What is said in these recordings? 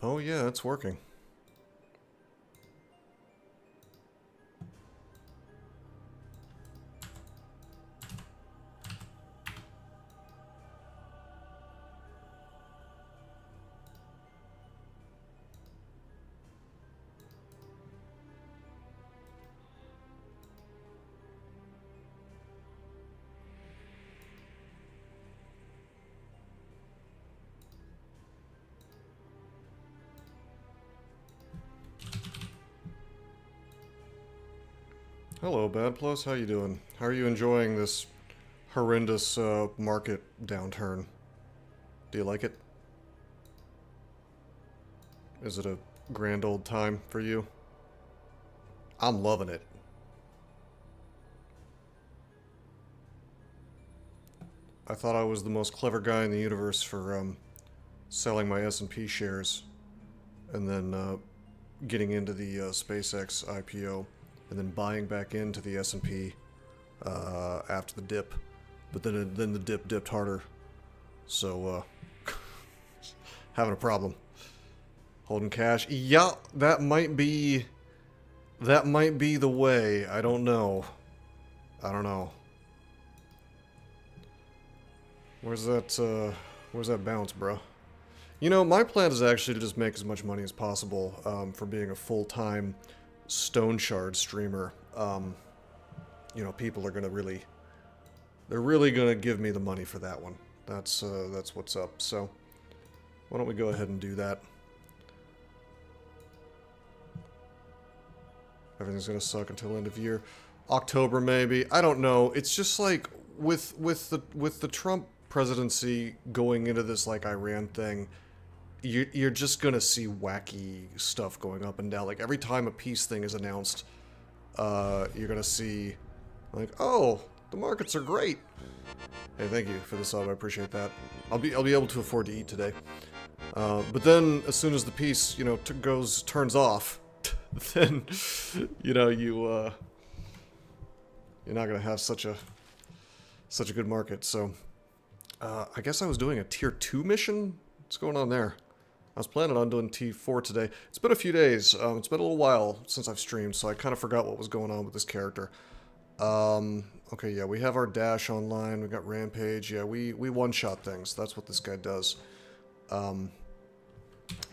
Oh yeah, it's working. Hello, Bad Plus. How you doing? How are you enjoying this horrendous market downturn? Do you like it? Is it a grand old time for you? I'm loving it. I thought I was the most clever guy in the universe for selling my S&P shares and then getting into the SpaceX IPO and then buying back into the S&P after the dip. But then the dip dipped harder. So, having a problem. Holding cash. Yeah, that might be the way. I don't know. I don't know. Where's that bounce, bro? You know, my plan is actually to just make as much money as possible for being a full-time Stoneshard streamer. You know, people are gonna they're really gonna give me the money for that one. That's what's up. So, why don't we go ahead and do that? Everything's gonna suck until end of year, October maybe. I don't know. It's just like with the Trump presidency going into this like Iran thing. You're just gonna see wacky stuff going up and down. Like every time a peace thing is announced, you're gonna see, like, oh, the markets are great. Hey, thank you for the sub. I appreciate that. I'll be able to afford to eat today. But then, as soon as the peace, you know, turns off, then, you know, you're not gonna have such a good market. So, I guess I was doing a tier 2 mission. What's going on there? I was planning on doing T4 today. It's been a few days. It's been a little while since I've streamed, so I kind of forgot what was going on with this character. Okay, yeah, we have our dash online. We got Rampage. Yeah, we one-shot things. That's what this guy does.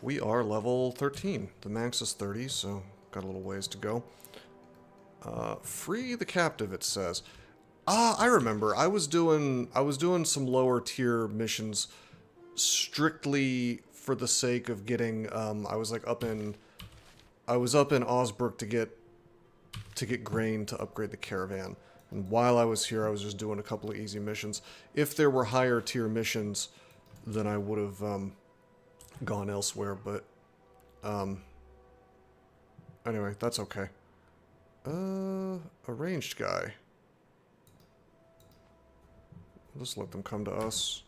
We are level 13. The max is 30, so got a little ways to go. Free the captive, it says. Ah, I remember. I was doing some lower tier missions strictly for the sake of getting, I was up in Osbrook to get grain to upgrade the caravan. And while I was here, I was just doing a couple of easy missions. If there were higher tier missions, then I would have gone elsewhere, but anyway, that's okay. A ranged guy. Just let them come to us.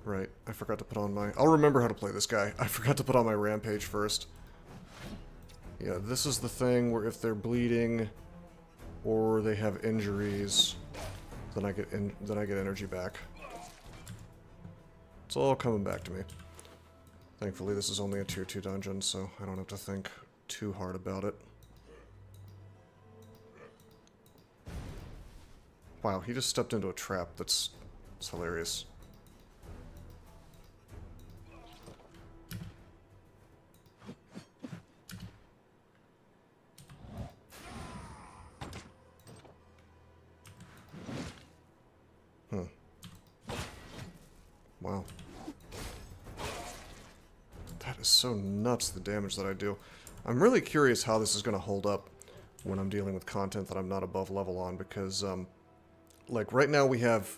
Right, I forgot to put on my... I'll remember how to play this guy. I forgot to put on my Rampage first. Yeah, this is the thing where if they're bleeding or they have injuries, then I get energy back. It's all coming back to me. Thankfully, this is only a tier 2 dungeon, so I don't have to think too hard about it. Wow, he just stepped into a trap. It's hilarious. Wow. That is so nuts, the damage that I do. I'm really curious how this is going to hold up when I'm dealing with content that I'm not above level on, because, like, right now we have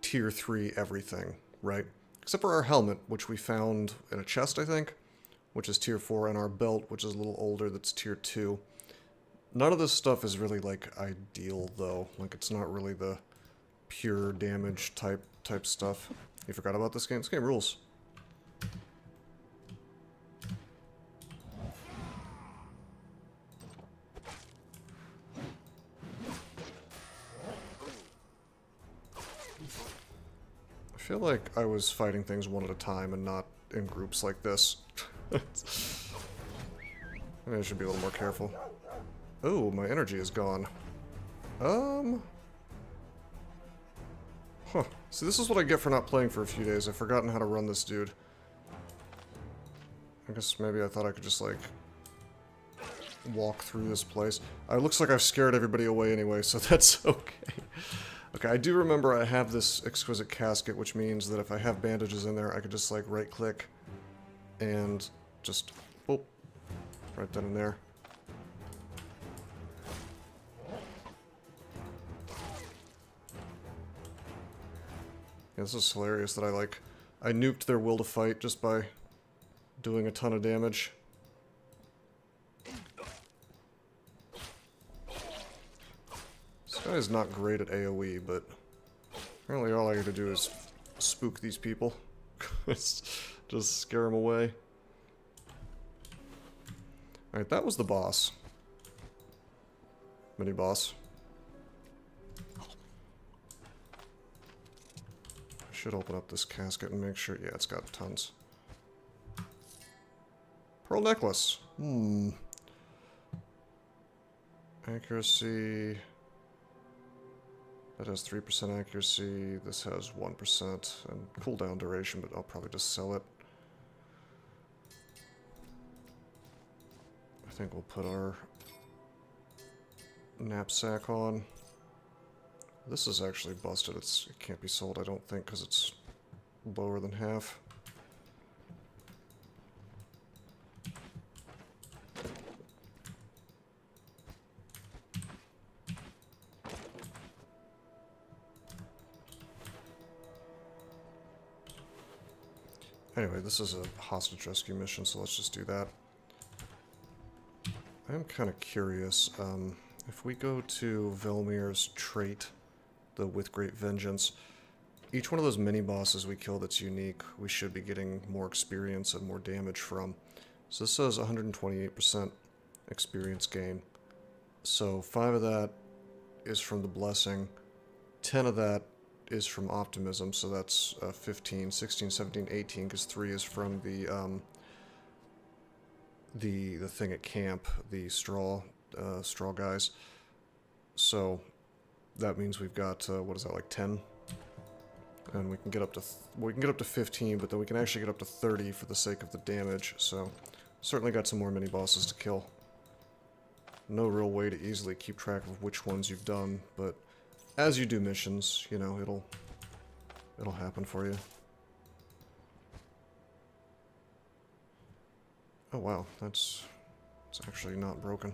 tier 3 everything, right? Except for our helmet, which we found in a chest, I think, which is tier 4, and our belt, which is a little older, that's tier 2. None of this stuff is really, like, ideal, though. Like, it's not really the pure damage type stuff. You forgot about this game? This game rules. feel like I was fighting things one at a time and not in groups like this. Maybe I should be a little more careful. Oh, my energy is gone. Huh. See, this is what I get for not playing for a few days. I've forgotten how to run this dude. I guess maybe I thought I could just, like, walk through this place. It looks like I've scared everybody away anyway, so that's okay. Okay, I do remember I have this exquisite casket, which means that if I have bandages in there, I could just, like, right-click and just, oh, right then and there. Yeah, this is hilarious that I nuked their will to fight just by doing a ton of damage. This guy is not great at AoE, but apparently all I gotta do is spook these people. Just scare them away. Alright, that was the boss. Mini-boss. Should open up this casket and make sure... Yeah, it's got tons. Pearl necklace. Accuracy... That has 3% accuracy. This has 1% and cooldown duration, but I'll probably just sell it. I think we'll put our knapsack on. This is actually busted. It can't be sold, I don't think, because it's lower than half. Anyway, this is a hostage rescue mission, so let's just do that. I am kind of curious. If we go to Velmir's trait, the With Great Vengeance, each one of those mini-bosses we kill that's unique, we should be getting more experience and more damage from. So this says 128% experience gain. So 5 of that is from the Blessing, 10 of that is from Optimism, so that's 15, 16, 17, 18, because 3 is from the thing at camp, the straw guys. So that means we've got what is that, like 10, and we can get up to 15, but then we can actually get up to 30 for the sake of the damage. So certainly got some more mini bosses to kill. No real way to easily keep track of which ones you've done, but as you do missions, you know, it'll happen for you. Oh wow, it's actually not broken.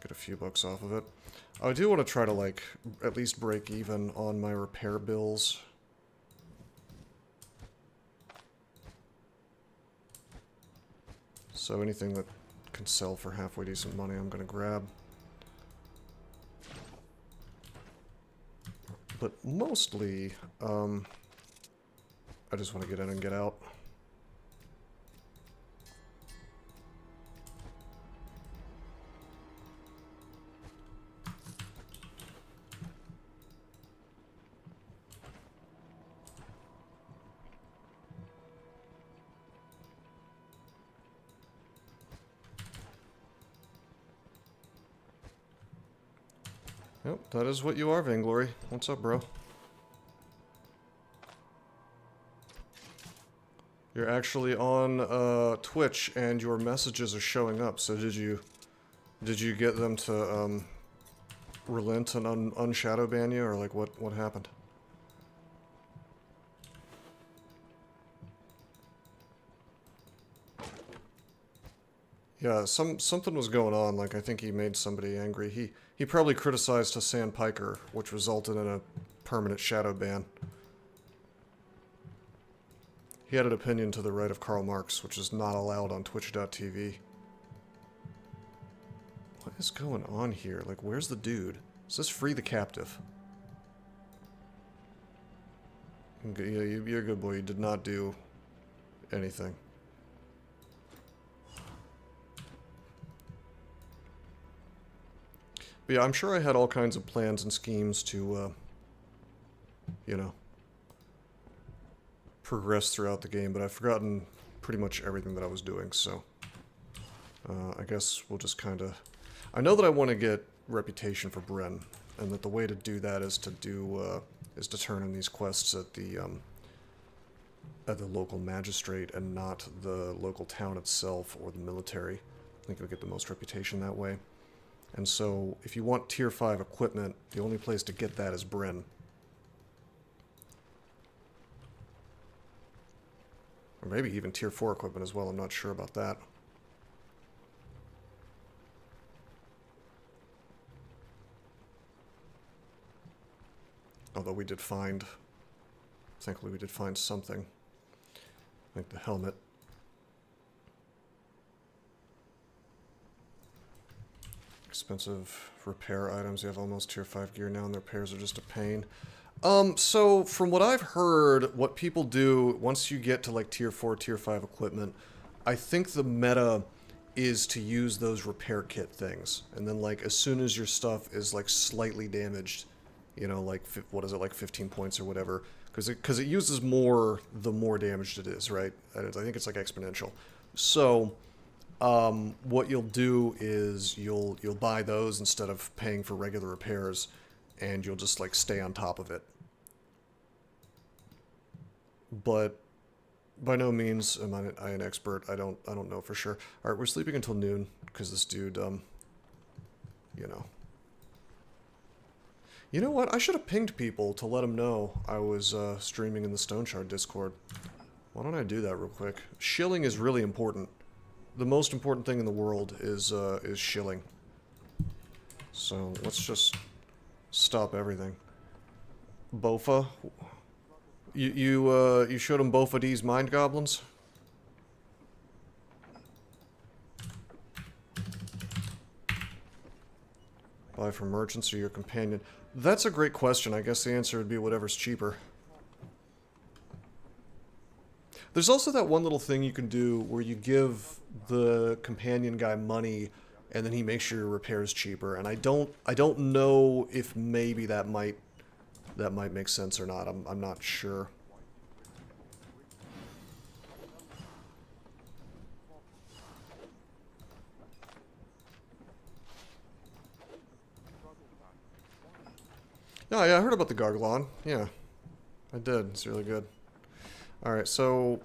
Get a few bucks off of it. I do want to try to, like, at least break even on my repair bills. So anything that can sell for halfway decent money, I'm gonna grab. But mostly, I just want to get in and get out. Yep, that is what you are, Vainglory. What's up, bro? You're actually on Twitch, and your messages are showing up. So did you get them to relent and unshadow ban you, or like what happened? Yeah, something was going on. Like, I think he made somebody angry. He probably criticized Hassan Piker, which resulted in a permanent shadow ban. He had an opinion to the right of Karl Marx, which is not allowed on Twitch.tv. What is going on here? Like, where's the dude? Is this free the captive? Yeah, you're a good boy. You did not do anything. But yeah, I'm sure I had all kinds of plans and schemes to, you know, progress throughout the game, but I've forgotten pretty much everything that I was doing, so I guess we'll just kind of... I know that I want to get reputation for Bryn, and that the way to do that is to do is to turn in these quests at the local magistrate and not the local town itself or the military. I think you'll get the most reputation that way. And so, if you want tier 5 equipment, the only place to get that is Bryn. Or maybe even tier 4 equipment as well, I'm not sure about that. Although we did find... Thankfully we did find something. Like the helmet. Expensive repair items. You have almost tier 5 gear now, and their repairs are just a pain. So from what I've heard, what people do once you get to like tier 4, tier 5 equipment, I think the meta is to use those repair kit things. And then like as soon as your stuff is like slightly damaged, you know, like what is it, like 15 points or whatever, because it uses more the more damaged it is, right? And I think it's like exponential. So what you'll do is you'll buy those instead of paying for regular repairs, and you'll just like stay on top of it. But by no means am I an expert. I don't know for sure. All right, we're sleeping until noon because this dude, you know. You know what? I should have pinged people to let them know I was streaming in the Stoneshard Discord. Why don't I do that real quick? Shilling is really important. The most important thing in the world is shilling. So let's just stop everything. Bofa, you showed him Bofa D's mind goblins? Buy from merchants or your companion? That's a great question. I guess the answer would be whatever's cheaper. There's also that one little thing you can do where you give the companion guy money and then he makes sure your repairs cheaper. And I don't know if maybe that might make sense or not. I'm not sure. Oh, yeah, I heard about the Garglon. Yeah, I did. It's really good. Alright, so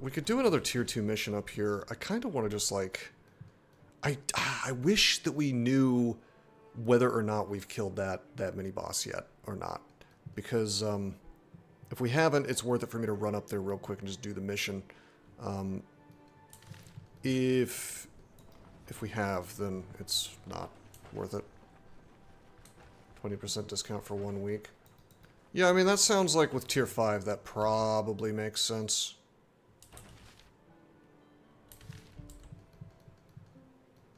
we could do another tier 2 mission up here. I kind of want to just, like... I wish that we knew whether or not we've killed that mini-boss yet, or not. Because, if we haven't, it's worth it for me to run up there real quick and just do the mission. If we have, then it's not worth it. 20% discount for 1 week. Yeah, I mean, that sounds like with tier 5, that probably makes sense.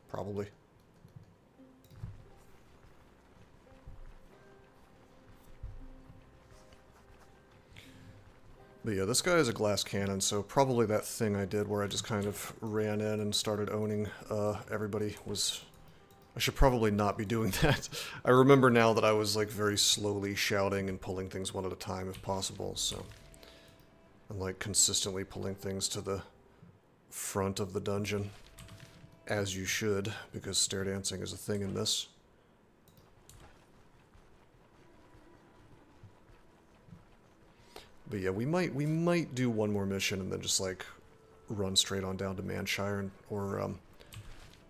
Probably. But yeah, this guy is a glass cannon, so probably that thing I did where I just kind of ran in and started owning everybody was... I should probably not be doing that. I remember now that I was like very slowly shouting and pulling things one at a time if possible, so... And like consistently pulling things to the front of the dungeon. As you should, because stair dancing is a thing in this. But yeah, we might do one more mission and then just like run straight on down to Manshire, or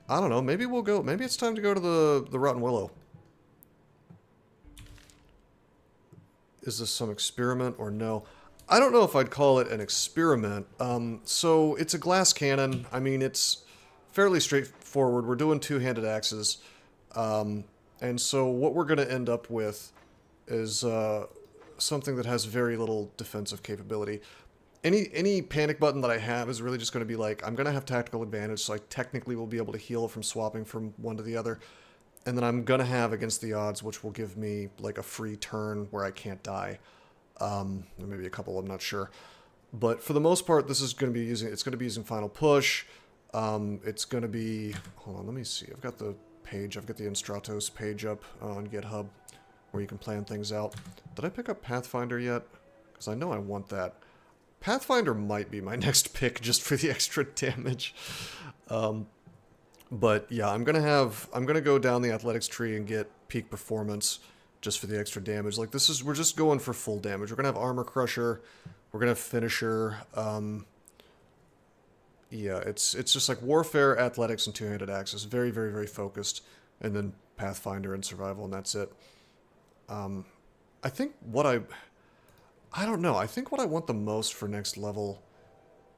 I don't know, maybe we'll go, maybe it's time to go to the Rotten Willow. Is this some experiment or no? I don't know if I'd call it an experiment. So it's a glass cannon. I mean, it's fairly straightforward. We're doing two-handed axes. And so what we're going to end up with is something that has very little defensive capability. Any panic button that I have is really just going to be like, I'm going to have tactical advantage, so I technically will be able to heal from swapping from one to the other. And then I'm going to have against the odds, which will give me like a free turn where I can't die. Or maybe a couple, I'm not sure. But for the most part, this is going to be using Final Push. It's going to be, hold on, let me see. I've got the page, I've got the Instratos page up on GitHub. where you can plan things out. Did I pick up Pathfinder yet? Because I know I want that. Pathfinder might be my next pick just for the extra damage. But yeah, I'm gonna go down the athletics tree and get peak performance just for the extra damage. Like we're just going for full damage. We're gonna have armor crusher, we're gonna have finisher. Yeah, it's just like warfare, athletics, and two-handed axes. Very, very, very focused, and then Pathfinder and survival, and that's it. I think what I don't know. I think what I want the most for next level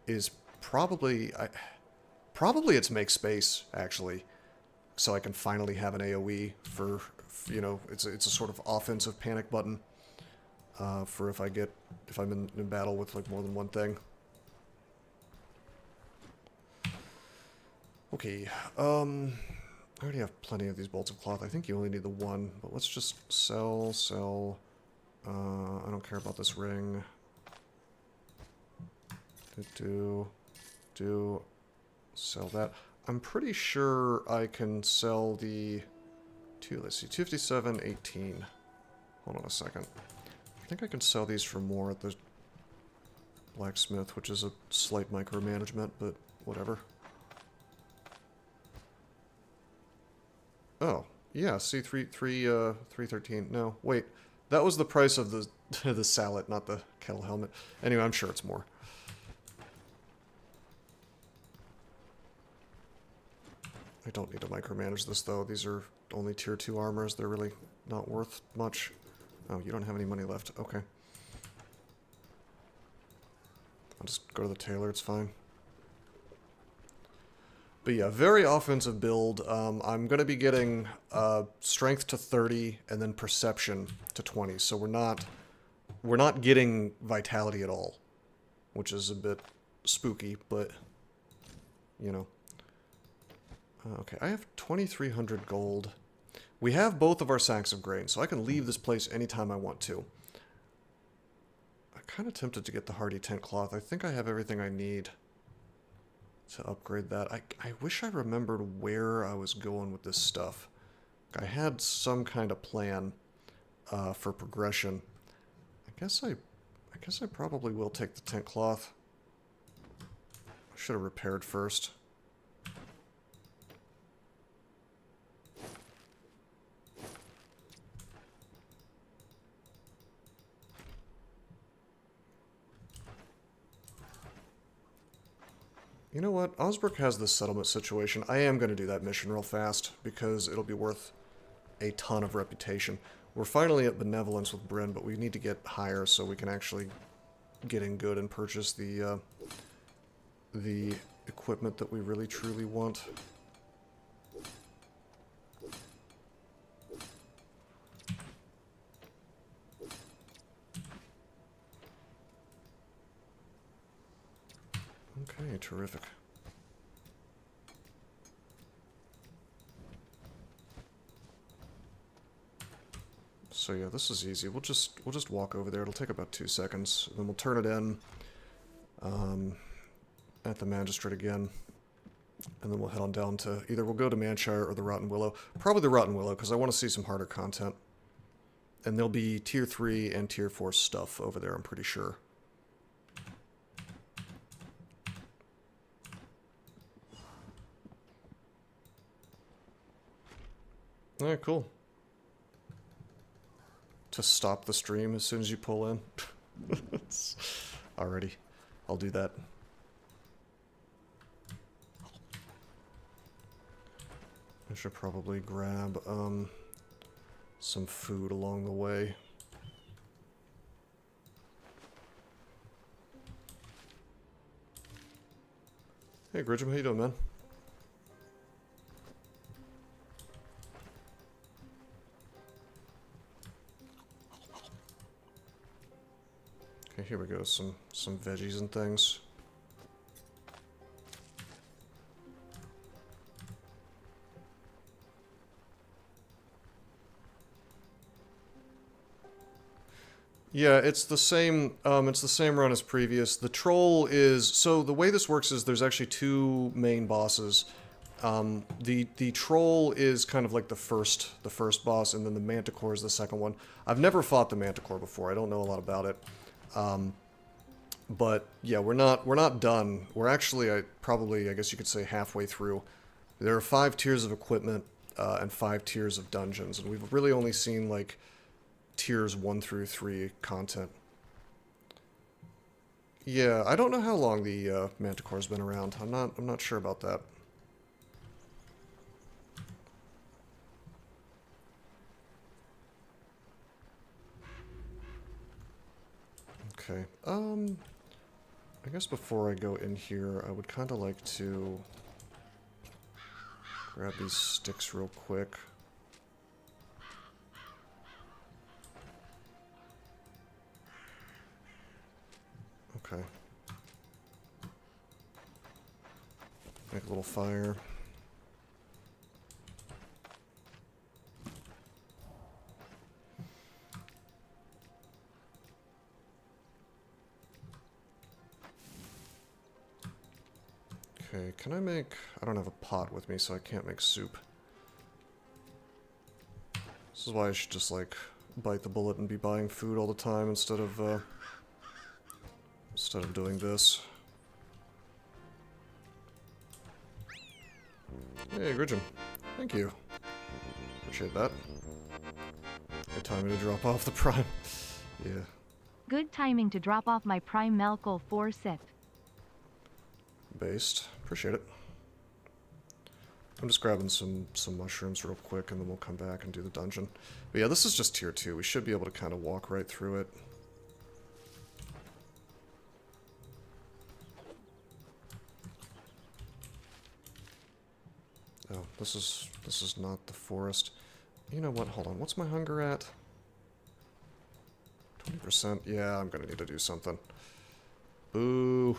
is probably it's make space, actually, so I can finally have an AoE for you know, it's a sort of offensive panic button for if I'm in battle with like more than one thing. Okay, I already have plenty of these bolts of cloth. I think you only need the one, but let's just sell. I don't care about this ring. Sell that. I'm pretty sure I can sell the let's see, 257, 18. Hold on a second. I think I can sell these for more at the blacksmith, which is a slight micromanagement, but whatever. Oh, yeah, see, 313. No, wait. That was the price of the the sallet, not the kettle helmet. Anyway, I'm sure it's more. I don't need to micromanage this, though. These are only tier 2 armors. They're really not worth much. Oh, you don't have any money left. Okay. I'll just go to the tailor. It's fine. But yeah, very offensive build. I'm going to be getting strength to 30 and then perception to 20. So we're not getting vitality at all, which is a bit spooky, but you know. Okay, I have 2,300 gold. We have both of our sacks of grain, so I can leave this place anytime I want to. I'm kind of tempted to get the hardy tent cloth. I think I have everything I need to upgrade that. I wish I remembered where I was going with this stuff. I had some kind of plan for progression. I guess I probably will take the tent cloth. I should have repaired first. You know what? Osbrook has this settlement situation. I am going to do that mission real fast, because it'll be worth a ton of reputation. We're finally at Benevolence with Bryn, but we need to get higher so we can actually get in good and purchase the equipment that we really truly want. Okay, terrific. So yeah, this is easy. We'll just walk over there. It'll take about 2 seconds. Then we'll turn it in at the Magistrate again. And then we'll head on down to either we'll go to Manshire or the Rotten Willow. Probably the Rotten Willow, because I want to see some harder content. And there'll be tier 3 and tier 4 stuff over there, I'm pretty sure. Alright, cool. To stop the stream as soon as you pull in. Alrighty, I'll do that. I should probably grab some food along the way. Hey Gridgem, how you doing, man? Okay, here we go, some veggies and things. Yeah, it's the same run as previous. The troll is, so the way this works is there's actually 2 main bosses. The troll is kind of like the first boss, and then the manticore is the second one. I've never fought the manticore before. I don't know a lot about it. But yeah, we're not done. We're actually I guess you could say halfway through. There are 5 tiers of equipment and 5 tiers of dungeons, and we've really only seen like tiers 1 through 3 content. Yeah, I don't know how long the manticore's been around. I'm not sure about that. Okay. I guess before I go in here, I would kind of like to grab these sticks real quick. Okay. Make a little fire. Okay, can I make... I don't have a pot with me, so I can't make soup. This is why I should just, like, bite the bullet and be buying food all the time instead of doing this. Hey, Gridgeon. Thank you. Appreciate that. Good timing to drop off the prime. Yeah. Good timing to drop off my prime Melkol 4 sip. Based. Appreciate it. I'm just grabbing some mushrooms real quick, and then we'll come back and do the dungeon. But yeah, this is just tier 2. We should be able to kind of walk right through it. Oh, this is not the forest. You know what? Hold on. What's my hunger at? 20%. Yeah, I'm gonna need to do something. Boo.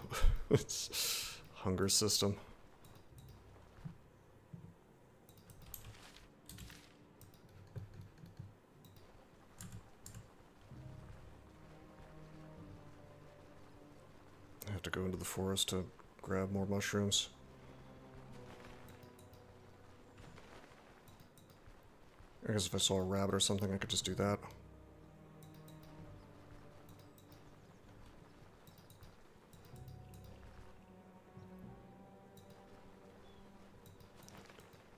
It's hunger system. I have to go into the forest to grab more mushrooms. I guess if I saw a rabbit or something, I could just do that.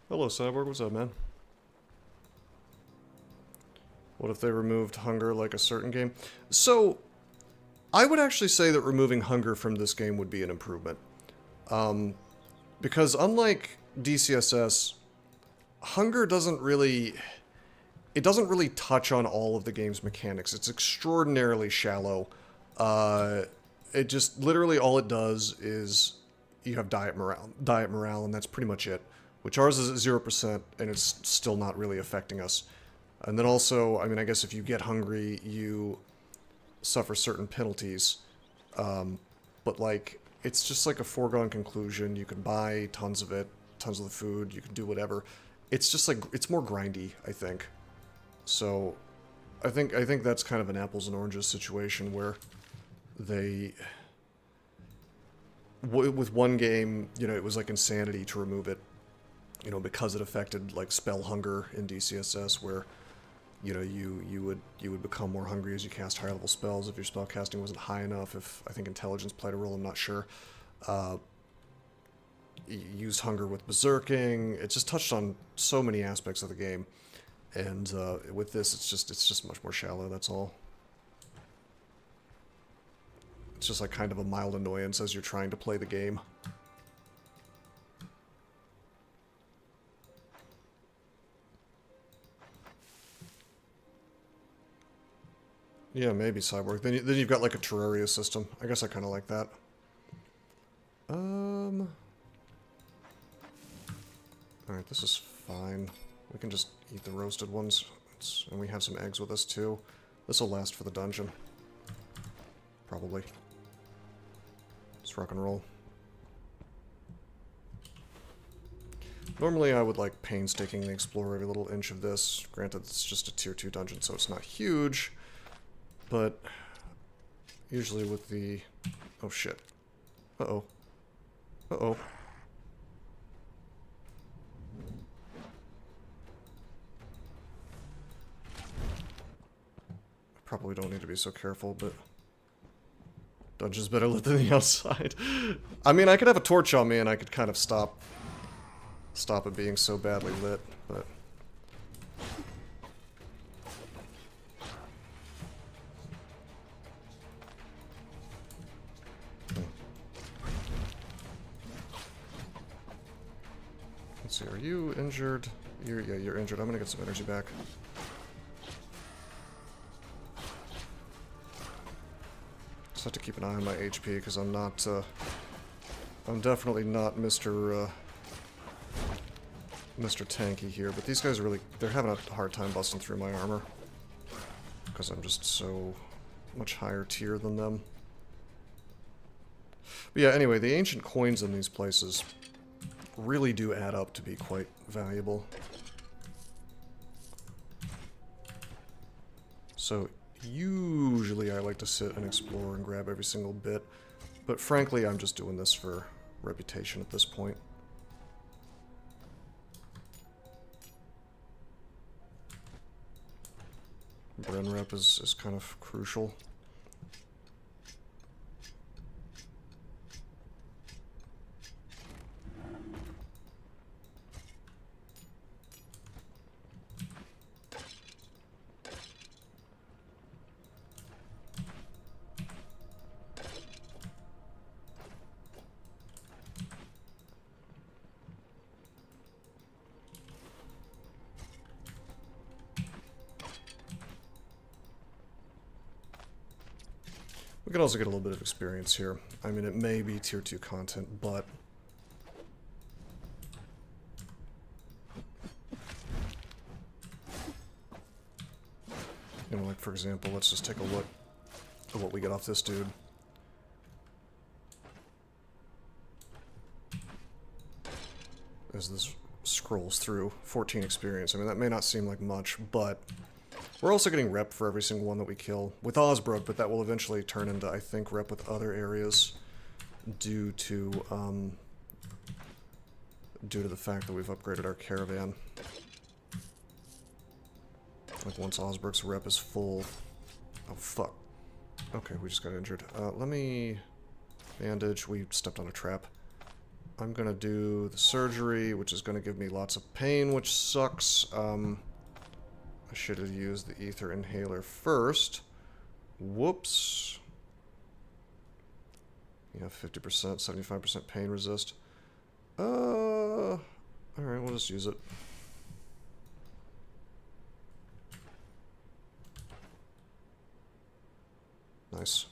Hello, Cyborg. What's up, man? What if they removed hunger like a certain game? So, I would actually say that removing hunger from this game would be an improvement. Because unlike DCSS, hunger doesn't really touch on all of the game's mechanics. It's extraordinarily shallow. It just, literally all it does is you have diet morale, and that's pretty much it. Which ours is at 0%, and it's still not really affecting us. And then also, I mean, I guess if you get hungry, you suffer certain penalties. But, like, it's just like a foregone conclusion. You can buy tons of it, tons of the food, you can do whatever. It's just like, it's more grindy, I think. So, I think that's kind of an apples and oranges situation where they... with one game, you know, it was like insanity to remove it. You know, because it affected, like, spell hunger in DCSS, where, you know, you would become more hungry as you cast higher level spells if your spell casting wasn't high enough, if, I think, intelligence played a role, I'm not sure. You used hunger with berserking. It just touched on so many aspects of the game. And with this, it's just much more shallow, that's all. It's just like kind of a mild annoyance as you're trying to play the game. Yeah, maybe Cyborg. Then you've got like a Terraria system. I guess I kind of like that. Alright, this is fine. We can just eat the roasted ones. And we have some eggs with us too. This will last for the dungeon. Probably. Let's rock and roll. Normally I would like painstakingly explore every little inch of this. Granted, it's just a tier 2 dungeon, so it's not huge. But usually with the... Oh shit. Uh-oh. Uh-oh. Probably don't need to be so careful, but dungeon's better lit than the outside. I mean, I could have a torch on me and I could kind of stop it being so badly lit, but... Let's see, are you injured? Yeah, you're injured. I'm gonna get some energy back. Just have to keep an eye on my HP, because I'm not, I'm definitely not Mr. Tanky here, but these guys are really, they're having a hard time busting through my armor. Because I'm just so much higher tier than them. But yeah, anyway, the ancient coins in these places really do add up to be quite valuable. So usually I like to sit and explore and grab every single bit, but frankly I'm just doing this for reputation at this point. Bren rep is kind of crucial. We could also get a little bit of experience here. I mean, it may be tier 2 content, but... You know, like, for example, let's just take a look at what we get off this dude. As this scrolls through, 14 experience. I mean, that may not seem like much, but... We're also getting rep for every single one that we kill with Osbrook, but that will eventually turn into, I think, rep with other areas due to the fact that we've upgraded our caravan. Like once Osbrook's rep is full. Oh fuck. Okay, we just got injured. Let me bandage. We stepped on a trap. I'm gonna do the surgery, which is gonna give me lots of pain, which sucks. I should have used the ether inhaler first. Whoops. Yeah, 50%, 75% pain resist. Alright, we'll just use it. Nice.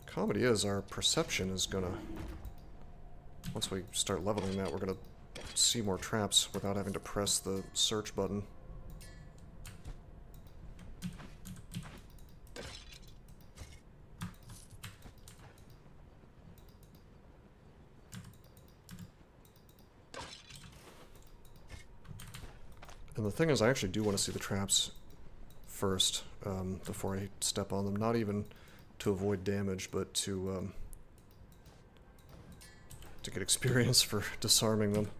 Comedy is, our perception is gonna... Once we start leveling that, we're gonna see more traps without having to press the search button. And the thing is, I actually do want to see the traps first, before I step on them. Not even to avoid damage, but to get experience for disarming them.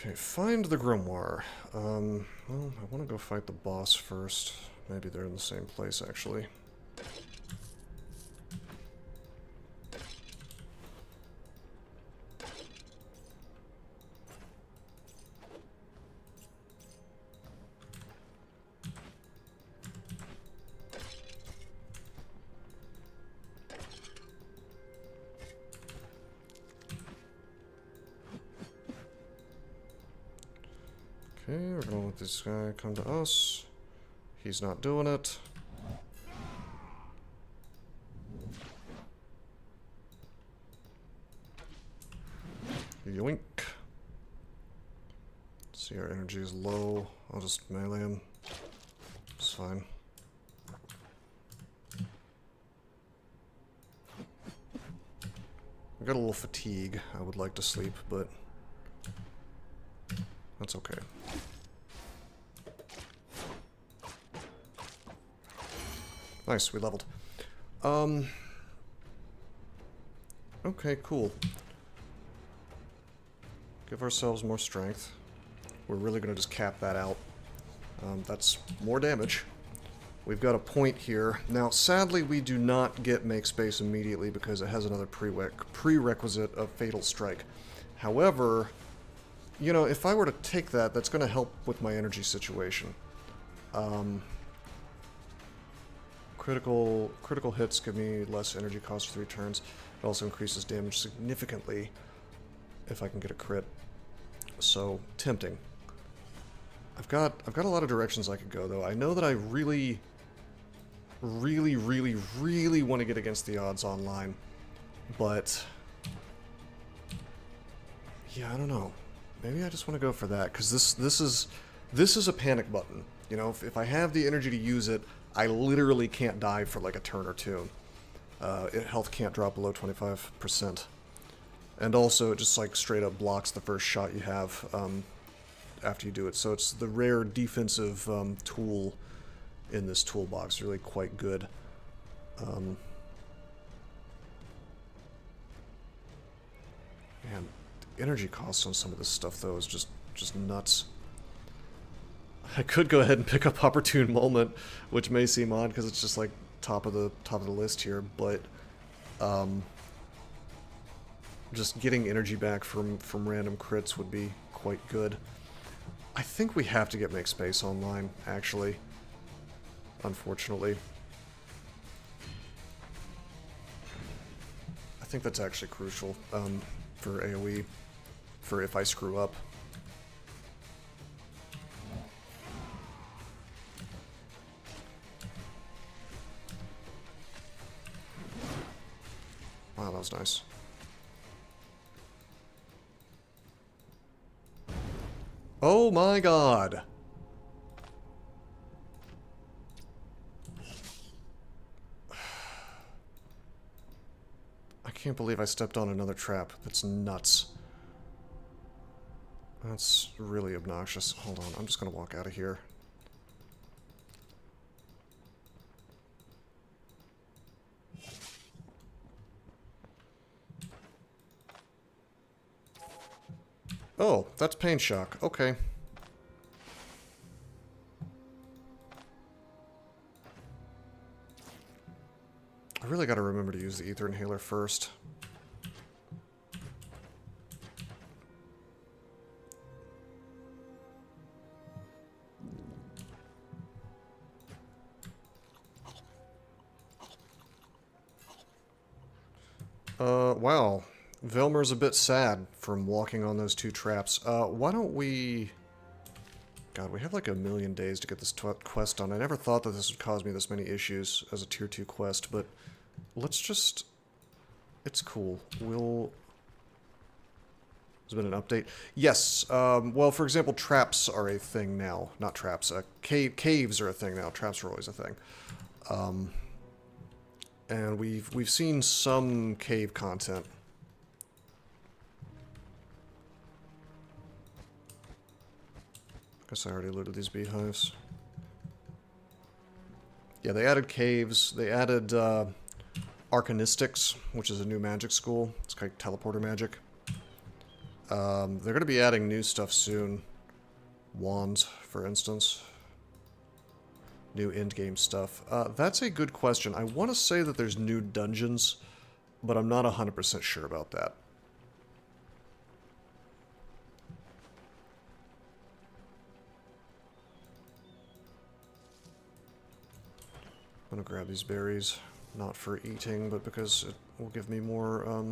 Okay, find the grimoire. Well, I want to go fight the boss first. Maybe they're in the same place, actually. Okay, we're gonna let this guy come to us. He's not doing it. Yoink. See, our energy is low. I'll just melee him. It's fine. I got a little fatigue. I would like to sleep, but that's okay. Nice, we leveled. Okay, cool. Give ourselves more strength. We're really going to just cap that out. That's more damage. We've got a point here. Now, sadly, we do not get make space immediately because it has another prerequisite of Fatal Strike. However, you know, if I were to take that, that's going to help with my energy situation. Critical hits give me less energy cost for 3 turns. It also increases damage significantly if I can get a crit. So, tempting. I've got a lot of directions I could go, though. I know that I really want to get against the odds online, but yeah, I don't know. Maybe I just want to go for that because this is a panic button. You know, if I have the energy to use it, I literally can't die for like a turn or two. Health can't drop below 25%, and also it just like straight up blocks the first shot you have after you do it. So it's the rare defensive tool in this toolbox. Really quite good. Man, energy costs on some of this stuff though is just nuts. I could go ahead and pick up Opportune Moment, which may seem odd because it's just like top of the list here, but just getting energy back from random crits would be quite good. I think we have to get Make Space online, actually. Unfortunately. I think that's actually crucial for AoE, for if I screw up. Wow, that was nice. Oh my god! I can't believe I stepped on another trap. That's nuts. That's really obnoxious. Hold on, I'm just gonna walk out of here. Oh, that's Pain Shock. Okay. I really gotta remember to use the Ether Inhaler first. Wow. Velmir's a bit sad from walking on those 2 traps. Why don't we... God, we have like a million days to get this quest done. I never thought that this would cause me this many issues as a tier 2 quest, but let's just... It's cool. We'll... There's been an update. Yes, well, for example, traps are a thing now. Not traps. Caves are a thing now. Traps are always a thing. And we've seen some cave content. Guess I already looted these beehives. Yeah, they added caves. They added Arcanistics, which is a new magic school. It's kind of teleporter magic. They're going to be adding new stuff soon. Wands, for instance. New endgame stuff. That's a good question. I want to say that there's new dungeons, but I'm not 100% sure about that. I'm gonna grab these berries, not for eating, but because it will give me more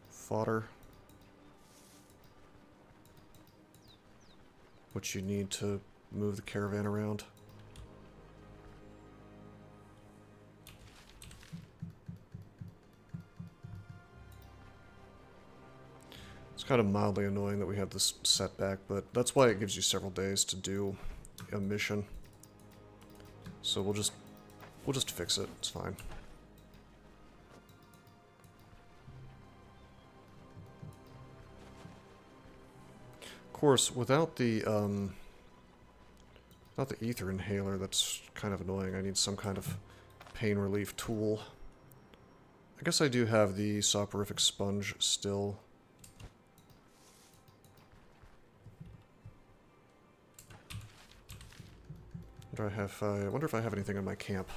fodder, which you need to move the caravan around. It's kind of mildly annoying that we have this setback, but that's why it gives you several days to do a mission. So we'll just fix it. It's fine. Of course, without the Not the ether inhaler, that's kind of annoying. I need some kind of pain relief tool. I guess I do have the soporific sponge still. I wonder if I have anything in my camp.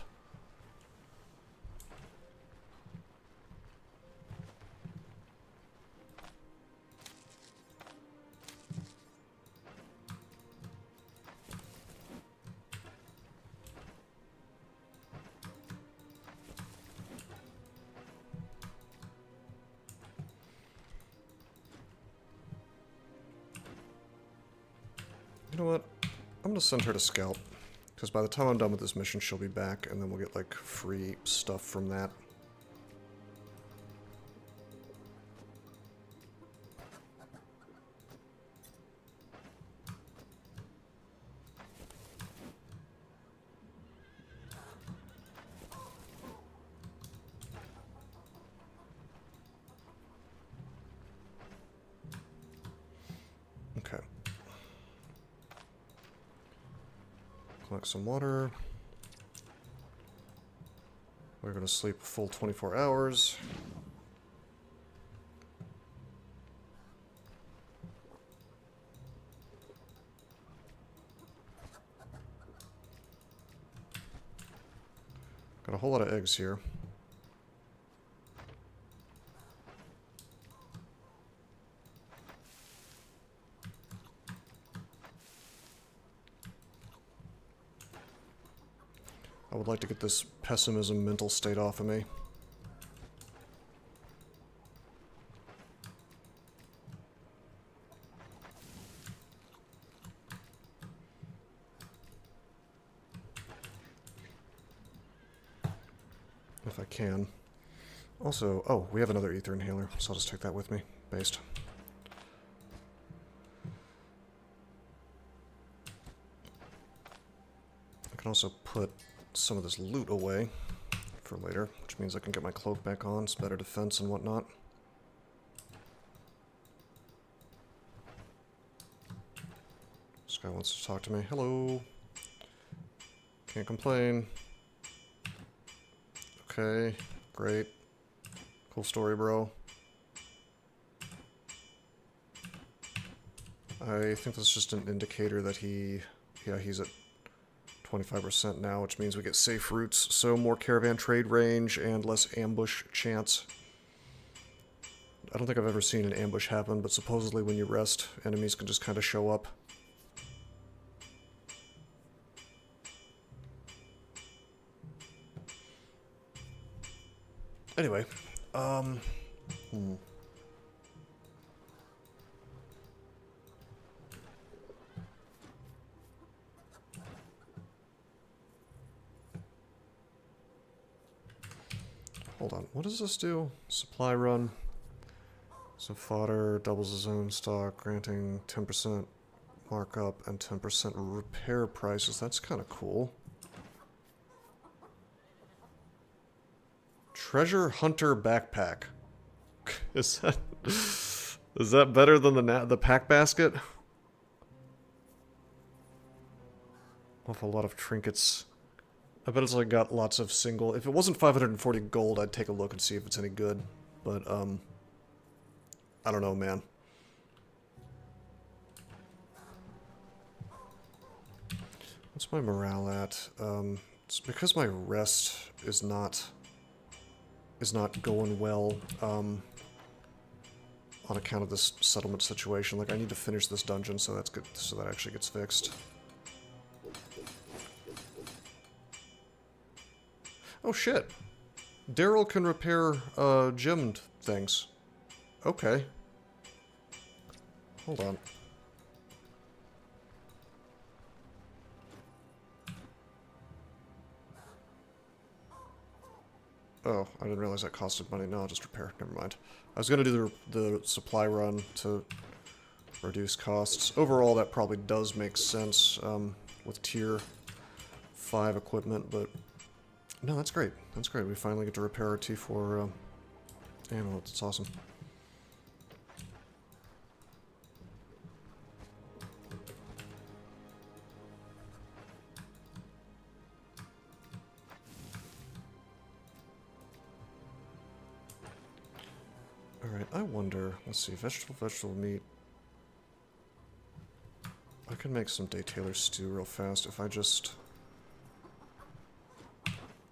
You know what? I'm gonna send her to scout. Because by the time I'm done with this mission, she'll be back, and then we'll get, like, free stuff from that. Okay. Collect some water. We're going to sleep a full 24 hours. Got a whole lot of eggs here. I would like to get this pessimism mental state off of me. If I can. Also, oh, we have another ether inhaler, so I'll just take that with me. Based. I can also put some of this loot away for later, which means I can get my cloak back on. It's better defense and whatnot. This guy wants to talk to me. Hello. Can't complain. Okay, great. Cool story, bro. I think that's just an indicator that he's at 25% now, which means we get safe routes, so more caravan trade range and less ambush chance. I don't think I've ever seen an ambush happen, but supposedly when you rest, enemies can just kind of show up. Anyway, hold on, what does this do? Supply run. Some fodder, doubles the zone stock, granting 10% markup and 10% repair prices. That's kind of cool. Treasure Hunter Backpack. Is that better than the pack basket? Awful lot of trinkets. I bet it's like got lots of single. If it wasn't 540 gold, I'd take a look and see if it's any good. But I don't know, man. What's my morale at? It's because my rest is not going well on account of this settlement situation. Like, I need to finish this dungeon so that's good, so that actually gets fixed. Oh shit. Daryl can repair gemmed things. Okay. Hold on. Oh, I didn't realize that costed money. No, I'll just repair. Never mind. I was going to do the supply run to reduce costs. Overall, that probably does make sense with tier 5 equipment, but no, that's great. That's great. We finally get to repair our T4 ammo. It's awesome. I wonder, let's see, vegetable meat. I can make some Daytailor stew real fast if I just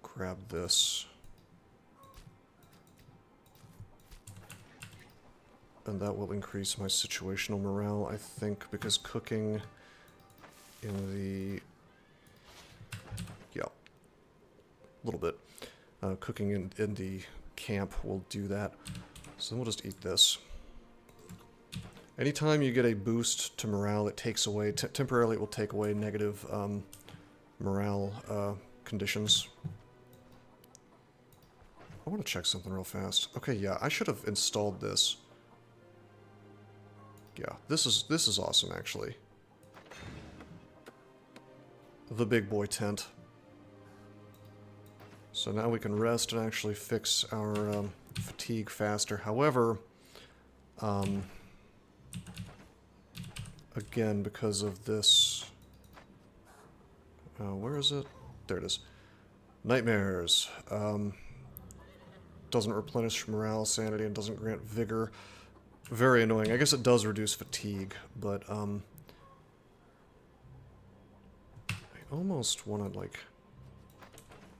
grab this. And that will increase my situational morale, I think, because cooking in the... yeah, a little bit. Cooking in the camp will do that. So then we'll just eat this. Anytime you get a boost to morale, it takes away... temporarily it will take away negative morale conditions. I want to check something real fast. Okay, yeah, I should have installed this. Yeah, this is awesome, actually. The big boy tent. So now we can rest and actually fix our fatigue faster. However, again, because of this... where is it? There it is. Nightmares. Doesn't replenish morale, sanity, and doesn't grant vigor. Very annoying. I guess it does reduce fatigue, but, I almost want to, like...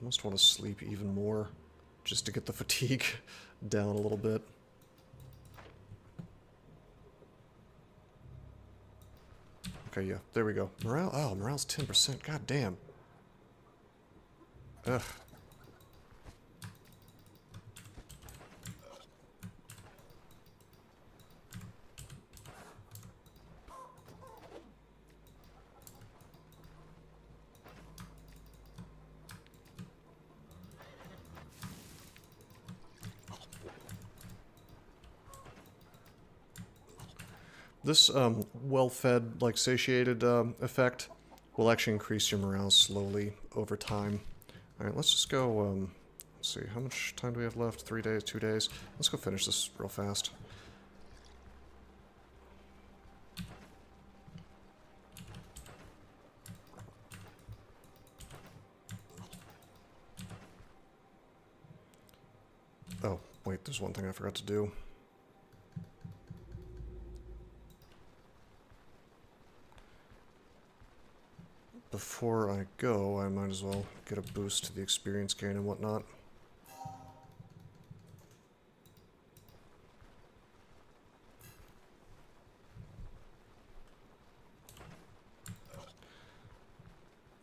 almost want to sleep even more, just to get the fatigue down a little bit. Okay, yeah, there we go. Morale? Oh, morale's 10%. God damn. Ugh. This well-fed, like satiated effect will actually increase your morale slowly over time. Alright, let's just go, let's see, how much time do we have left? 3 days, 2 days? Let's go finish this real fast. Oh, wait, there's one thing I forgot to do. Before I go, I might as well get a boost to the experience gain and whatnot.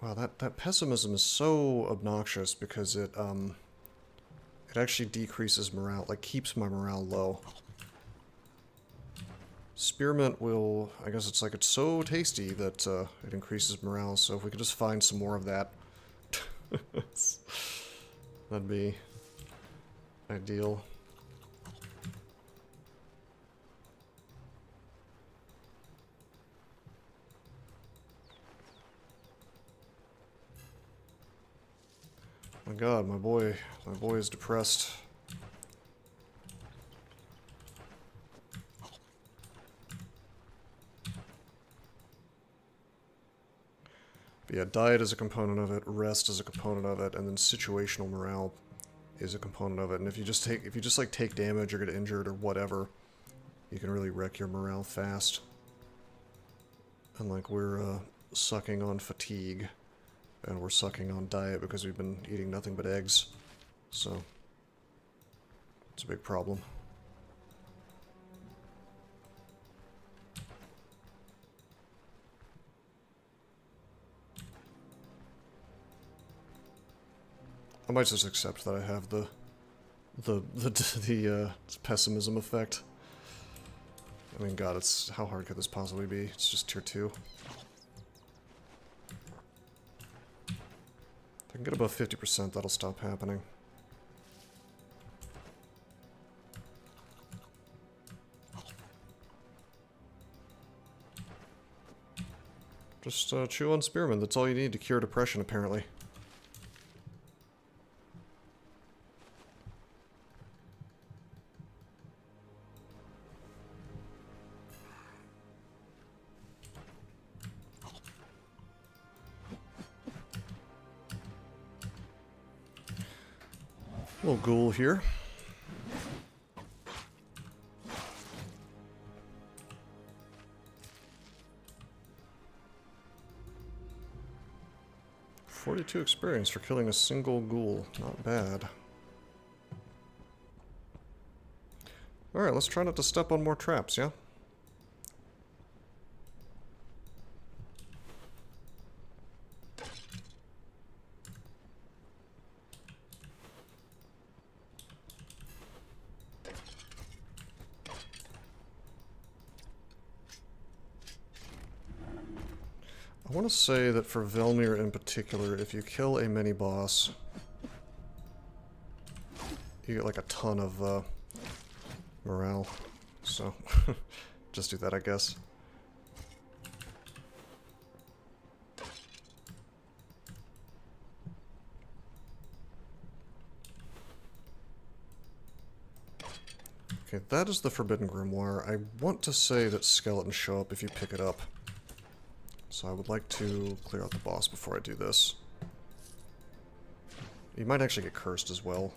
Wow, that pessimism is so obnoxious because it actually decreases morale, like keeps my morale low. Spearmint will, I guess it's like it's so tasty that it increases morale, so if we could just find some more of that, that'd be ideal. My god, my boy is depressed. But yeah, diet is a component of it, rest is a component of it, and then situational morale is a component of it. And if you just like take damage or get injured or whatever, you can really wreck your morale fast. And like we're sucking on fatigue, and we're sucking on diet because we've been eating nothing but eggs. So it's a big problem. I might just accept that I have the pessimism effect. I mean, God, it's how hard could this possibly be? It's just tier 2. If I can get above 50%, that'll stop happening. Just chew on spearmint. That's all you need to cure depression, apparently. Little ghoul here. 42 experience for killing a single ghoul. Not bad. Alright, let's try not to step on more traps, yeah? I want to say that for Velmir in particular, if you kill a mini-boss, you get like a ton of morale. So, just do that, I guess. Okay, that is the Forbidden Grimoire. I want to say that skeletons show up if you pick it up. So I would like to clear out the boss before I do this. You might actually get cursed as well.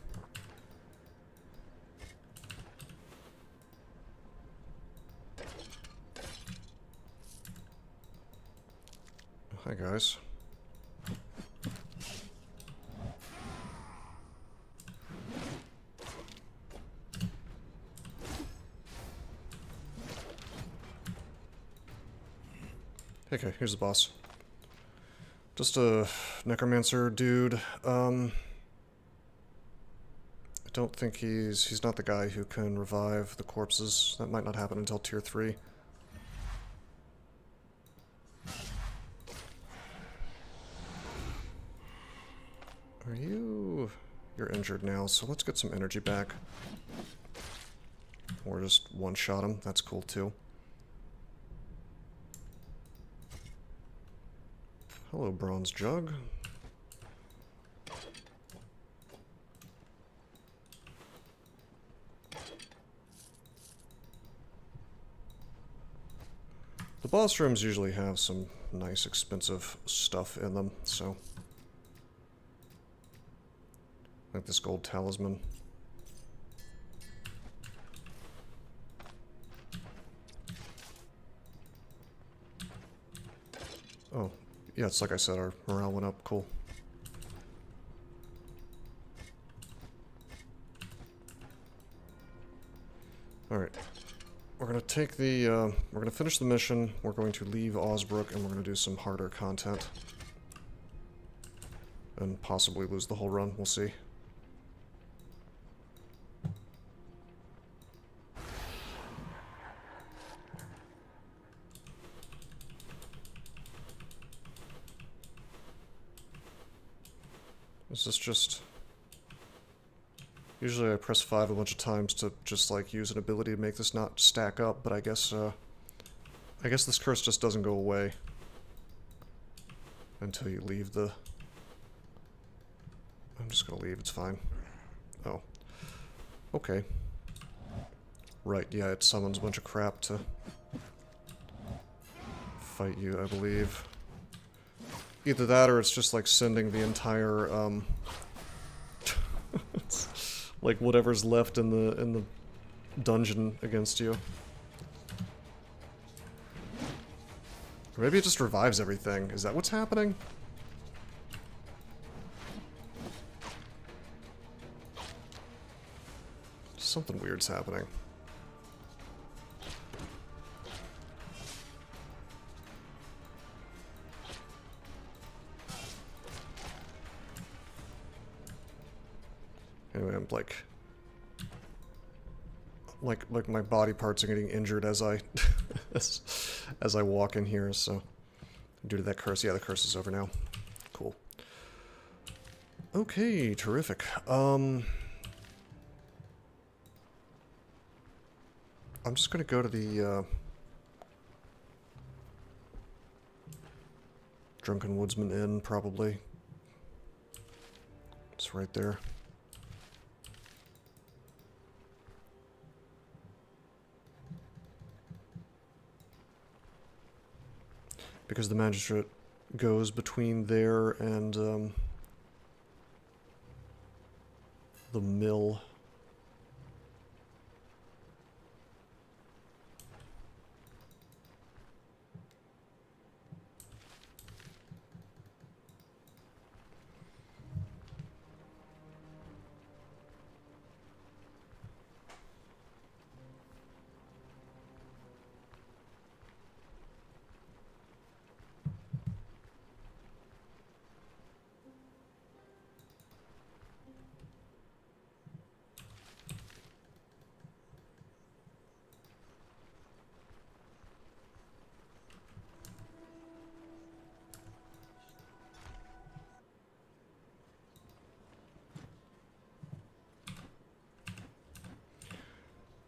Hi guys. Okay, here's the boss. Just a necromancer dude. I don't think he's not the guy who can revive the corpses. That might not happen until tier 3. Are you... You're injured now, so let's get some energy back. Or just one-shot him. That's cool too. Hello, bronze jug. The boss rooms usually have some nice expensive stuff in them, so... Like this gold talisman. Oh. Yeah, it's like I said, our morale went up. Cool. Alright. We're gonna take the, we're gonna finish the mission, we're going to leave Osbrook, and we're gonna do some harder content. And possibly lose the whole run, we'll see. Is this just... Usually I press 5 a bunch of times to just, like, use an ability to make this not stack up, but I guess this curse just doesn't go away until you leave the... I'm just gonna leave, it's fine. Oh. Okay. Right, yeah, it summons a bunch of crap to fight you, I believe. Either that, or it's just like sending the entire, like whatever's left in the dungeon against you. Or maybe it just revives everything. Is that what's happening? Something weird's happening. Anyway, I'm like my body parts are getting injured as I as I walk in here, so due to that curse. Yeah, the curse is over now. Cool. Okay, terrific. I'm just gonna go to the Drunken Woodsman Inn, probably. It's right there. Because the magistrate goes between there and the mill.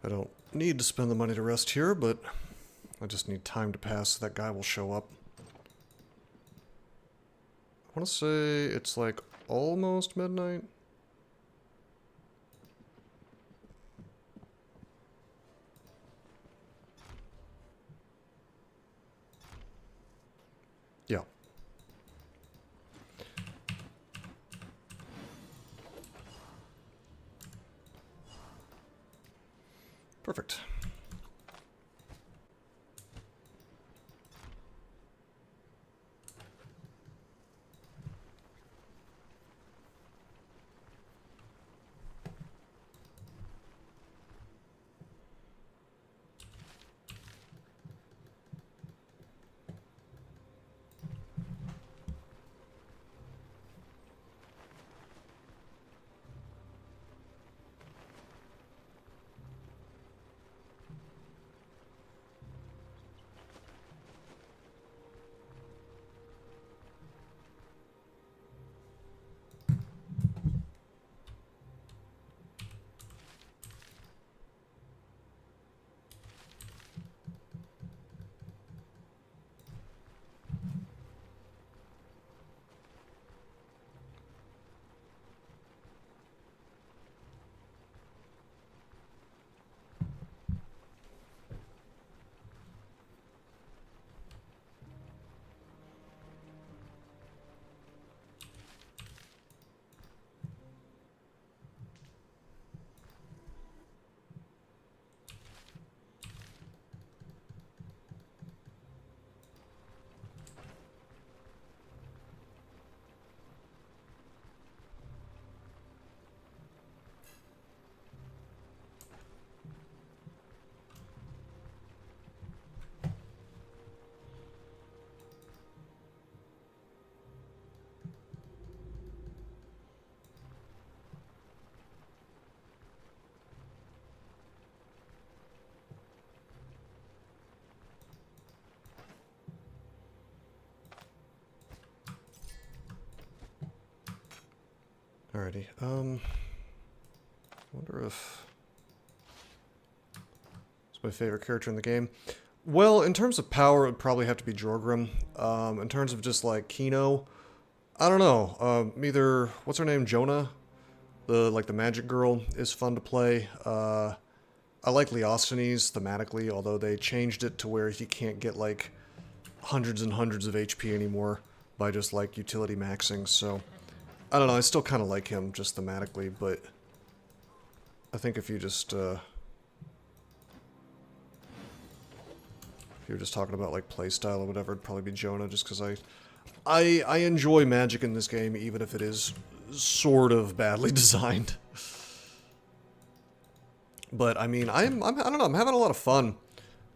I don't need to spend the money to rest here, but I just need time to pass so that guy will show up. I want to say it's like almost midnight. Yeah. Perfect. Alrighty, I wonder if it's my favorite character in the game. Well, in terms of power, it would probably have to be Jorgrim. In terms of just, like, Kino, I don't know. Either, what's her name, Jonah? The magic girl is fun to play. I like Leosthenes thematically, although they changed it to where he can't get, like, hundreds and hundreds of HP anymore by just, like, utility maxing, so... I don't know, I still kind of like him, just thematically, but I think if you just, if you're just talking about, like, playstyle or whatever, it'd probably be Jonah, just because I enjoy magic in this game, even if it is sort of badly designed. But, I mean, I don't know, I'm having a lot of fun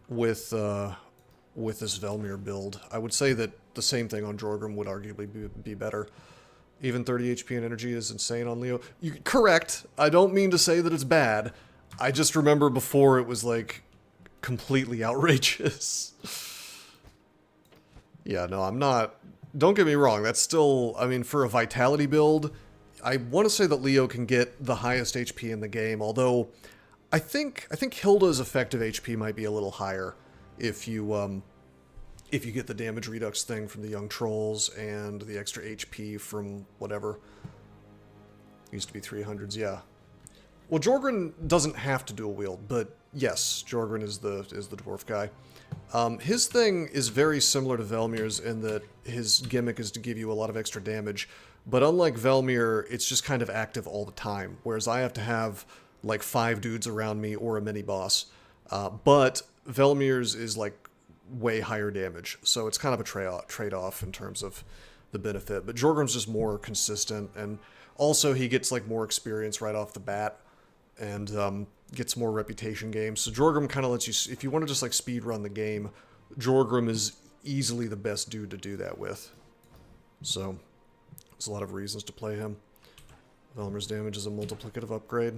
with this Velmir build. I would say that the same thing on Jorgrim would arguably be better. Even 30 HP and energy is insane on Leo. Correct. I don't mean to say that it's bad. I just remember before it was, like, completely outrageous. Yeah, no, I'm not... Don't get me wrong, that's still... I mean, for a Vitality build, I want to say that Leo can get the highest HP in the game, although I think Hilda's effective HP might be a little higher if you get the damage redux thing from the young trolls and the extra HP from whatever. Used to be 300s, yeah. Well, Jorgrim doesn't have to dual wield, but yes, Jorgrim is the dwarf guy. His thing is very similar to Velmir's in that his gimmick is to give you a lot of extra damage, but unlike Velmir, it's just kind of active all the time, whereas I have to have like 5 dudes around me or a mini-boss. But Velmir's is like way higher damage, so it's kind of a trade-off in terms of the benefit. But Jorgrim's just more consistent, and also he gets like more experience right off the bat, and gets more reputation games. So Jorgrim kind of lets you, if you want to just like speed run the game, Jorgrim is easily the best dude to do that with. So there's a lot of reasons to play him. Velmir's damage is a multiplicative upgrade.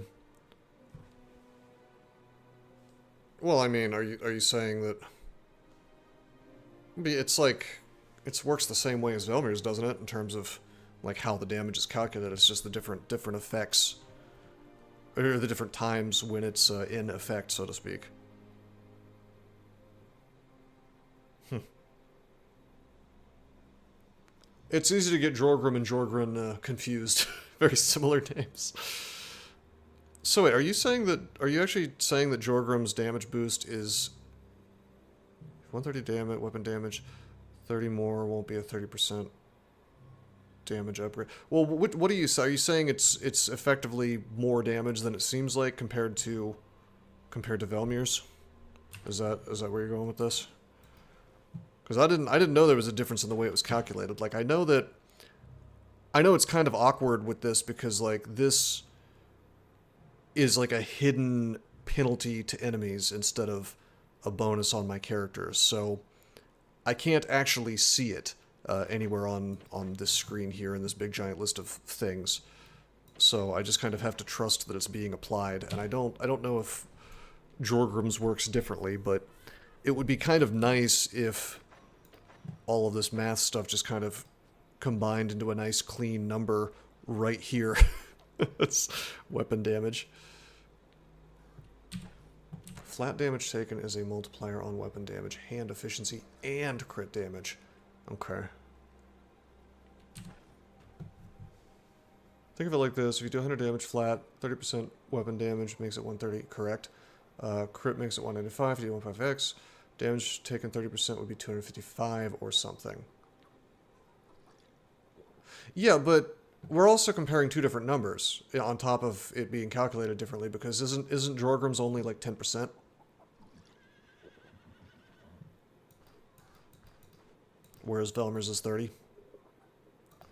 Well, I mean, are you saying that it's like it works the same way as Velmir's, doesn't it? In terms of like how the damage is calculated, it's just the different effects or the different times when it's in effect, so to speak. It's easy to get Jorgrim and Jorgrin confused. Very similar names. So wait, are you actually saying that Jorgrim's damage boost is 130 damage, weapon damage, 30 more won't be a 30% damage upgrade? Well, what are you saying? Are you saying it's effectively more damage than it seems like compared to Velmir's? Is that where you're going with this? Because I didn't know there was a difference in the way it was calculated. Like I know it's kind of awkward with this because like this is like a hidden penalty to enemies instead of a bonus on my characters. So I can't actually see it anywhere on this screen here in this big giant list of things. So I just kind of have to trust that it's being applied. And I don't know if Jorgrim's works differently, but it would be kind of nice if all of this math stuff just kind of combined into a nice clean number right here. That's weapon damage. Flat damage taken is a multiplier on weapon damage, hand efficiency, and crit damage. Okay. Think of it like this. If you do 100 damage flat, 30% weapon damage makes it 130, correct? Crit makes it 195, if you do 15x. Damage taken 30% would be 255 or something. Yeah, but we're also comparing two different numbers on top of it being calculated differently because isn't Jorgrim's only like 10%? Whereas Velmir's is 30.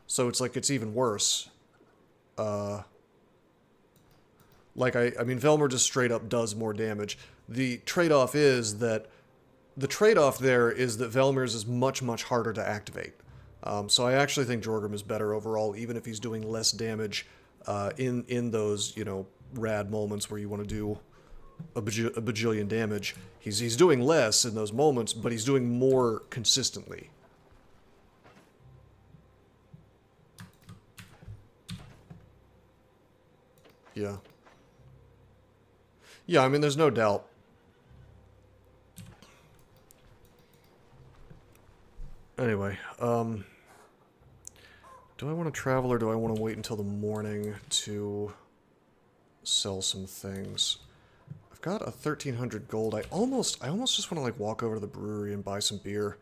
So it's like it's even worse. Like I mean Velmir just straight up does more damage. The trade-off is that Velmir's is much, much harder to activate. So I actually think Jorgrim is better overall, even if he's doing less damage in those, you know, rad moments where you want to do a bajillion damage. He's doing less in those moments, but he's doing more consistently. Yeah. Yeah, I mean, there's no doubt. Anyway, do I want to travel or do I want to wait until the morning to sell some things? I've got a 1,300 gold. I almost just want to like walk over to the brewery and buy some beer.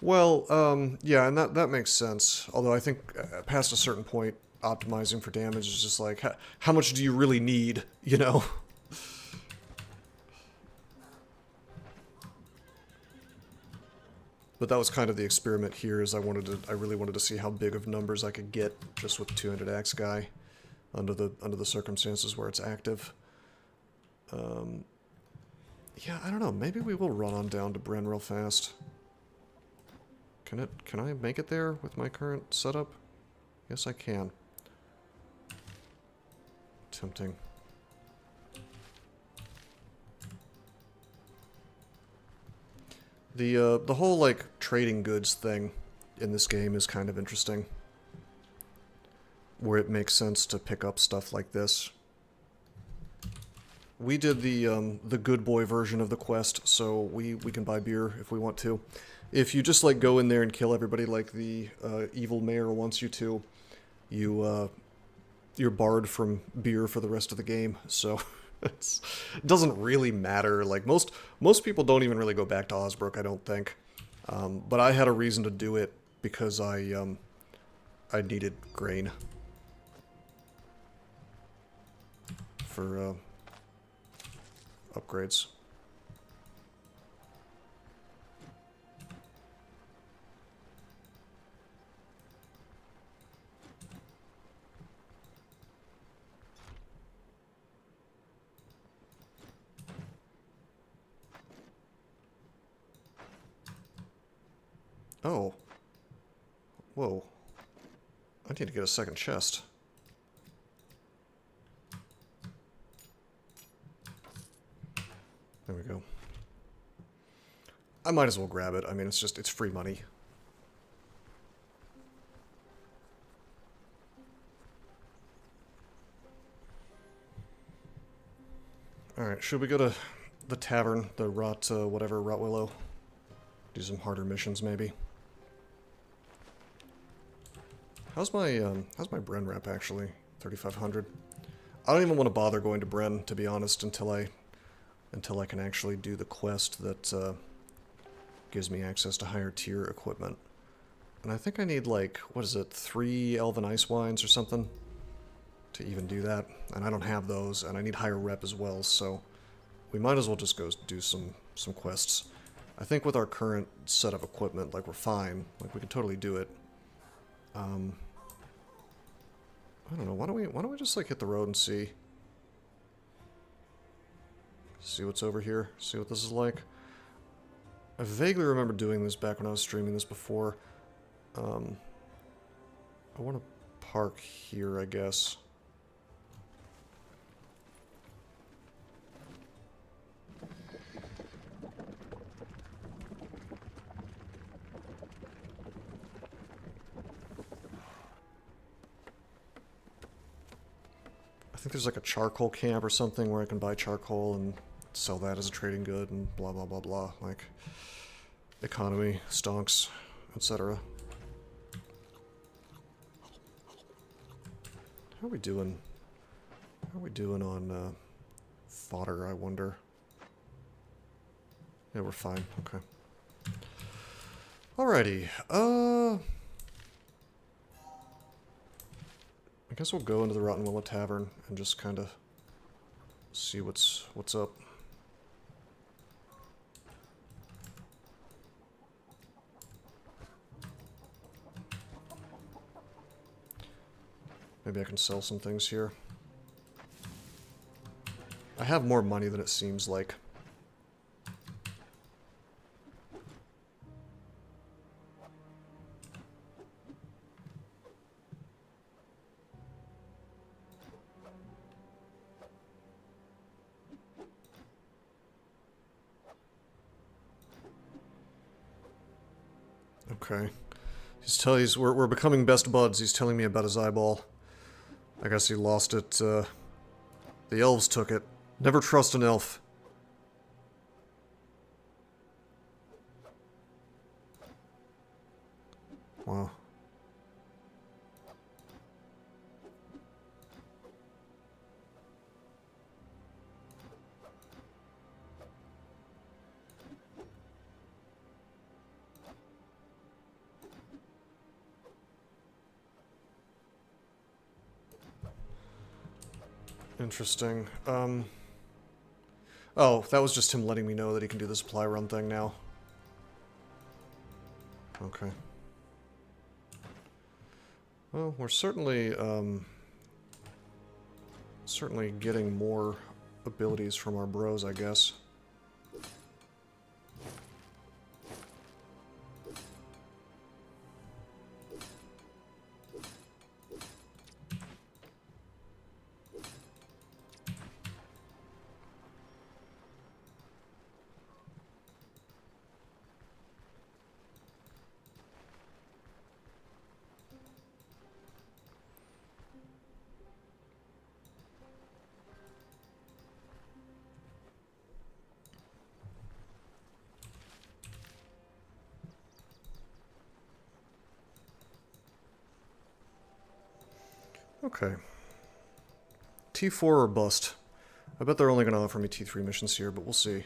Well, yeah, and that makes sense. Although I think past a certain point, optimizing for damage is just like, how much do you really need, you know? But that was kind of the experiment here, is I really wanted to see how big of numbers I could get just with 200 axe guy under the circumstances where it's active. Yeah, I don't know. Maybe we will run on down to Bryn real fast. Can I make it there with my current setup? Yes, I can. Tempting. The whole like trading goods thing in this game is kind of interesting, where it makes sense to pick up stuff like this. We did the good boy version of the quest, so we can buy beer if we want to. If you just like go in there and kill everybody like the evil mayor wants you to, you're barred from beer for the rest of the game. So it doesn't really matter. Like most people don't even really go back to Osbrook, I don't think. But I had a reason to do it because I needed grain for upgrades. Oh. Whoa. I need to get a second chest. I might as well grab it. I mean, it's free money. Alright, should we go to the Tavern, the Rot Willow? Do some harder missions, maybe. How's my Bren rep, actually? 3,500. I don't even want to bother going to Bren, to be honest, until I can actually do the quest that gives me access to higher tier equipment. And I think I need, like, what is it, 3 Elven Ice Wines or something to even do that. And I don't have those, and I need higher rep as well, so we might as well just go do some quests. I think with our current set of equipment, like, we're fine. Like, we can totally do it. I don't know, why don't we just, like, hit the road and see what's over here, see what this is like. I vaguely remember doing this back when I was streaming this before. I want to park here, I guess. I think there's like a charcoal camp or something where I can buy charcoal and sell that as a trading good and blah blah blah blah, like economy, stonks, etc. How are we doing? How are we doing on fodder, I wonder? Yeah, we're fine. Okay. Alrighty. I guess we'll go into the Rotten Willow Tavern and just kind of see what's up. Maybe I can sell some things here. I have more money than it seems like. Okay. We're becoming best buds. He's telling me about his eyeball. I guess he lost it, the elves took it. Never trust an elf. Wow. Interesting. Oh, that was just him letting me know that he can do the supply run thing now. Okay. Well, we're certainly getting more abilities from our bros, I guess. Okay. T4 or bust. I bet they're only going to offer me T3 missions here, but we'll see.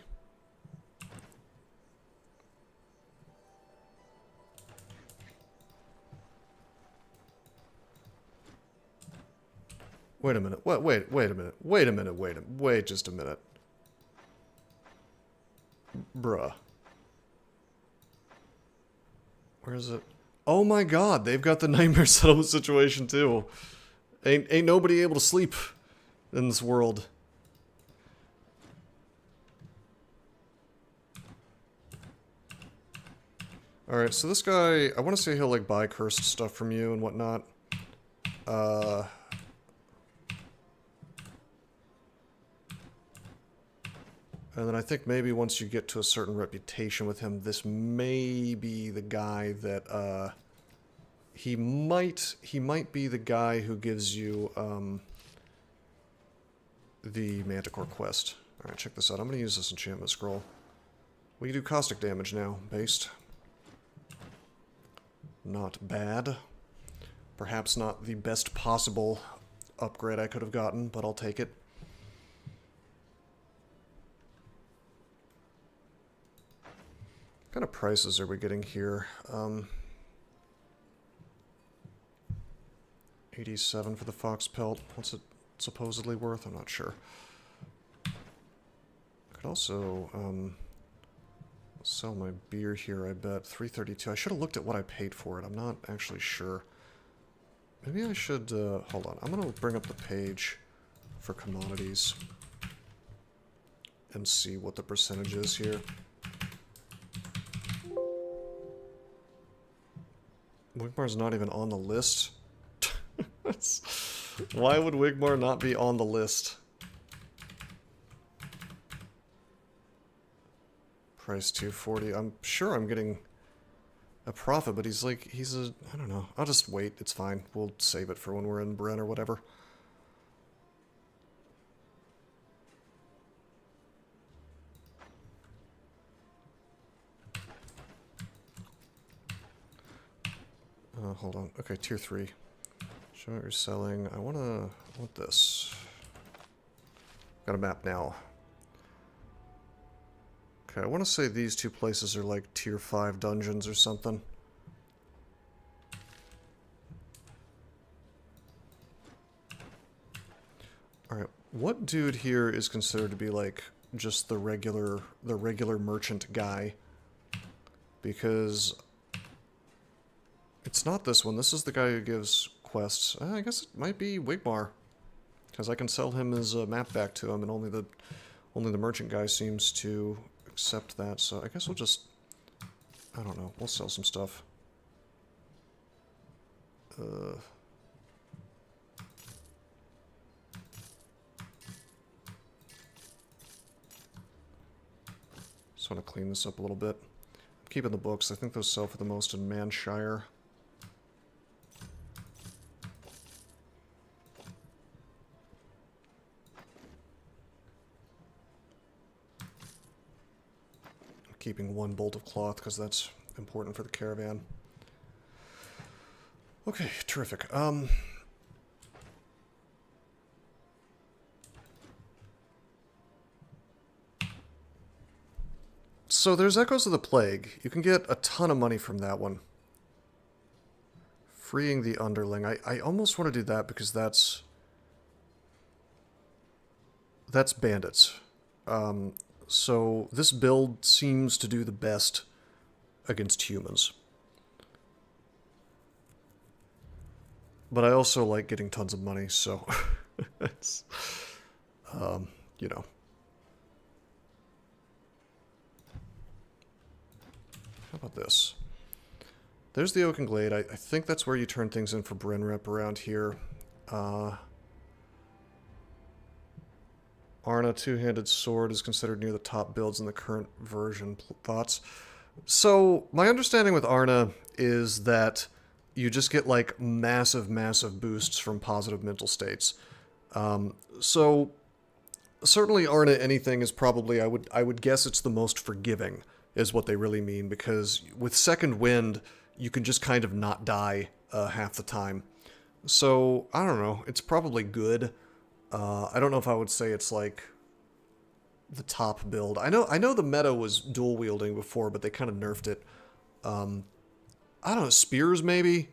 Wait a minute. Wait a minute. Wait just a minute. Bruh. Where is it? Oh my god, they've got the Nightmare Settlement situation too. Ain't nobody able to sleep in this world. Alright, so this guy, I want to say he'll like buy cursed stuff from you and whatnot. And then I think maybe once you get to a certain reputation with him, this may be the guy that, he might be the guy who gives you, the Manticore quest. Alright, check this out. I'm going to use this enchantment scroll. We do caustic damage now, based. Not bad. Perhaps not the best possible upgrade I could have gotten, but I'll take it. What kind of prices are we getting here? 87 for the fox pelt. What's it supposedly worth? I'm not sure. I could also sell my beer here, I bet. 332. I should have looked at what I paid for it. I'm not actually sure. Maybe I should, hold on. I'm going to bring up the page for commodities and see what the percentage is here. Wigmar's not even on the list. Why would Wigmar not be on the list? Price 240. I'm sure I'm getting a profit, but he's like, I don't know. I'll just wait. It's fine. We'll save it for when we're in Bryn or whatever. Hold on. Okay, tier 3. Show what you're selling. I want this. Got a map now. Okay, I want to say these two places are like tier 5 dungeons or something. Alright, what dude here is considered to be like just the regular merchant guy? Because it's not this one. This is the guy who gives quests. I guess it might be Wigmar, because I can sell him his map back to him, and only the merchant guy seems to accept that. So I guess we'll just, I don't know, we'll sell some stuff. Just want to clean this up a little bit. I'm keeping the books. I think those sell for the most in Manshire. Keeping one bolt of cloth because that's important for the caravan. Okay, terrific. So there's Echoes of the Plague. You can get a ton of money from that one. Freeing the Underling. I almost want to do that because that's bandits. So this build seems to do the best against humans. But I also like getting tons of money, so it's, you know. How about this? There's the Oaken Glade. I think that's where you turn things in for Bryn Rep around here. Arna Two-Handed Sword is considered near the top builds in the current version. Thoughts? So, my understanding with Arna is that you just get, like, massive, massive boosts from positive mental states. So, certainly Arna anything is probably, I would guess it's the most forgiving, is what they really mean, because with Second Wind, you can just kind of not die half the time. So, I don't know, it's probably good. I don't know if I would say it's like the top build. I know the meta was dual wielding before, but they kind of nerfed it. I don't know, spears maybe?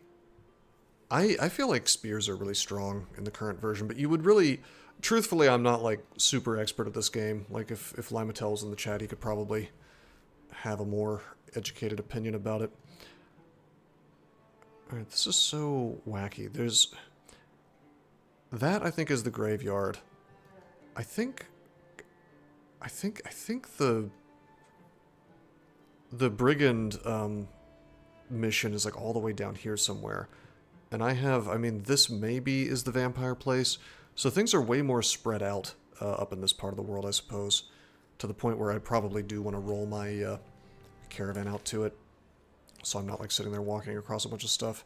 I feel like spears are really strong in the current version, but you would really, truthfully, I'm not like super expert at this game. Like if Limatel was in the chat, he could probably have a more educated opinion about it. Alright, this is so wacky. There's that, I think, is the graveyard. I think the brigand mission is like all the way down here somewhere. And I mean, this maybe is the vampire place. So things are way more spread out up in this part of the world, I suppose. to the point where I probably do want to roll my caravan out to it, so I'm not like sitting there walking across a bunch of stuff.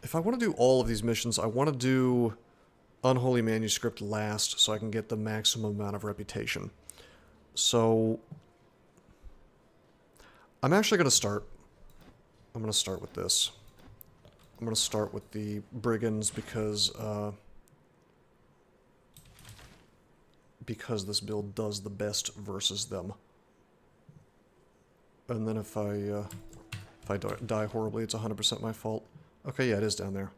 If I want to do all of these missions, I want to do Unholy Manuscript last so I can get the maximum amount of reputation. So I'm actually going to start. I'm going to start with this. I'm going to start with the Brigands because this build does the best versus them. And then if I die horribly, it's 100% my fault. Okay, yeah, it is down there.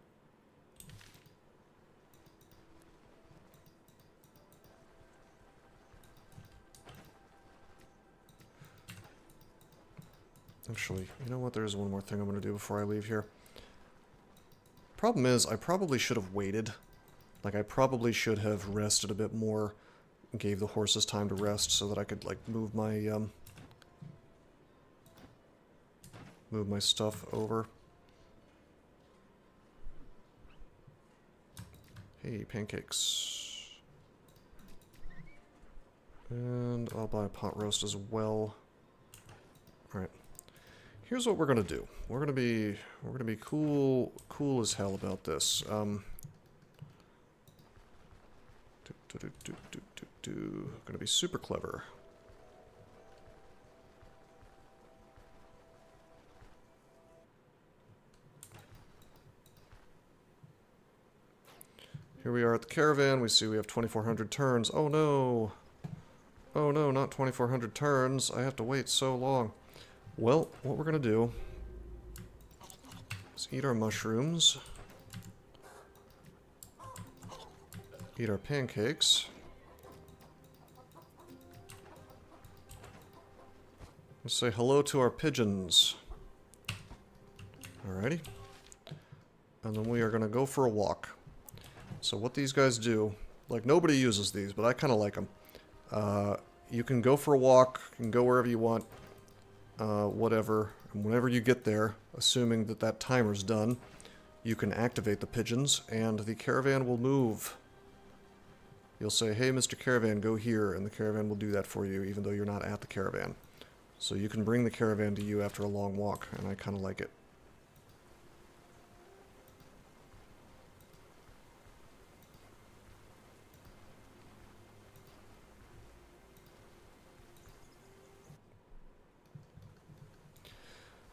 Actually, you know what? There is one more thing I'm going to do before I leave here. Problem is, I probably should have waited. Like, I probably should have rested a bit more, gave the horses time to rest so that I could, like, move my stuff over. Hey, pancakes. And I'll buy a pot roast as well. Alright. Here's what we're gonna do. We're gonna be cool as hell about this. Gonna be super clever. Here we are at the caravan. We see we have 2,400 turns. Oh no! Oh no, not 2,400 turns. I have to wait so long. Well, what we're gonna do is eat our mushrooms, eat our pancakes, let's say hello to our pigeons. Alrighty. And then we are gonna go for a walk. So what these guys do, like nobody uses these, but I kind of like them. You can go for a walk, you can go wherever you want. Whatever, and whenever you get there, assuming that that timer's done, you can activate the pigeons, and the caravan will move. You'll say, hey, Mr. Caravan, go here, and the caravan will do that for you, even though you're not at the caravan. So you can bring the caravan to you after a long walk, and I kind of like it.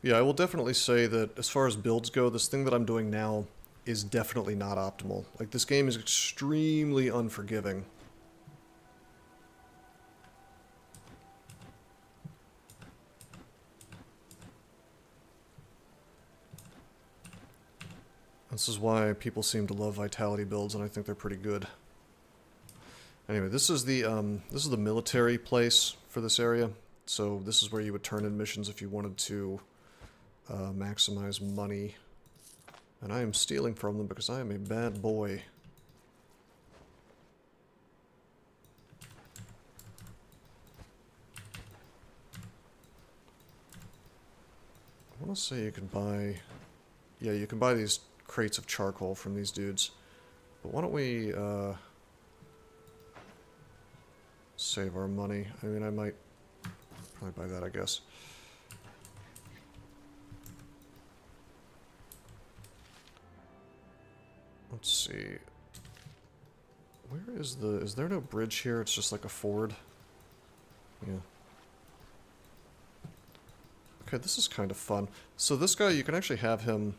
Yeah, I will definitely say that as far as builds go, this thing that I'm doing now is definitely not optimal. Like, this game is extremely unforgiving. This is why people seem to love Vitality builds, and I think they're pretty good. Anyway, this is the military place for this area. So this is where you would turn in missions if you wanted to maximize money. And I am stealing from them because I am a bad boy. I want to say you can buy... Yeah, you can buy these crates of charcoal from these dudes. But why don't we save our money? I mean, I might probably buy that, I guess. Let's see. Where is the... Is there no bridge here? It's just like a ford? Yeah. Okay, this is kind of fun. So this guy, you can actually have him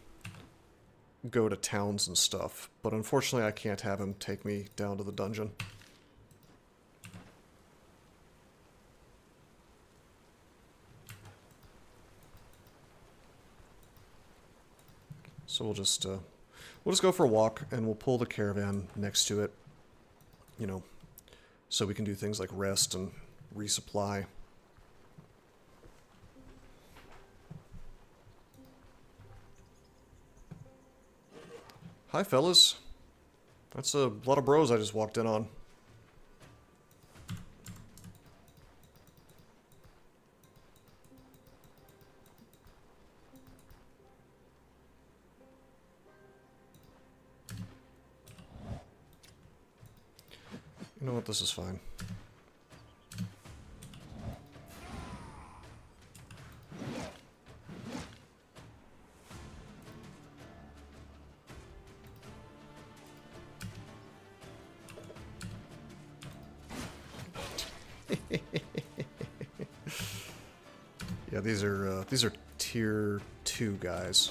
go to towns and stuff, but unfortunately I can't have him take me down to the dungeon. So we'll just go for a walk, and we'll pull the caravan next to it, you know, so we can do things like rest and resupply. Hi, fellas. That's a lot of bros I just walked in on. You know what? This is fine. Yeah, these are tier 2 guys.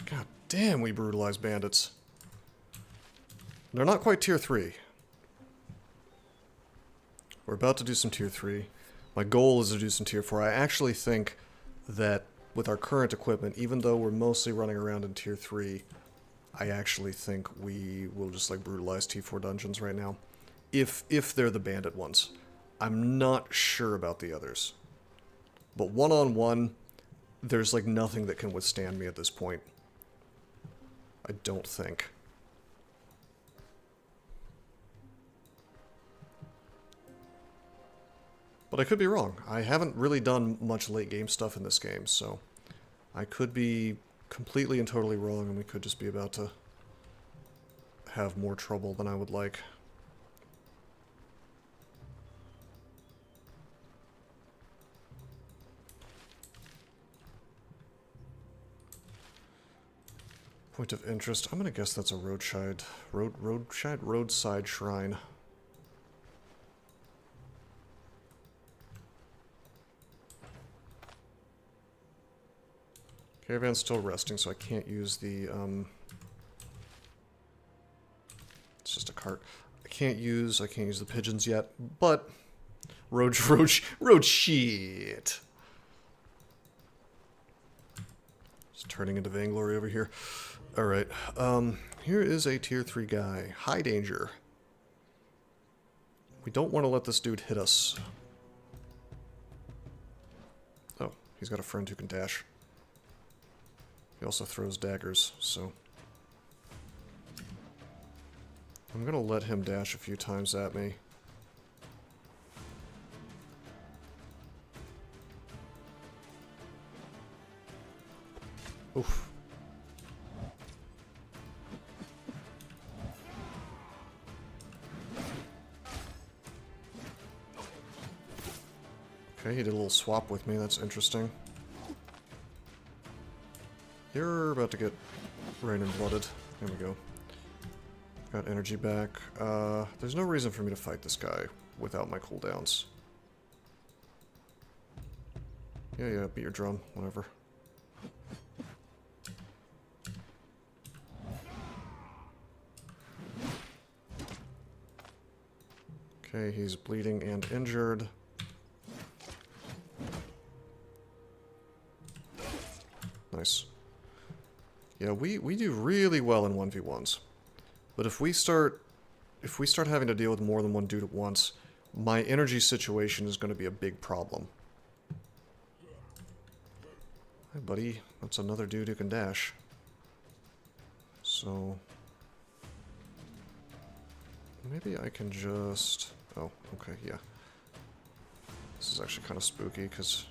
God damn, we brutalize bandits. They're not quite tier 3. We're about to do some tier 3. My goal is to do some tier 4. I actually think that with our current equipment, even though we're mostly running around in tier 3, I actually think we will just like brutalize T4 dungeons right now. If they're the bandit ones. I'm not sure about the others. But one-on-one, there's like nothing that can withstand me at this point. I don't think. But I could be wrong. I haven't really done much late game stuff in this game, so I could be completely and totally wrong, and we could just be about to have more trouble than I would like. Point of interest. I'm gonna guess that's a roadside shrine. Caravan's still resting, so I can't use the it's just a cart. I can't use the pigeons yet, but road shit. Just turning into vainglory over here. Alright, here is a tier 3 guy. High danger. We don't want to let this dude hit us. Oh, he's got a friend who can dash. He also throws daggers, so I'm gonna let him dash a few times at me. Oof. Okay, he did a little swap with me, that's interesting. You're about to get rain and blooded. There we go. Got energy back. There's no reason for me to fight this guy without my cooldowns. Yeah, beat your drum, whatever. Okay, he's bleeding and injured. Nice. Yeah, we do really well in 1v1s. But if we start having to deal with more than one dude at once, my energy situation is going to be a big problem. Hi, buddy. That's another dude who can dash. So maybe I can just... Oh, okay, yeah. This is actually kind of spooky, because...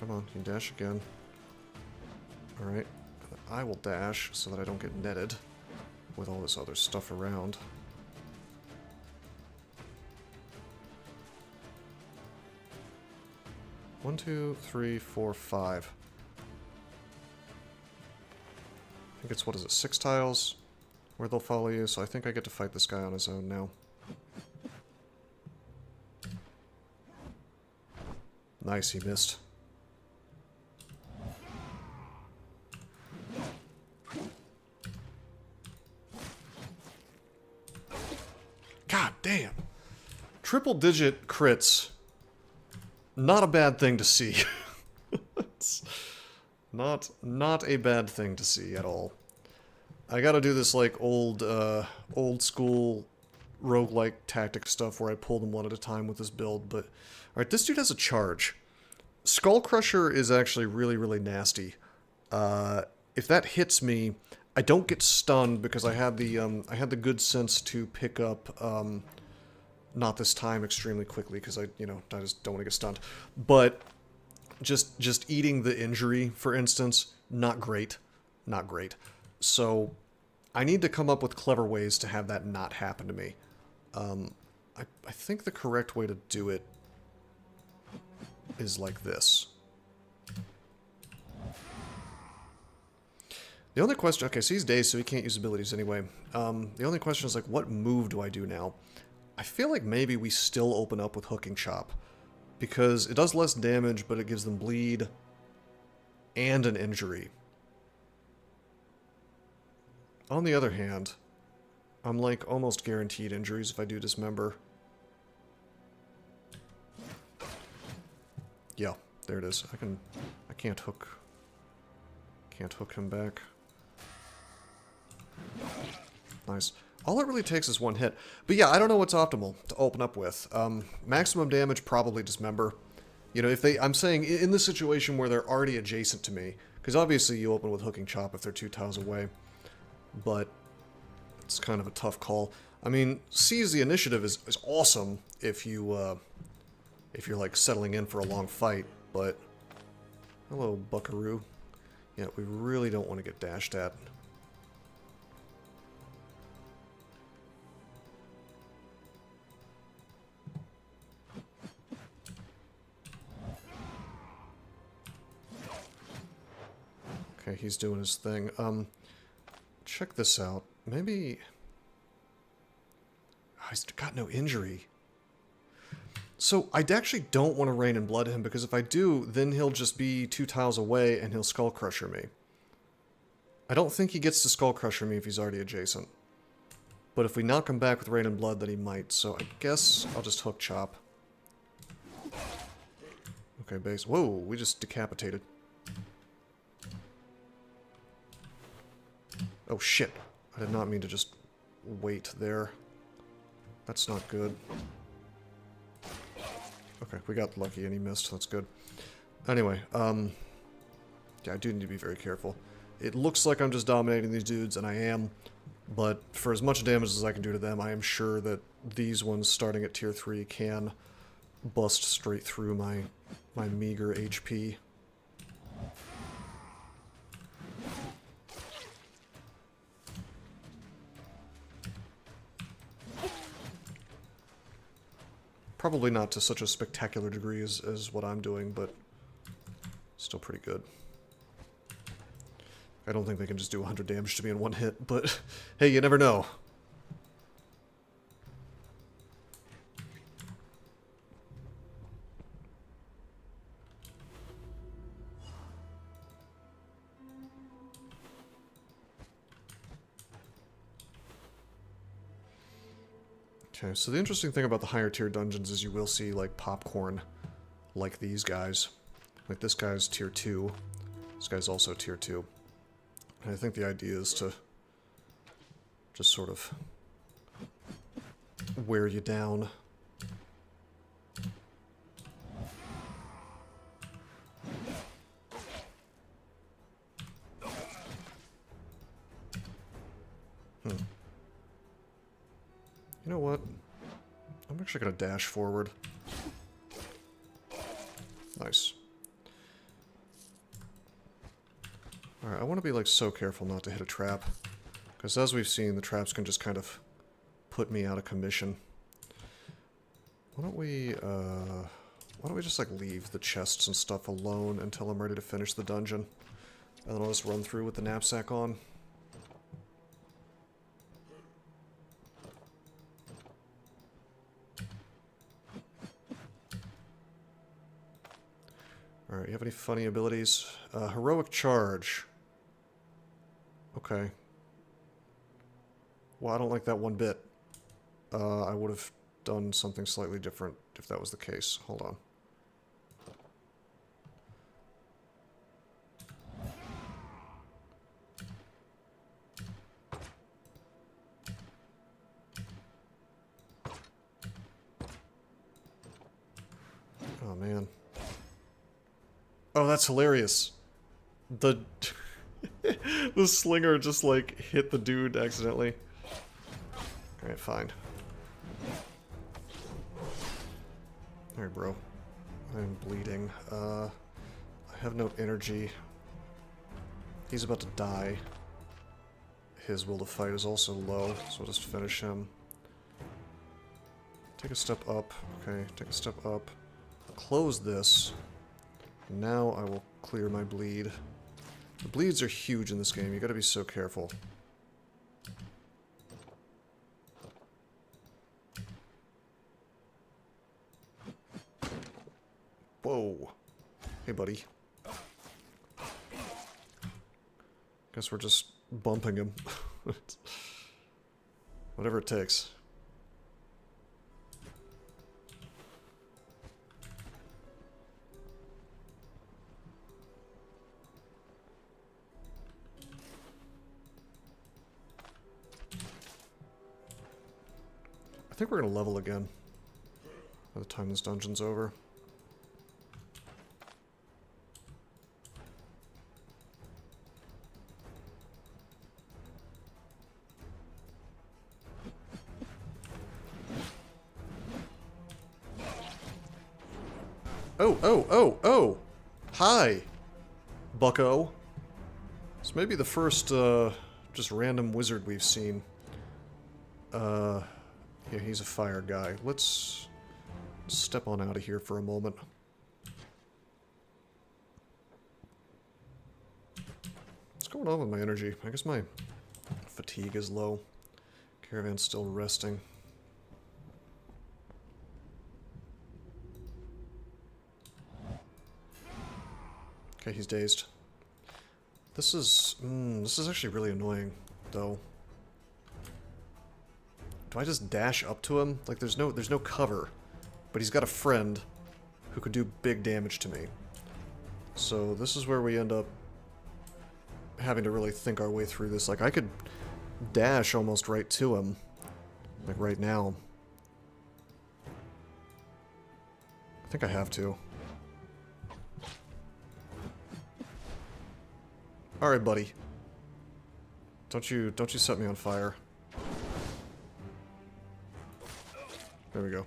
Come on, you can dash again. Alright. I will dash so that I don't get netted with all this other stuff around. One, two, three, four, five. I think it's, what is it, 6 tiles where they'll follow you, so I think I get to fight this guy on his own now. Nice, he missed. God damn. Triple digit crits. Not a bad thing to see. It's not a bad thing to see at all. I gotta do this like old school roguelike tactic stuff where I pull them one at a time with this build, but alright, this dude has a charge. Skull Crusher is actually really nasty. If that hits me, I don't get stunned because I had the good sense to pick up not this time extremely quickly because I just don't want to get stunned. But just eating the injury, for instance, not great. Not great. So I need to come up with clever ways to have that not happen to me. I think the correct way to do it is like this. The only question... Okay, so he's dazed, so he can't use abilities anyway. The only question is, like, what move do I do now? I feel like maybe we still open up with Hooking Chop. Because it does less damage, but it gives them bleed and an injury. On the other hand, I'm like almost guaranteed injuries if I do Dismember. Yeah, there it is. I can't hook him back. Nice. All it really takes is one hit. But yeah, I don't know what's optimal to open up with. Maximum damage, probably Dismember. You know, if they... I'm saying in the situation where they're already adjacent to me, because obviously you open with Hooking Chop if they're 2 tiles away. But it's kind of a tough call. I mean, seize the initiative is awesome if you're like settling in for a long fight, but hello, Buckaroo. Yeah, we really don't want to get dashed at. Okay, he's doing his thing. Check this out. Maybe... Oh, he's got no injury. So, I actually don't want to Rain and Blood him, because if I do, then he'll just be 2 tiles away and he'll Skull Crusher me. I don't think he gets to Skull Crusher me if he's already adjacent. But if we knock him back with Rain and Blood, then he might. So, I guess I'll just Hook Chop. Okay, base. Whoa, we just decapitated. Oh shit, I did not mean to just wait there. That's not good. Okay, we got lucky and he missed, that's good. Anyway, yeah, I do need to be very careful. It looks like I'm just dominating these dudes, and I am, but for as much damage as I can do to them, I am sure that these ones starting at tier 3 can bust straight through my meager HP. Probably not to such a spectacular degree as what I'm doing, but still pretty good. I don't think they can just do 100 damage to me in one hit, but hey, you never know. Okay, so the interesting thing about the higher tier dungeons is you will see, like, popcorn like these guys. Like, this guy's tier 2. This guy's also tier 2. And I think the idea is to just sort of wear you down. You know what? I'm actually going to dash forward. Nice. Alright, I want to be like so careful not to hit a trap. Because as we've seen, the traps can just kind of put me out of commission. Why don't we just like leave the chests and stuff alone until I'm ready to finish the dungeon? And then I'll just run through with the knapsack on. Alright, you have any funny abilities? Heroic Charge. Okay. Well, I don't like that one bit. I would have done something slightly different if that was the case. Hold on. Oh, man. Oh, that's hilarious. The the slinger just like hit the dude accidentally. Alright, fine. Alright, bro. I'm bleeding. I have no energy. He's about to die. His will to fight is also low, so I'll just finish him. Take a step up. Okay, take a step up. Close this. Now I will clear my bleed. The bleeds are huge in this game. You gotta be so careful. Whoa. Hey, buddy. Guess we're just bumping him. Whatever it takes. I think we're gonna level again by the time this dungeon's over. Oh! Hi, bucko. This may be the first, just random wizard we've seen. Yeah, he's a fire guy. Let's step on out of here for a moment. What's going on with my energy? I guess my fatigue is low. Caravan's still resting. Okay, he's dazed. This is actually really annoying, though. Do I just dash up to him? Like, there's no cover, but he's got a friend who could do big damage to me. So this is where we end up having to really think our way through this. Like, I could dash almost right to him, like right now. I think I have to. Alright, buddy. Don't you set me on fire. There we go.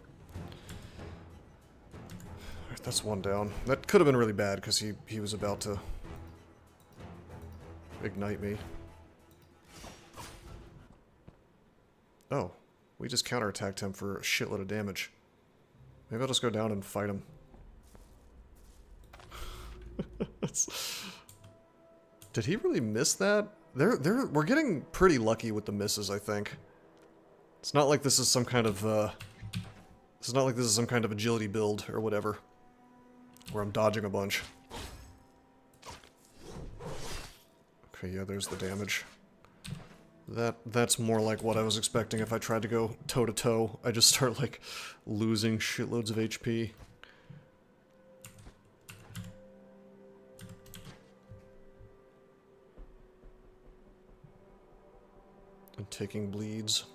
Alright, that's one down. That could have been really bad, because he was about to ignite me. Oh. We just counterattacked him for a shitload of damage. Maybe I'll just go down and fight him. Did he really miss that? We're getting pretty lucky with the misses, I think. It's not like this is some kind of, it's not like this is some kind of agility build or whatever, where I'm dodging a bunch. Okay, yeah, there's the damage. That's more like what I was expecting if I tried to go toe-to-toe. I just start, like, losing shitloads of HP. And taking bleeds.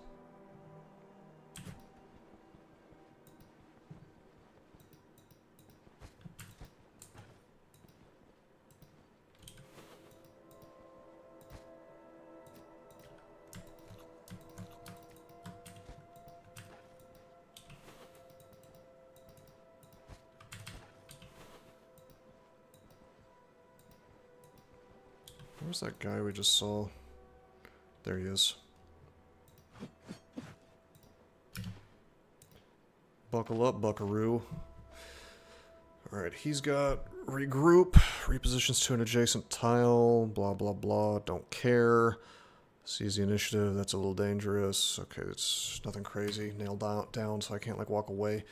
Where's that guy we just saw? There he is. Buckle up, buckaroo. Alright, he's got regroup, repositions to an adjacent tile, blah blah blah, don't care. Seize the initiative, that's a little dangerous. Okay, it's nothing crazy. Nailed down so I can't, like, walk away.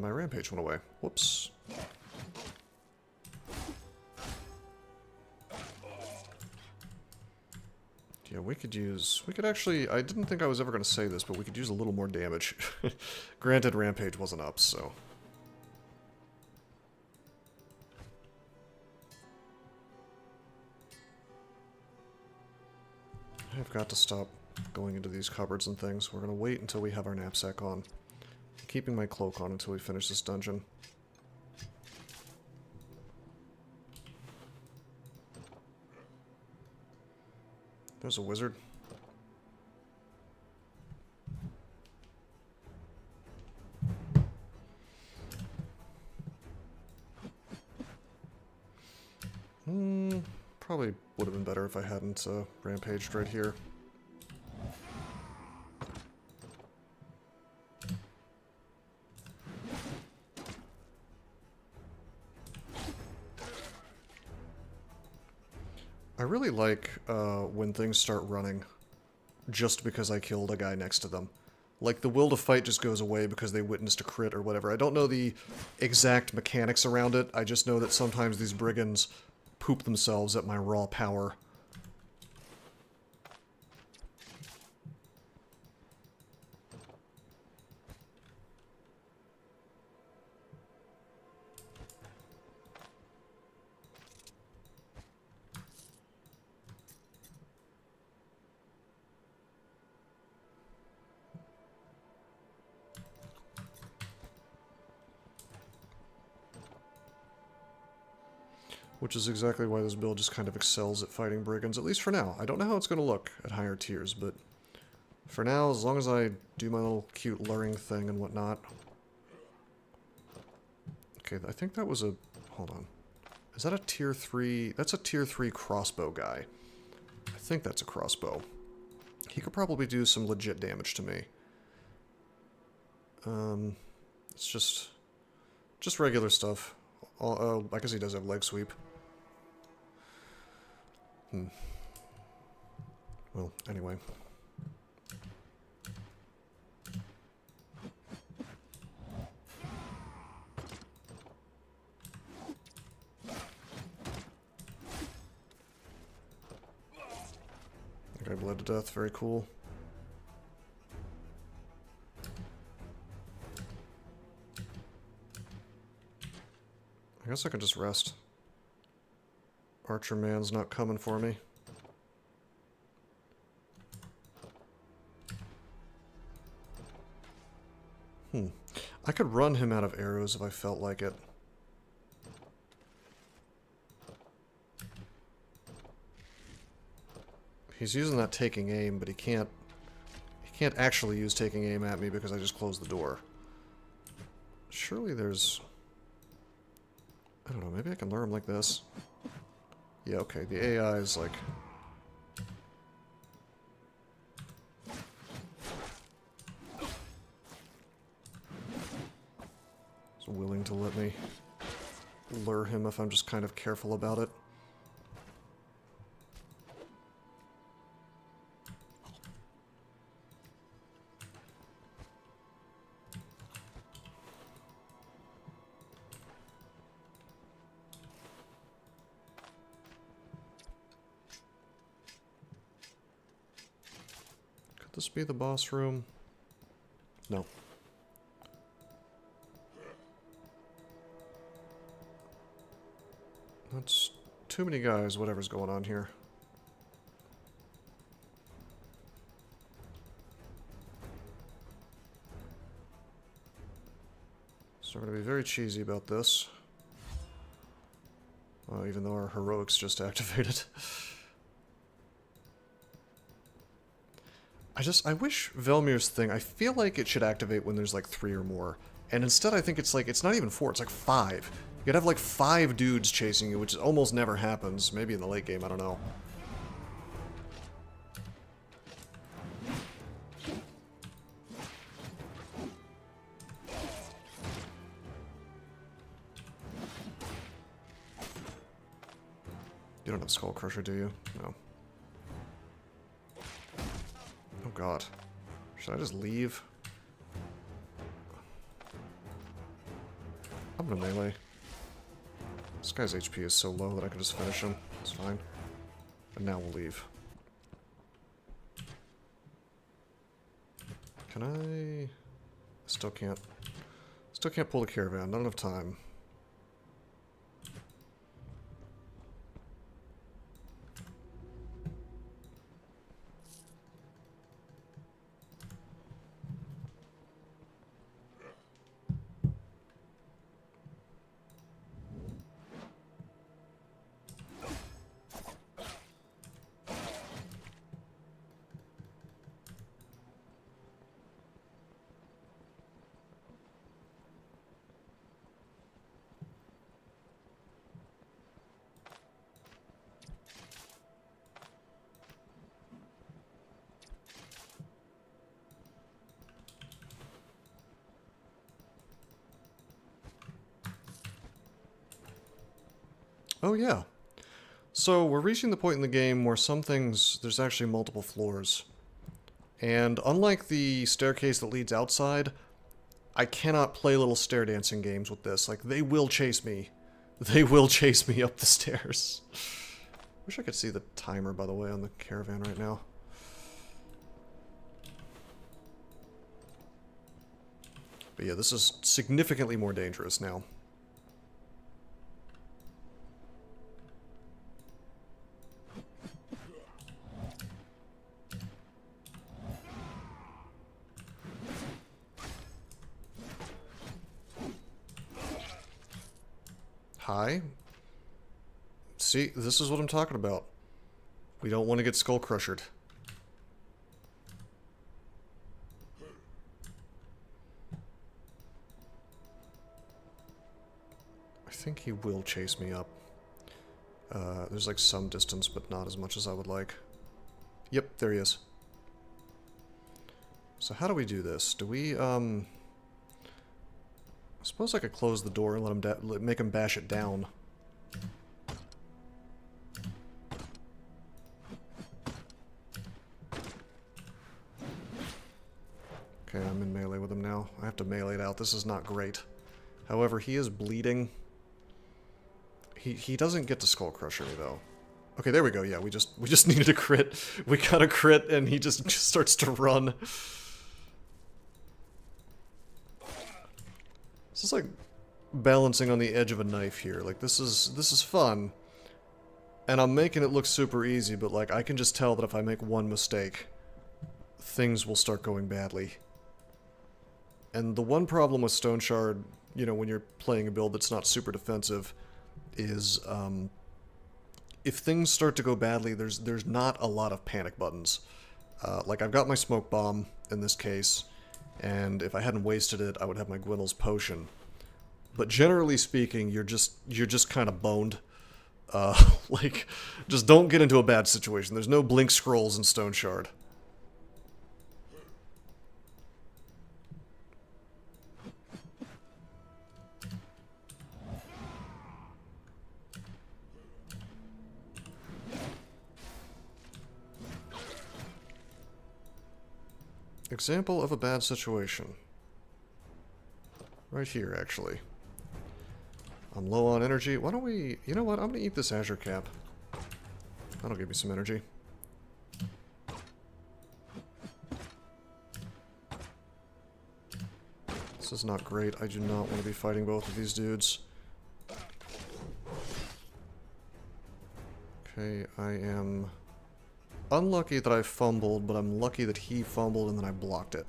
My rampage went away. Whoops. Yeah, we could actually, I didn't think I was ever going to say this, but we could use a little more damage. Granted, rampage wasn't up, so. I've got to stop going into these cupboards and things. We're going to wait until we have our knapsack on. I'm keeping my cloak on until we finish this dungeon. There's a wizard. Probably would have been better if I hadn't rampaged right here. I really like when things start running just because I killed a guy next to them. Like, the will to fight just goes away because they witnessed a crit or whatever. I don't know the exact mechanics around it. I just know that sometimes these brigands poop themselves at my raw power. Which is exactly why this build just kind of excels at fighting brigands, at least for now. I don't know how it's going to look at higher tiers, but for now, as long as I do my little cute luring thing and whatnot. Okay, I think that was a... hold on. Is that a tier 3? That's a tier 3 crossbow guy. I think that's a crossbow. He could probably do some legit damage to me. It's just regular stuff. I guess he does have leg sweep. Well, anyway. That guy bled to death. Very cool. I guess I can just rest. Archer man's not coming for me. I could run him out of arrows if I felt like it. He's using that taking aim, but he can't actually use taking aim at me because I just closed the door. Surely there's... I don't know, maybe I can lure him like this. Yeah, okay, the AI is like... is willing to let me lure him if I'm just kind of careful about it. Could this be the boss room? No. That's too many guys, whatever's going on here. So we're going to be very cheesy about this. Even though our heroics just activated. I wish Velmir's thing, I feel like it should activate when there's like 3 or more. And instead I think it's like, it's not even 4, it's like 5. You could have like 5 dudes chasing you, which almost never happens. Maybe in the late game, I don't know. You don't have Skull Crusher, do you? No. Oh god. Should I just leave? I'm gonna melee. This guy's HP is so low that I can just finish him. It's fine. And now we'll leave. Can I... Still can't pull the caravan. Not enough time. Oh yeah. So we're reaching the point in the game where some things, there's actually multiple floors. And unlike the staircase that leads outside, I cannot play little stair dancing games with this. Like, they will chase me. They will chase me up the stairs. Wish I could see the timer, by the way, on the caravan right now. But yeah, this is significantly more dangerous now. Hi. See, this is what I'm talking about. We don't want to get skull crushed. I think he will chase me up. There's like some distance, but not as much as I would like. Yep, there he is. So how do we do this? Do we, I suppose I could close the door and let him make him bash it down. Okay, I'm in melee with him now. I have to melee it out. This is not great. However, he is bleeding. He doesn't get to skull crusher me though. Okay, there we go. Yeah, we just needed a crit. We got a crit and he just starts to run. This is like balancing on the edge of a knife here. Like, this is fun. And I'm making it look super easy, but like, I can just tell that if I make one mistake, things will start going badly. And the one problem with Stoneshard, you know, when you're playing a build that's not super defensive, is if things start to go badly, there's not a lot of panic buttons. Like, I've got my smoke bomb in this case, and if I hadn't wasted it, I would have my Gwynel's potion. But generally speaking, you're just kind of boned. Like, just don't get into a bad situation. There's no blink scrolls in Stoneshard. Example of a bad situation. Right here, actually. I'm low on energy. Why don't we... You know what? I'm gonna eat this Azure Cap. That'll give me some energy. This is not great. I do not want to be fighting both of these dudes. Okay, I am... unlucky that I fumbled, but I'm lucky that he fumbled and then I blocked it.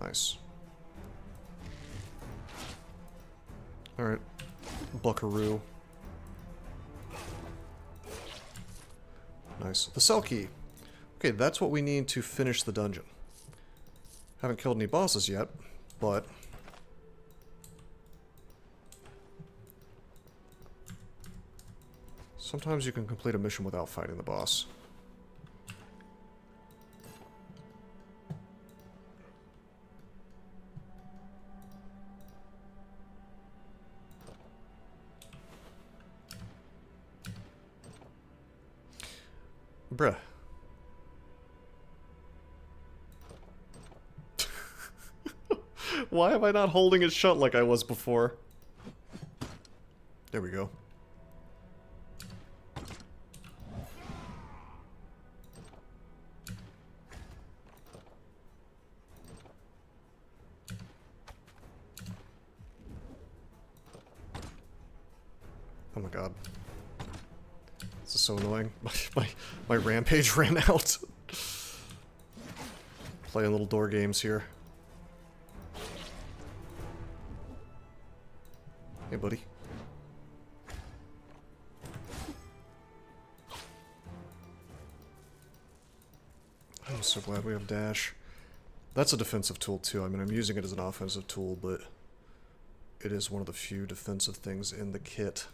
Nice. Alright. Buckaroo. Nice. The cell key. Okay, that's what we need to finish the dungeon. Haven't killed any bosses yet, but... sometimes you can complete a mission without fighting the boss. Bruh. Why am I not holding it shut like I was before? There we go. Oh my god. This is so annoying. My rampage ran out. Playing little door games here. Hey, buddy. I'm so glad we have dash. That's a defensive tool too. I mean, I'm using it as an offensive tool, but it is one of the few defensive things in the kit.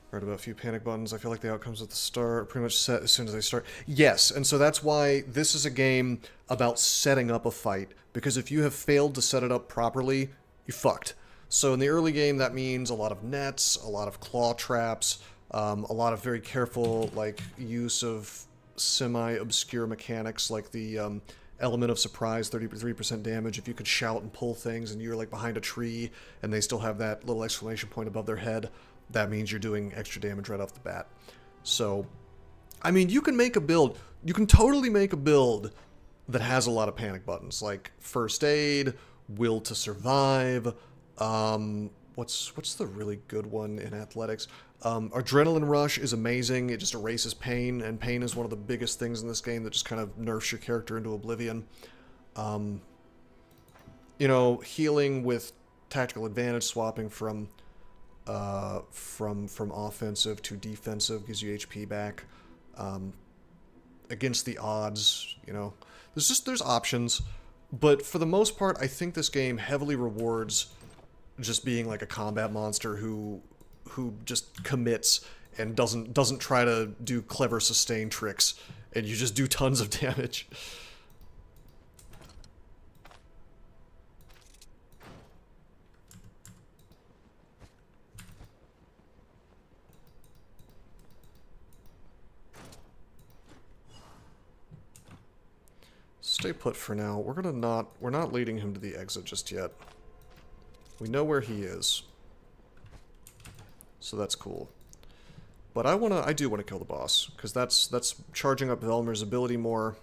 Right about a few panic buttons. I feel like the outcomes at the start are pretty much set as soon as they start. Yes, and so that's why this is a game about setting up a fight. Because if you have failed to set it up properly, you're fucked. So in the early game, that means a lot of nets, a lot of claw traps, a lot of very careful like use of semi-obscure mechanics like the element of surprise, 33% damage. If you could shout and pull things and you're like behind a tree and they still have that little exclamation point above their head, that means you're doing extra damage right off the bat. So, I mean, you can make a build, you can totally make a build that has a lot of panic buttons, like first aid, will to survive, what's the really good one in athletics? Adrenaline Rush is amazing. It just erases pain, and pain is one of the biggest things in this game that just kind of nerfs your character into oblivion. You know, healing with tactical advantage, swapping from offensive to defensive gives you HP back. Against the odds, you know, there's options, but for the most part, I think this game heavily rewards just being like a combat monster who just commits and doesn't try to do clever sustain tricks, and you just do tons of damage. Stay put for now. We're not leading him to the exit just yet. We know where he is. So that's cool. But I do want to kill the boss, because that's charging up Velmir's ability more.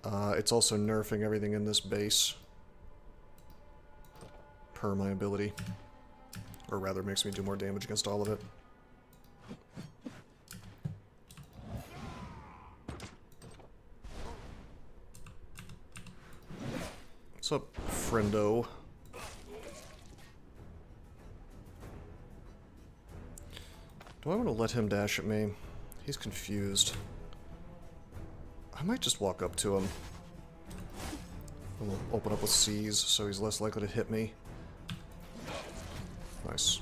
It's also nerfing everything in this base. Per my ability. Or rather, makes me do more damage against all of it. What's up, friendo? Do I want to let him dash at me? He's confused. I might just walk up to him. And we'll open up with C's so he's less likely to hit me. Nice.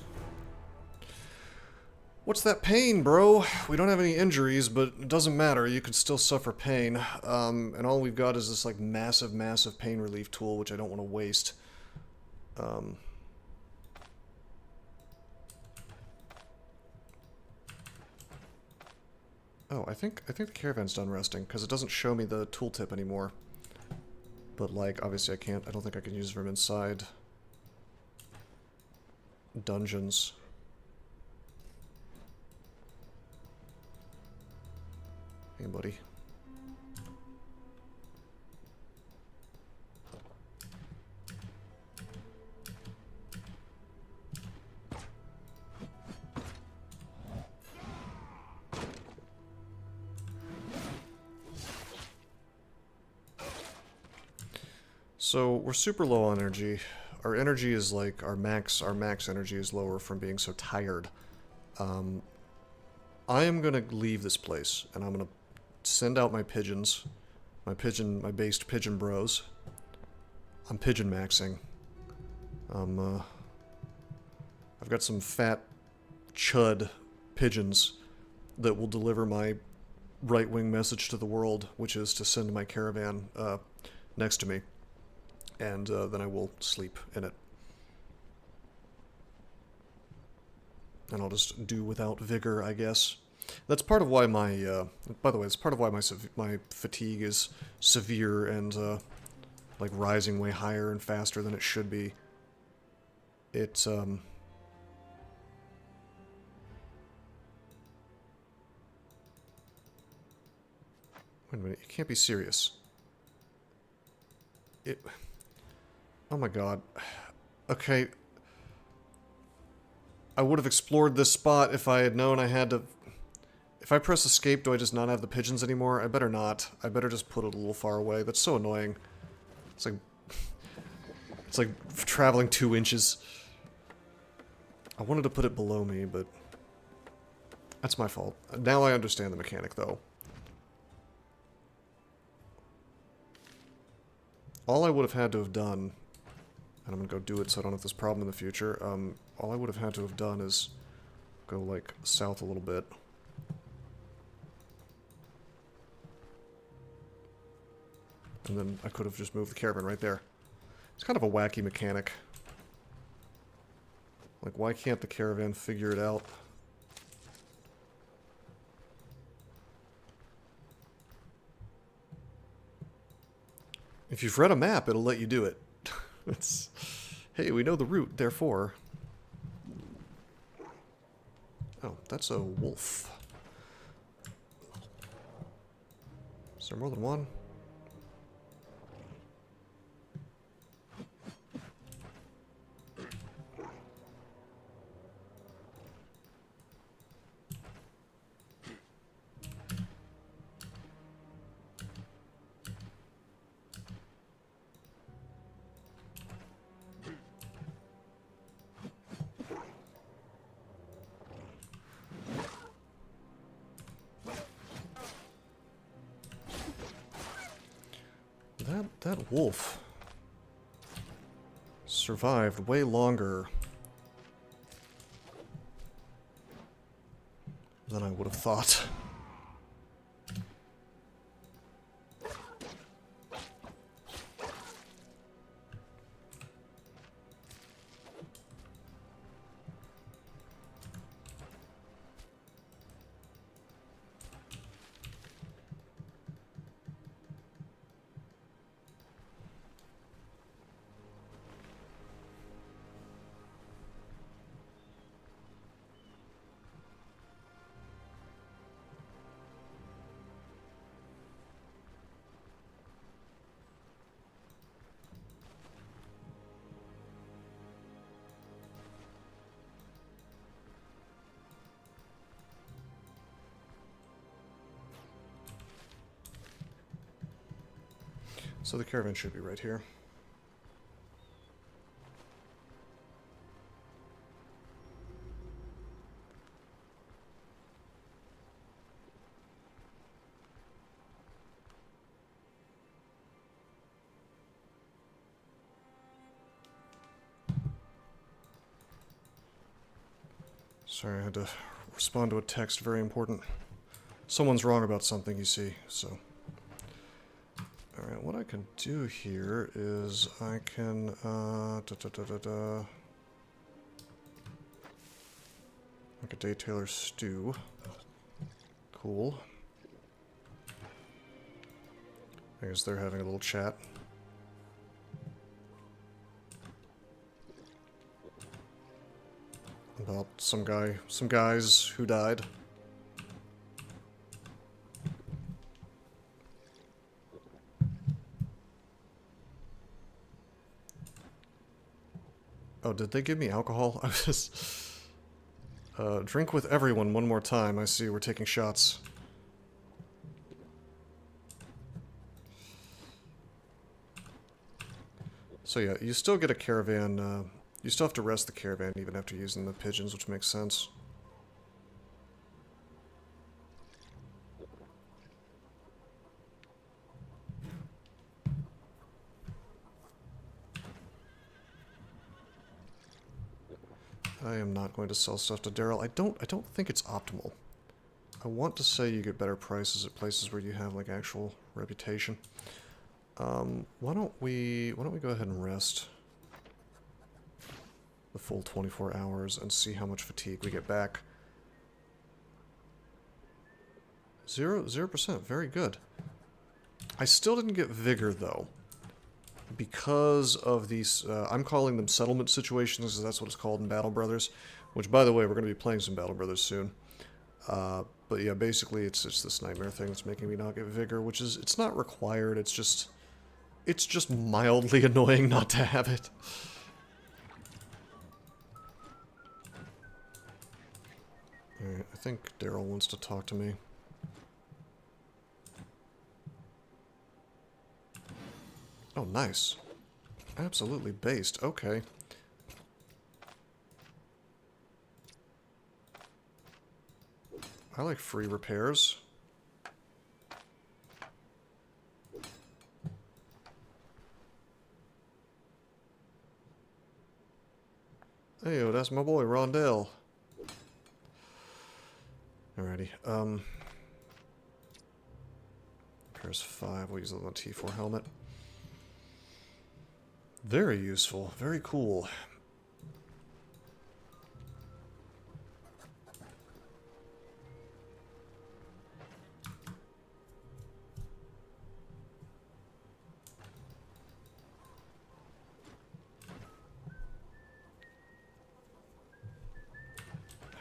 What's that pain, bro? We don't have any injuries, but it doesn't matter. You can still suffer pain. And all we've got is this like massive, massive pain relief tool, which I don't want to waste. Oh, I think the caravan's done resting, because it doesn't show me the tooltip anymore. But, like, obviously I don't think I can use it from inside dungeons. Hey, buddy. So, we're super low on energy. Our energy is like, our max energy is lower from being so tired. I am gonna leave this place, and I'm gonna send out my pigeons. My based pigeon bros. I'm pigeon maxing. I've got some fat chud pigeons that will deliver my right-wing message to the world, which is to send my caravan next to me. And then I will sleep in it. And I'll just do without vigor, I guess. That's part of why my, by the way, it's part of why my fatigue is severe and, like, rising way higher and faster than it should be. It's, Wait a minute, you can't be serious. Oh my god. Okay. I would have explored this spot if I had known I had to... If I press escape, do I just not have the pigeons anymore? I better not. I better just put it a little far away. That's so annoying. It's like... It's like traveling 2 inches. I wanted to put it below me, but... That's my fault. Now I understand the mechanic, though. All I would have had to have done... And I'm gonna go do it so I don't have this problem in the future. All I would have had to have done is go, like, south a little bit. And then I could have just moved the caravan right there. It's kind of a wacky mechanic. Like, why can't the caravan figure it out? If you've read a map, it'll let you do it. It's, hey, we know the route, therefore. Oh, that's a wolf. Is there more than one? That wolf survived way longer than I would have thought. So the caravan should be right here. Sorry, I had to respond to a text. Very important. Someone's wrong about something, you see, so... Alright, what I can do here is I can, make a day tailor stew. Cool. I guess they're having a little chat. About some guys who died. Oh, did they give me alcohol? I was just... drink with everyone one more time. I see we're taking shots. So yeah, you still get a caravan, you still have to rest the caravan even after using the pigeons, which makes sense. I am not going to sell stuff to Daryl. I don't think it's optimal. I want to say you get better prices at places where you have like actual reputation. Why don't we go ahead and rest the full 24 hours and see how much fatigue we get back. 0%, very good. I still didn't get vigor though. Because of these, I'm calling them settlement situations, because that's what it's called in Battle Brothers. Which, by the way, we're going to be playing some Battle Brothers soon. But yeah, basically it's this nightmare thing that's making me not get vigor, which is, it's not required, it's just mildly annoying not to have it. Alright, I think Daryl wants to talk to me. Oh, nice. Absolutely based. Okay. I like free repairs. Hey, that's my boy, Rondell. Alrighty, repairs 5, we'll use it on the T4 helmet. Very useful, very cool.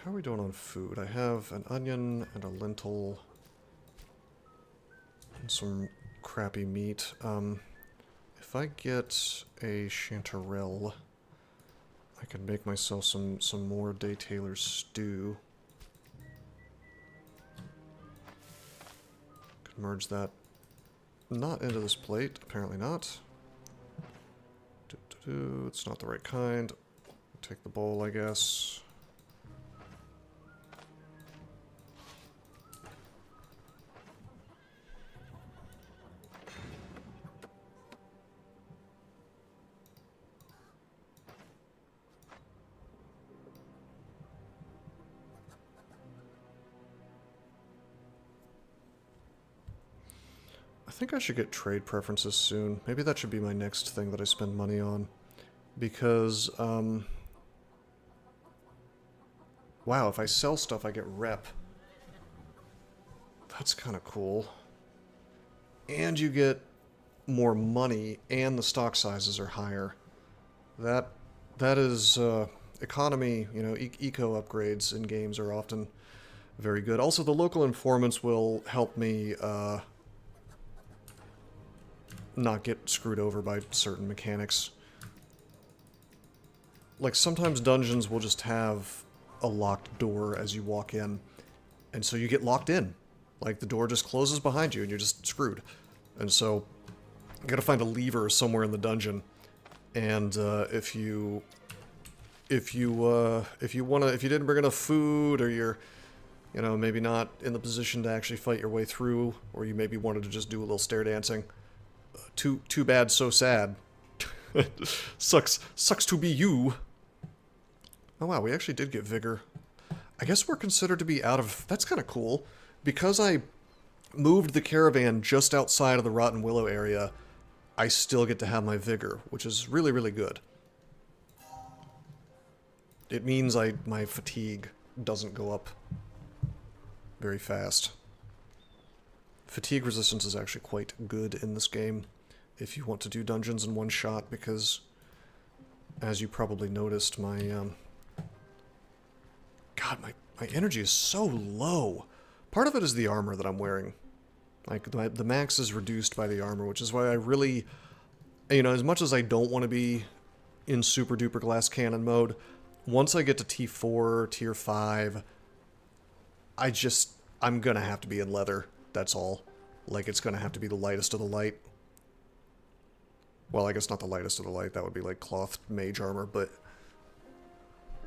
how are we doing on food? I have an onion and a lentil and some crappy meat. If I get a chanterelle, I can make myself some more Day Taylor's stew. Could merge that not into this plate, apparently not. It's not the right kind. Take the bowl, I guess. I think I should get trade preferences soon. Maybe that should be my next thing that I spend money on. Because, wow, if I sell stuff, I get rep. That's kind of cool. And you get more money, and the stock sizes are higher. That is, economy, you know, eco upgrades in games are often very good. Also, the local informants will help me, not get screwed over by certain mechanics. Like, sometimes dungeons will just have a locked door as you walk in, and so you get locked in. Like, the door just closes behind you, and you're just screwed. And so, you gotta find a lever somewhere in the dungeon, and if you didn't bring enough food, or you're, you know, maybe not in the position to actually fight your way through, or you maybe wanted to just do a little stair dancing, too bad, so sad. Sucks to be you. Oh wow, we actually did get vigor. I guess we're considered to be out of... That's kind of cool. Because I moved the caravan just outside of the Rotten Willow area, I still get to have my vigor, which is really, really good. It means my fatigue doesn't go up very fast. Fatigue resistance is actually quite good in this game if you want to do dungeons in one shot, because, as you probably noticed, my, God, my energy is so low. Part of it is the armor that I'm wearing. Like, the max is reduced by the armor, which is why I really, you know, as much as I don't want to be in super duper glass cannon mode, once I get to T4, Tier 5, I'm gonna have to be in leather, that's all. Like, it's gonna have to be the lightest of the light. Well, I guess not the lightest of the light, that would be like cloth mage armor, but...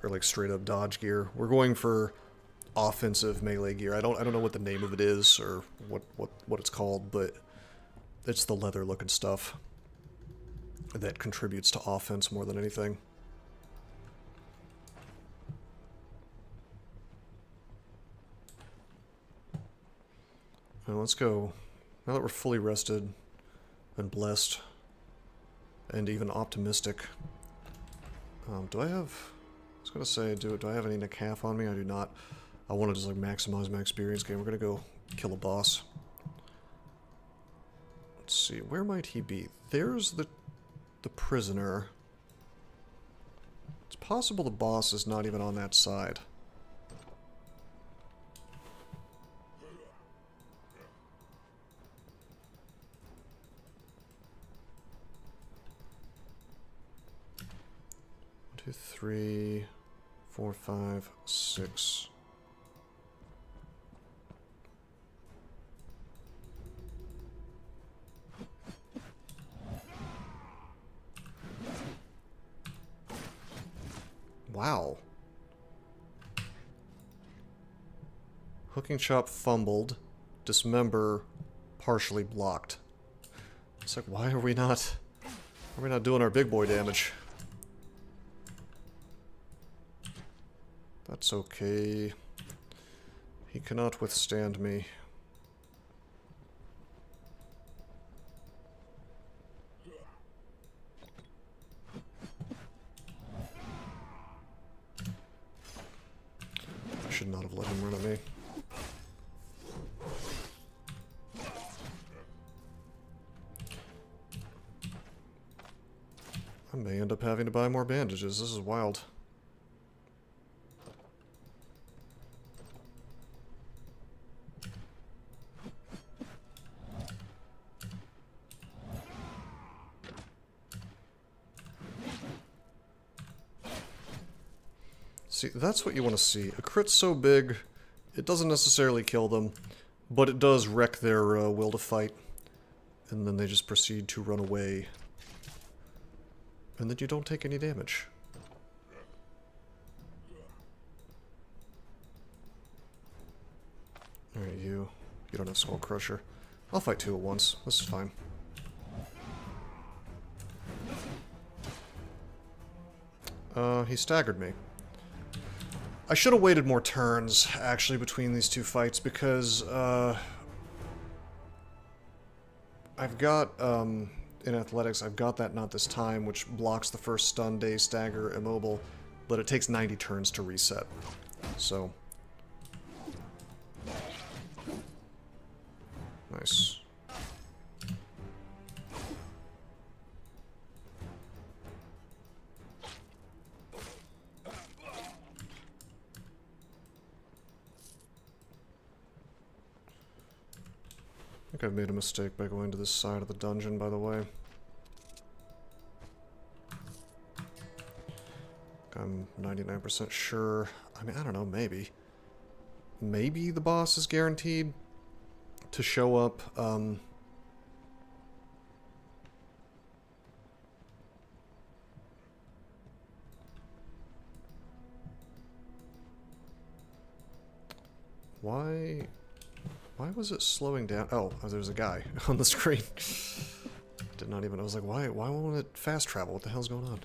or like straight up dodge gear. We're going for offensive melee gear. I don't know what the name of it is, or what it's called, but it's the leather looking stuff that contributes to offense more than anything. Now let's go. Now that we're fully rested and blessed and even optimistic, do I have... I was gonna say, do I have any Nakaf on me? I do not. I want to just like maximize my experience game. We're gonna go kill a boss. Let's see, where might he be? There's the prisoner. It's possible the boss is not even on that side. Two, 3, 4, 5, 6. Wow. Hooking chop fumbled. Dismember partially blocked. It's like, why are we not doing our big boy damage? That's okay. He cannot withstand me. I should not have let him run at me. I may end up having to buy more bandages. This is wild. See, that's what you want to see. A crit so big, it doesn't necessarily kill them, but it does wreck their will to fight. And then they just proceed to run away. And then you don't take any damage. Alright, you don't have Skull Crusher. I'll fight two at once. This is fine. He staggered me. I should have waited more turns, actually, between these two fights, because, I've got, in athletics, I've got that Not This Time, which blocks the first stun, daze, stagger, immobile, but it takes 90 turns to reset. So... nice. I think I've made a mistake by going to this side of the dungeon, by the way. I'm 99% sure. I mean, I don't know, maybe. Maybe the boss is guaranteed to show up, Why was it slowing down? Oh, there's a guy on the screen. Did not even, I was like, why won't it fast travel? What the hell's going on?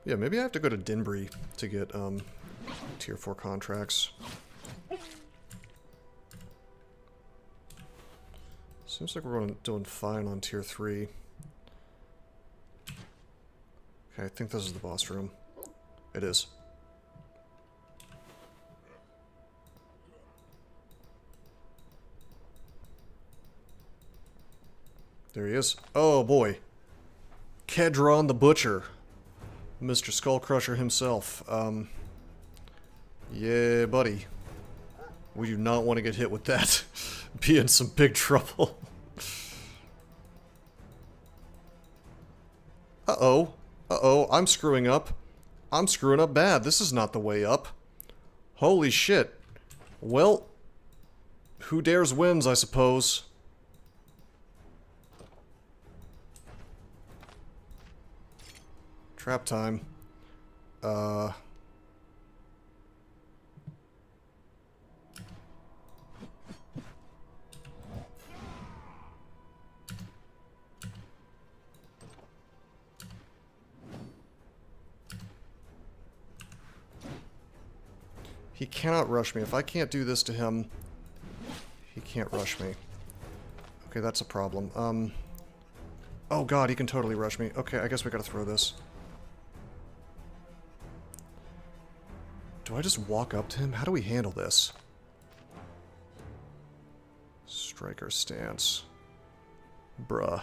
Yeah, maybe I have to go to Dinbury to get tier 4 contracts. Seems like we're doing fine on tier 3. Okay, I think this is the boss room. It is. There he is. Oh boy. Kedron the Butcher. Mr. Skullcrusher himself. Yeah, buddy. We do not want to get hit with that. Be in some big trouble. Uh-oh. Uh-oh, I'm screwing up. I'm screwing up bad. This is not the way up. Holy shit. Well, who dares wins, I suppose. Trap time. He cannot rush me. If I can't do this to him, he can't rush me. Okay, that's a problem. Oh god, he can totally rush me. Okay, I guess we gotta throw this. Do I just walk up to him? How do we handle this? Striker stance. Bruh.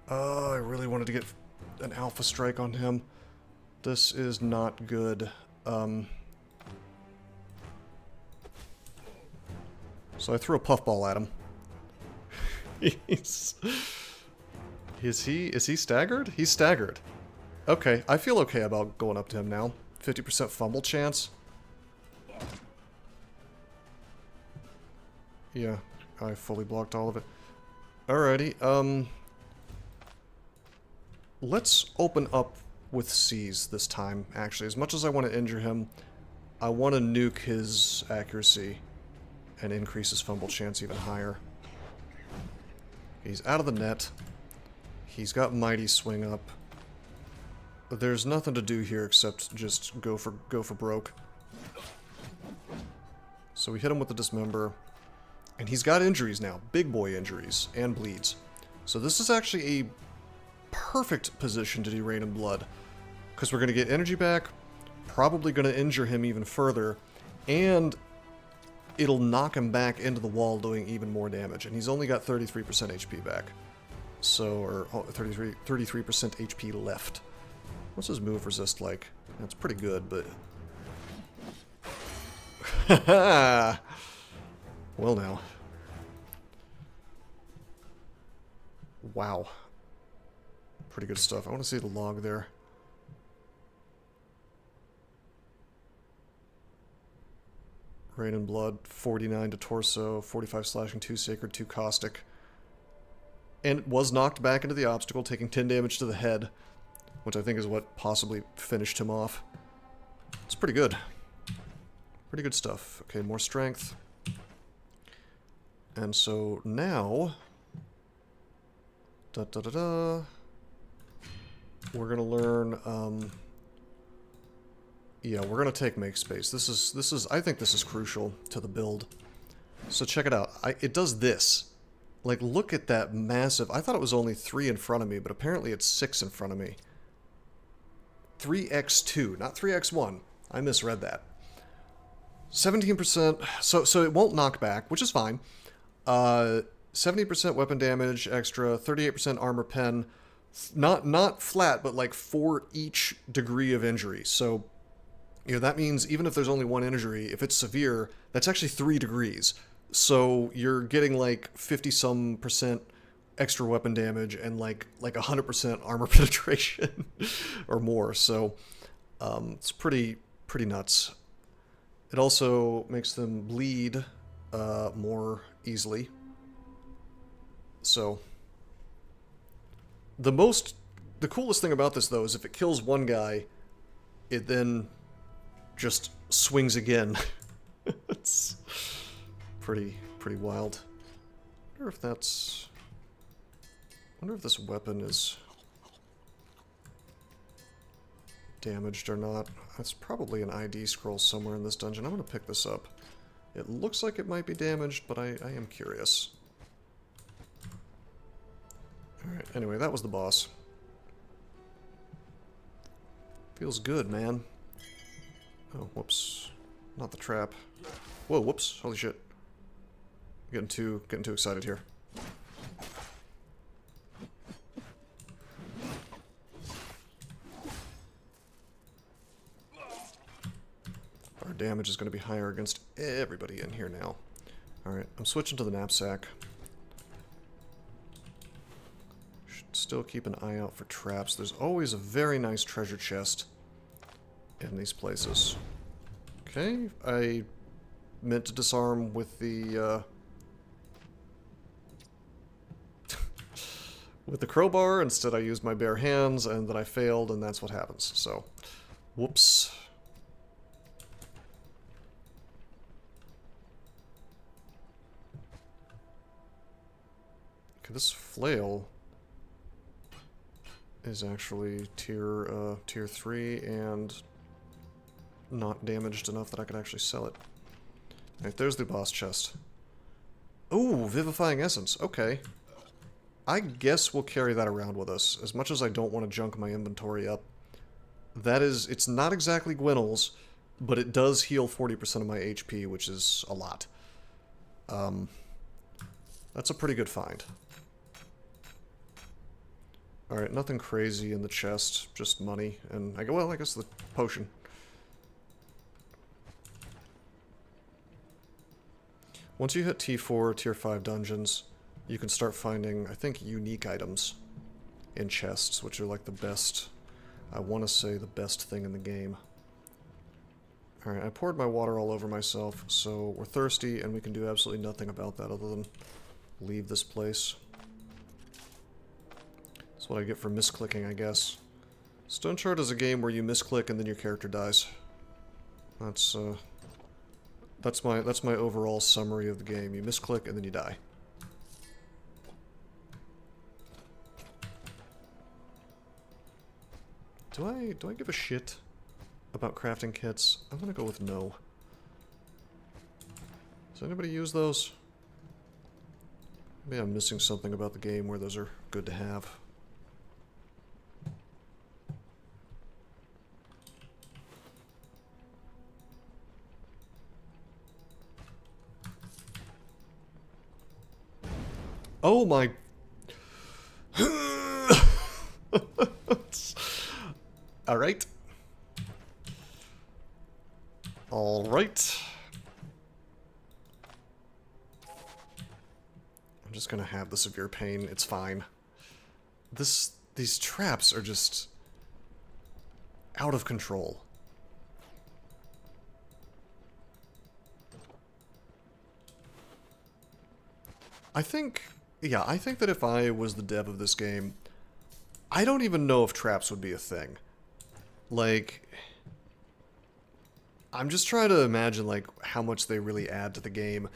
I really wanted to get an alpha strike on him. This is not good. So I threw a puffball at him. Is he staggered? He's staggered. Okay, I feel okay about going up to him now. 50% fumble chance. Yeah, I fully blocked all of it. Alrighty, let's open up with C's this time, actually. As much as I want to injure him, I want to nuke his accuracy and increase his fumble chance even higher. He's out of the net. He's got Mighty Swing up. There's nothing to do here except just go for broke. So we hit him with the Dismember. And he's got injuries now. Big boy injuries. And bleeds. So this is actually a perfect position to do Rain and Blood. Because we're going to get energy back. Probably going to injure him even further. And it'll knock him back into the wall, doing even more damage. And he's only got 33% HP back. So, or 33% HP left. What's his move resist like? That's pretty good, but... Well now. Wow. Pretty good stuff. I want to see the log there. Rain and Blood, 49 to torso, 45 slashing, 2 sacred, 2 caustic. And was knocked back into the obstacle, taking 10 damage to the head, which I think is what possibly finished him off. It's pretty good. Pretty good stuff. Okay, more strength. And so now... we're gonna learn, yeah, we're gonna take make space. This is I think this is crucial to the build. So check it out. It does this. Like, look at that massive... I thought it was only 3 in front of me, but apparently it's 6 in front of me. 3x2, not 3x1. I misread that. 17%, so it won't knock back, which is fine. 70% weapon damage extra, 38% armor pen. Not flat, but like for each degree of injury. So, you know, that means even if there's only 1 injury, if it's severe, that's actually 3 degrees. So you're getting like 50-some% extra weapon damage and like 100% armor penetration or more. So it's pretty nuts. It also makes them bleed more easily. So the coolest thing about this, though, is if it kills one guy, it then just swings again. It's pretty wild. I wonder if this weapon is damaged or not. That's probably an ID scroll somewhere in this dungeon. I'm going to pick this up. It looks like it might be damaged, but I am curious. Alright, anyway, that was the boss. Feels good, man. Oh, whoops. Not the trap. Whoa, whoops. Holy shit. Getting too excited here. Our damage is going to be higher against everybody in here now. Alright, I'm switching to the knapsack. Should still keep an eye out for traps. There's always a very nice treasure chest in these places. Okay, I meant to disarm with the with the crowbar. Instead I used my bare hands, and then I failed, and that's what happens. So, whoops. Okay, this flail is actually tier 3 and not damaged enough that I could actually sell it. Alright, there's the boss chest. Ooh, Vivifying Essence. Okay. I guess we'll carry that around with us. As much as I don't want to junk my inventory up. That is, it's not exactly Gwynel's, but it does heal 40% of my HP, which is a lot. That's a pretty good find. Alright, nothing crazy in the chest, just money, and I guess the potion. Once you hit T4, Tier 5 dungeons, you can start finding, I think, unique items in chests, which are like the best, I want to say, the best thing in the game. Alright, I poured my water all over myself, so we're thirsty, and we can do absolutely nothing about that other than leave this place. That's what I get for misclicking, I guess. Stoneshard is a game where you misclick and then your character dies. That's my overall summary of the game. You misclick and then you die. Do I give a shit about crafting kits? I'm gonna go with no. Does anybody use those? Maybe I'm missing something about the game where those are good to have. Oh my... Alright. Alright. I'm just gonna have the severe pain. It's fine. These traps are just... out of control. I think that if I was the dev of this game, I don't even know if traps would be a thing. Like, I'm just trying to imagine, like, how much they really add to the game.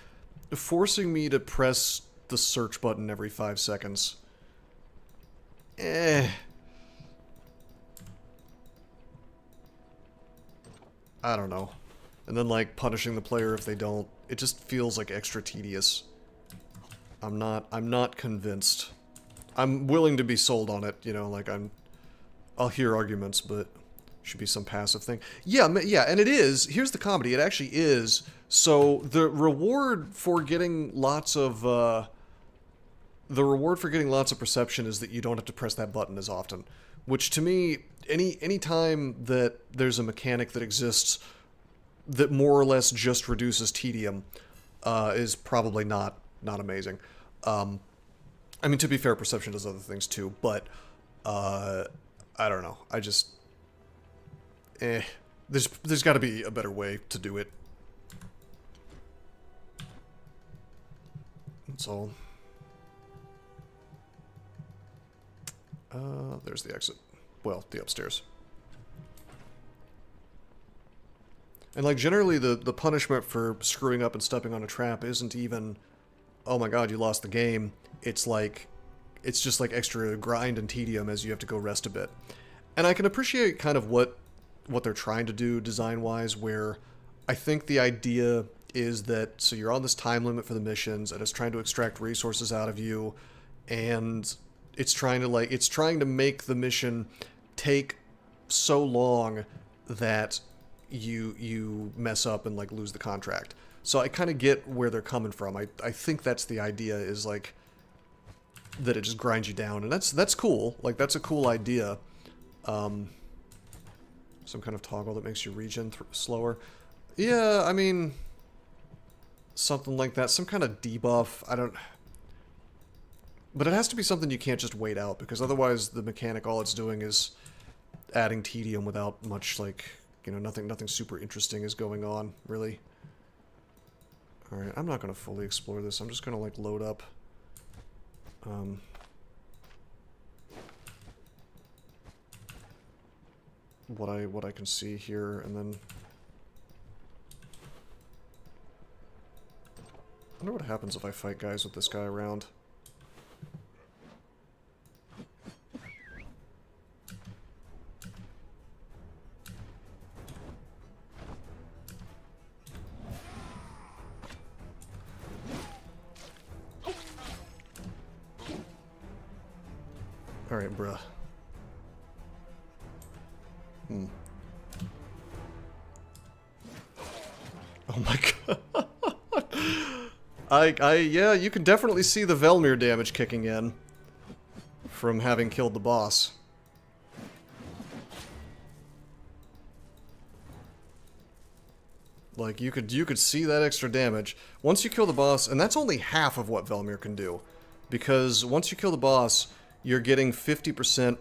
Forcing me to press the search button every 5 seconds. I don't know. And then, like, punishing the player if they don't. It just feels, like, extra tedious. I'm not convinced. I'm willing to be sold on it, you know, like I'll hear arguments, but should be some passive thing. Yeah, and it is. Here's the comedy. It actually is. So the reward for getting lots of perception is that you don't have to press that button as often. Which to me, any time that there's a mechanic that exists that more or less just reduces tedium is probably not amazing. I mean, to be fair, perception does other things too, but I don't know. I just there's got to be a better way to do it. That's all. There's the exit. Well, the upstairs. And, like, generally the punishment for screwing up and stepping on a trap isn't even, oh my god, you lost the game. It's like, it's just like extra grind and tedium as you have to go rest a bit. And I can appreciate kind of what they're trying to do design-wise, where I think the idea is that, so you're on this time limit for the missions, and it's trying to extract resources out of you, and it's trying to make the mission take so long that you mess up and, like, lose the contract. So I kind of get where they're coming from. I think that's the idea, is, like, that it just grinds you down, and that's cool. Like, that's a cool idea. Some kind of toggle that makes you regen slower. Yeah, I mean, something like that. Some kind of debuff. I don't... But it has to be something you can't just wait out, because otherwise the mechanic, all it's doing is adding tedium without much, like, you know, nothing super interesting is going on, really. Alright, I'm not going to fully explore this. I'm just going to, like, load up. What I can see here, and then... I wonder what happens if I fight guys with this guy around. Alright, bruh. Oh my god. Yeah, you can definitely see the Velmir damage kicking in from having killed the boss. Like, you could see that extra damage. Once you kill the boss, and that's only half of what Velmir can do. Because once you kill the boss, you're getting 50%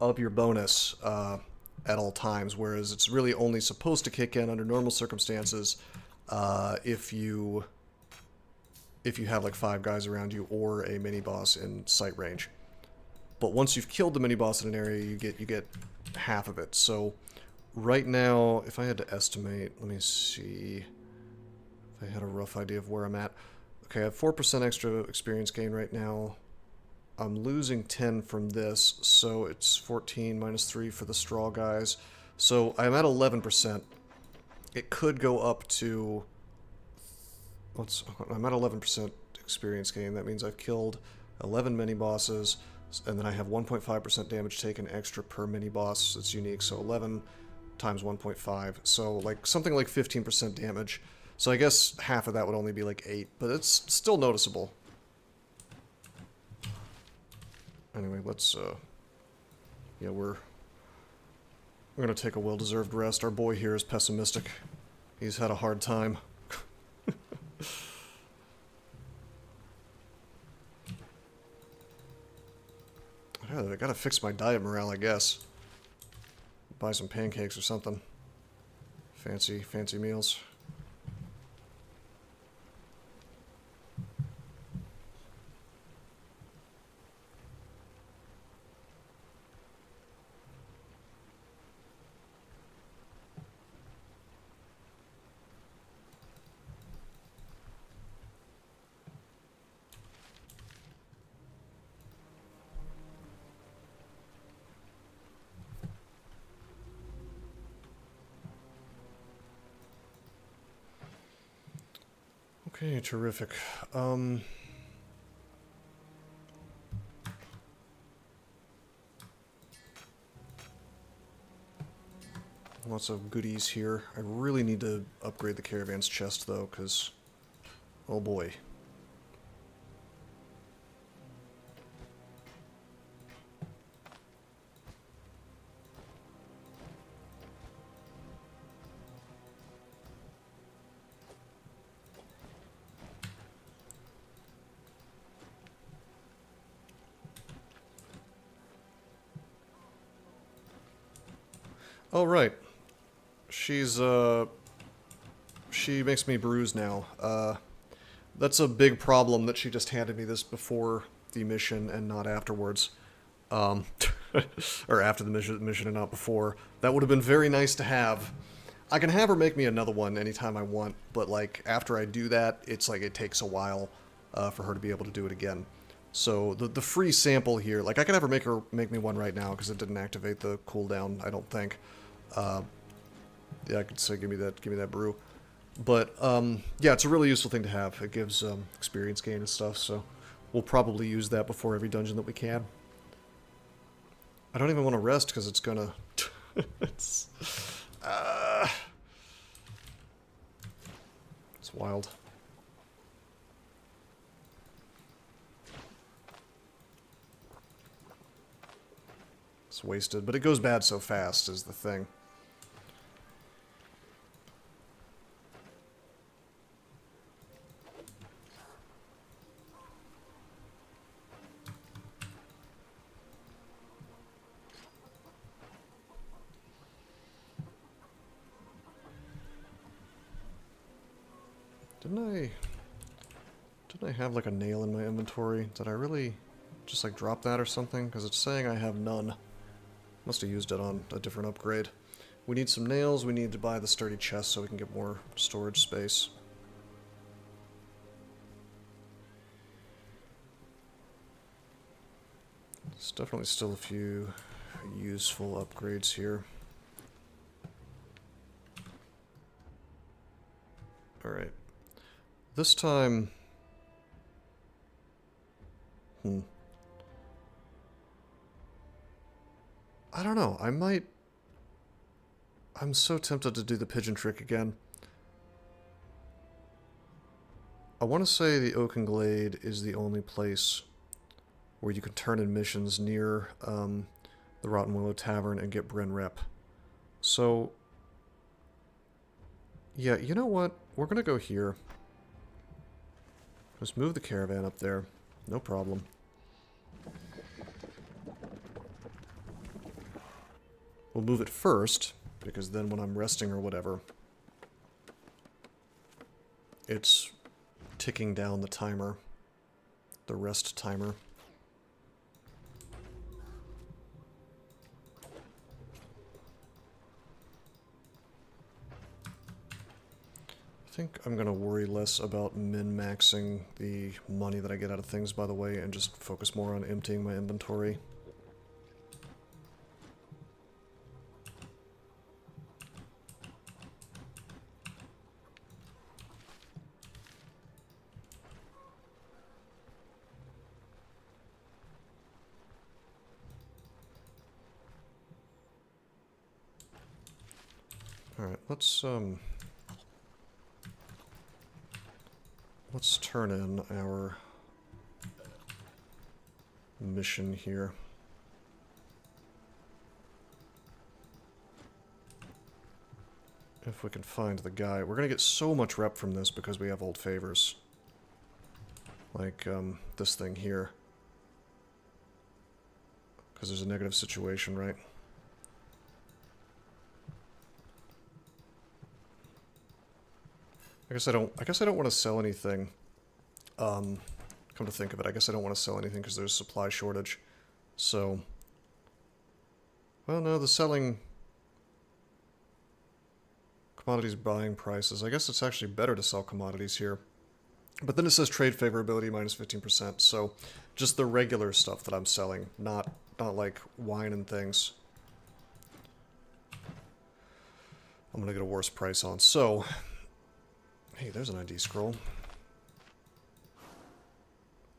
of your bonus at all times, whereas it's really only supposed to kick in under normal circumstances if you have like 5 guys around you or a mini-boss in sight range. But once you've killed the mini-boss in an area, you get half of it. So right now, if I had to estimate, let me see if I had a rough idea of where I'm at. Okay, I have 4% extra experience gain right now. I'm losing 10 from this, so it's 14 minus 3 for the straw guys. So I'm at 11%. It could go up to... I'm at 11% experience gain. That means I've killed 11 mini-bosses, and then I have 1.5% damage taken extra per mini-boss. It's unique, so 11 times 1.5. So like something like 15% damage. So I guess half of that would only be like 8, but it's still noticeable. Anyway, let's, yeah, we're gonna take a well-deserved rest. Our boy here is pessimistic. He's had a hard time. I gotta fix my diet morale, I guess. Buy some pancakes or something. Fancy meals. Okay, terrific. Lots of goodies here. I really need to upgrade the caravan's chest, though, because... oh boy. Oh, right. She makes me brews now. That's a big problem that she just handed me this before the mission and not afterwards. Or after the mission and not before. That would have been very nice to have. I can have her make me another one anytime I want, but, like, after I do that, it's like it takes a while for her to be able to do it again. So, the free sample here, like, I could have her make me one right now, because it didn't activate the cooldown, I don't think. Yeah, I could say give me that brew. But, yeah, it's a really useful thing to have. It gives experience gain and stuff, so we'll probably use that before every dungeon that we can. I don't even want to rest, because it's gonna... it's wild. It's wasted, but it goes bad so fast is the thing. Didn't I have like a nail in my inventory? Did I really just like drop that or something? Because it's saying I have none. Must have used it on a different upgrade. We need some nails, we need to buy the sturdy chest so we can get more storage space. There's definitely still a few useful upgrades here. Alright. This time... I don't know, I'm so tempted to do the pigeon trick again. I want to say the Oaken Glade is the only place where you can turn in missions near the Rotten Willow Tavern and get Bryn Rep. So, yeah, you know what? We're going to go here. Just move the caravan up there. No problem. We'll move it first, because then when I'm resting or whatever, it's ticking down the timer. The rest timer. I think I'm going to worry less about min-maxing the money that I get out of things, by the way, and just focus more on emptying my inventory. Alright, let's turn in our mission here. If we can find the guy. We're going to get so much rep from this because we have old favors. Like, this thing here. Because there's a negative situation, right? I guess I don't want to sell anything. Come to think of it, I guess I don't want to sell anything because there's a supply shortage. So, well, no, the selling commodities buying prices. I guess it's actually better to sell commodities here. But then it says trade favorability minus 15%. So, just the regular stuff that I'm selling, not like wine and things. I'm gonna get a worse price on. So, hey, there's an ID scroll.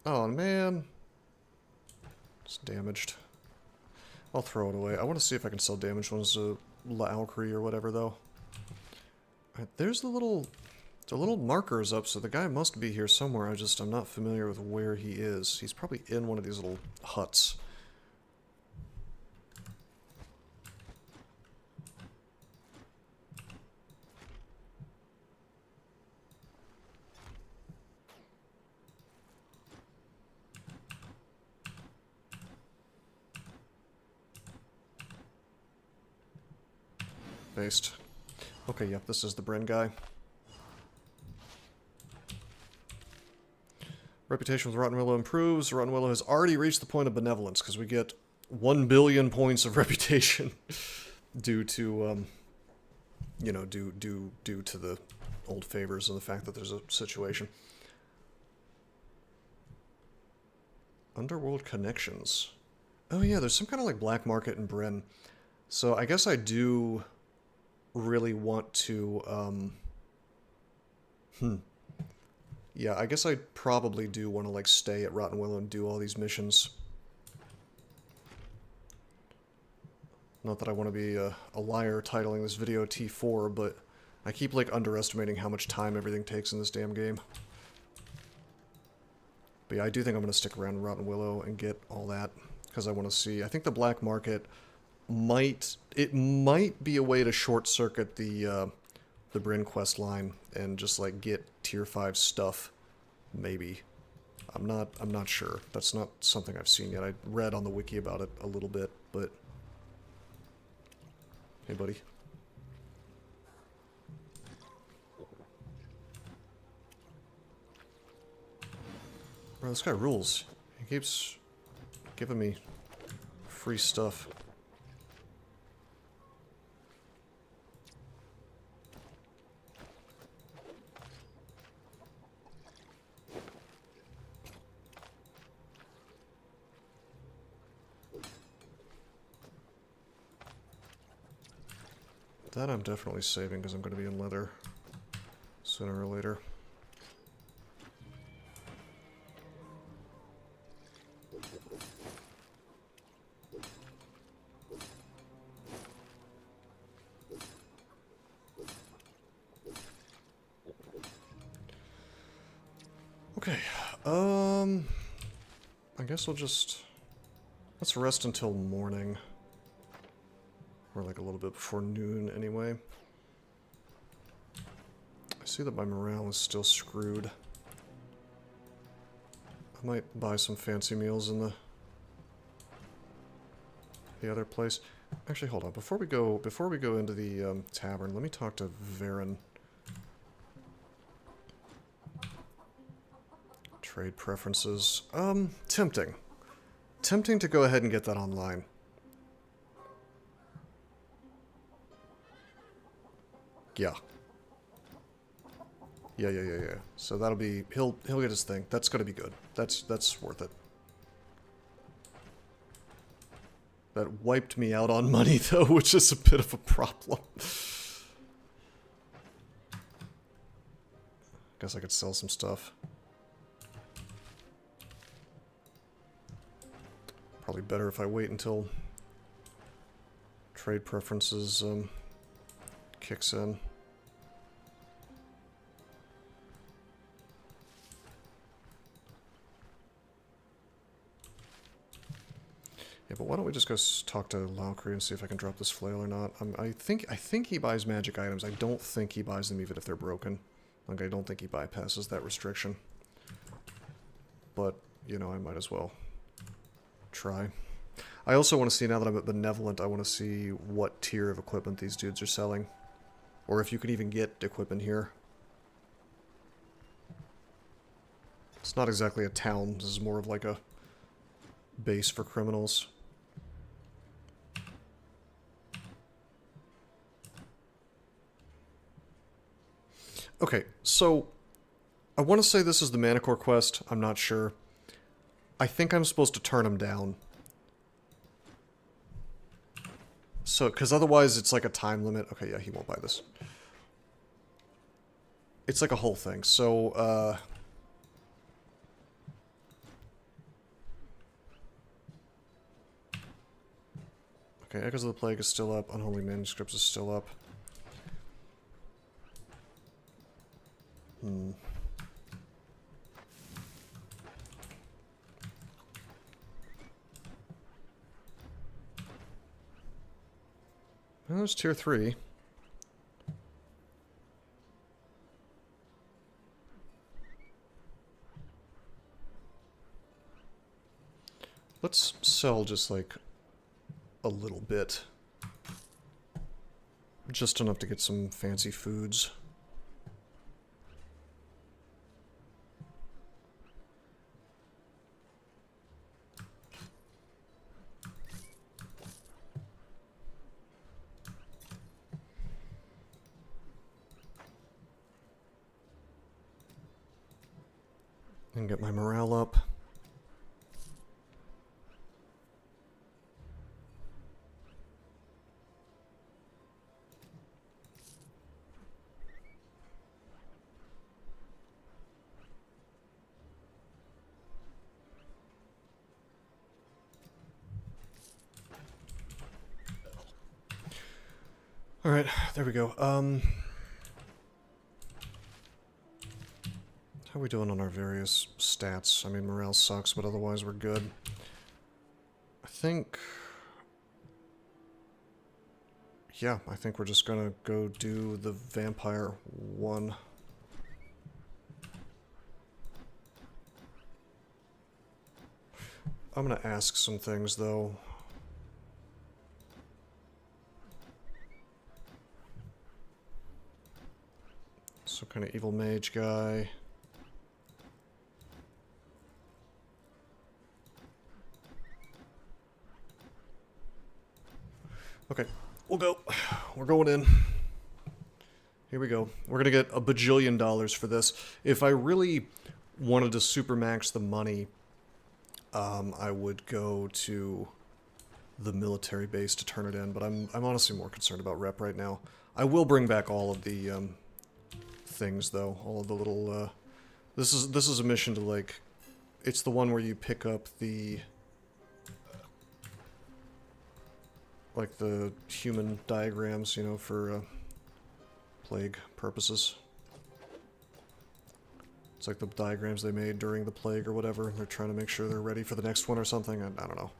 Oh, man. It's damaged. I'll throw it away. I want to see if I can sell damaged ones to Laukri or whatever, though. Alright, there's the little markers up, so the guy must be here somewhere. I'm not familiar with where he is. He's probably in one of these little huts. Based. Okay, yep, this is the Bryn guy. Reputation with Rotten Willow improves. Rotten Willow has already reached the point of benevolence, because we get 1 billion points of reputation due to, you know, due to the old favors and the fact that there's a situation. Underworld connections. Oh yeah, there's some kind of like black market in Bryn. So I guess I do really want to, yeah, I guess I probably do want to, like, stay at Rotten Willow and do all these missions. Not that I want to be a liar titling this video T4, but I keep, like, underestimating how much time everything takes in this damn game. But yeah, I do think I'm going to stick around Rotten Willow and get all that, because I want to see. I think the black market might be a way to short-circuit the Bryn quest line and just, like, get tier 5 stuff. Maybe. I'm not sure. That's not something I've seen yet. I read on the wiki about it a little bit, but hey, buddy. Bro, this guy rules. He keeps giving me free stuff. That I'm definitely saving because I'm going to be in leather sooner or later. Okay, I guess we'll just, let's rest until morning. Or like a little bit before noon, anyway. I see that my morale is still screwed. I might buy some fancy meals in the other place. Actually, hold on. Before we go into the tavern, let me talk to Varen. Trade preferences. Tempting. Tempting to go ahead and get that online. Yeah. Yeah. So that'll be, he'll get his thing. That's gonna be good. That's worth it. That wiped me out on money though, which is a bit of a problem. Guess I could sell some stuff. Probably better if I wait until trade preferences kicks in. but why don't we just go talk to Laukri and see if I can drop this flail or not. I think he buys magic items. I don't think he buys them even if they're broken. Like, I don't think he bypasses that restriction. But, you know, I might as well try. I also want to see, now that I'm at Benevolent, I want to see what tier of equipment these dudes are selling. Or if you can even get equipment here. It's not exactly a town. This is more of like a base for criminals. Okay, so I want to say this is the Manicore quest. I'm not sure. I think I'm supposed to turn him down. So, because otherwise it's like a time limit. Okay, yeah, he won't buy this. It's like a whole thing. So, okay, Echoes of the Plague is still up. Unholy Manuscripts is still up. Well, there's tier 3. Let's sell just like a little bit. Just enough to get some fancy foods. And get my morale up. Alright, there we go. How are we doing on our various stats? I mean, morale sucks, but otherwise we're good. I think... yeah, I think we're just gonna go do the vampire one. I'm gonna ask some things, though. Some kind of evil mage guy. Okay, we'll go. We're going in. Here we go. We're gonna get $1 bajillion for this. If I really wanted to supermax the money, I would go to the military base to turn it in, but I'm honestly more concerned about rep right now. I will bring back all of the things, though. All of the little... This is a mission to, like... It's the one where you pick up the... like the human diagrams, you know, for plague purposes. It's like the diagrams they made during the plague or whatever. They're trying to make sure they're ready for the next one or something. I don't know.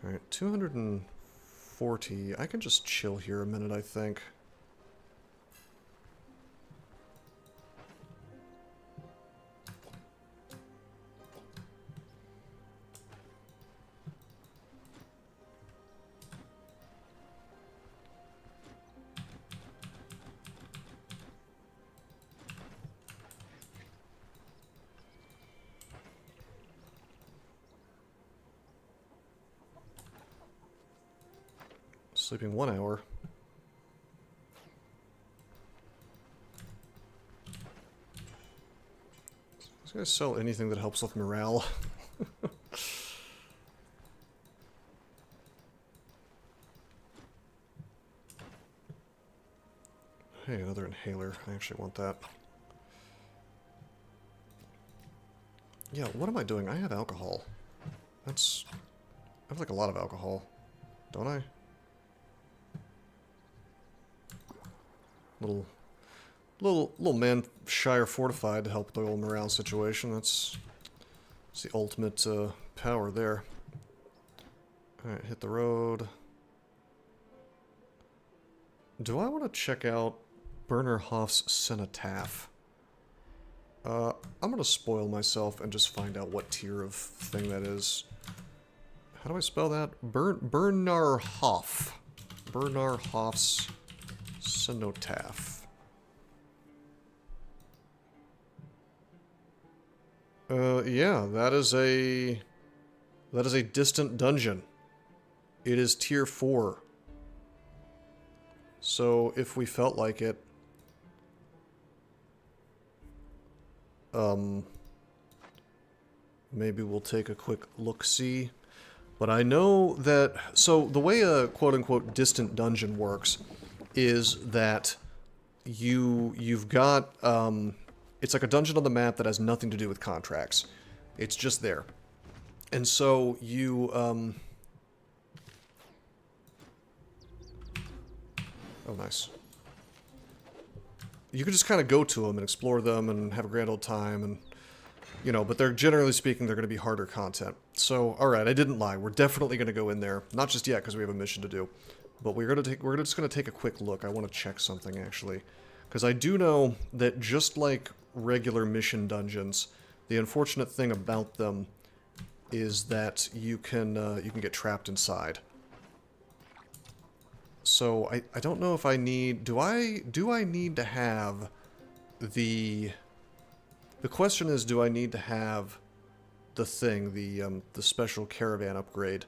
Alright, 240. I can just chill here a minute, I think. Sleeping 1 hour. These guys sell anything that helps with morale. Hey, another inhaler. I actually want that. Yeah, what am I doing? I have alcohol. I have like a lot of alcohol. Don't Little man Shire fortified to help the old morale situation. That's the ultimate power there. Alright, hit the road. Do I want to check out Bernerhoff's Cenotaph? I'm gonna spoil myself and just find out what tier of thing that is. How do I spell that? Bernarhoff. Bernarhoff's Cenotaph. Yeah, that is a distant dungeon. It is tier 4. So if we felt like it, maybe we'll take a quick look-see. But I know that, so the way a quote-unquote distant dungeon works is that you've got, it's like a dungeon on the map that has nothing to do with contracts. It's just there. And so you, oh, nice. You can just kind of go to them and explore them and have a grand old time and, you know, but they're, generally speaking, they're going to be harder content. So, alright, I didn't lie. We're definitely going to go in there. Not just yet, because we have a mission to do. But we're just going to take a quick look. I want to check something, actually. Because I do know that just like regular mission dungeons, the unfortunate thing about them is that you can get trapped inside. So I don't know if I need, do I need to have the question is, do I need to have the thing, the special caravan upgrade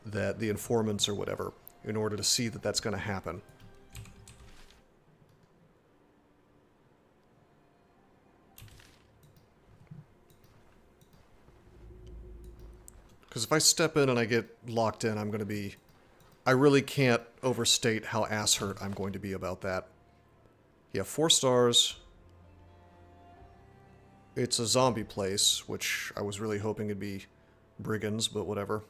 that the informants or whatever, in order to see that that's going to happen? Because if I step in and I get locked in, I'm going to be... I really can't overstate how ass hurt I'm going to be about that. Yeah, 4 stars. It's a zombie place, which I was really hoping it'd be brigands, but whatever.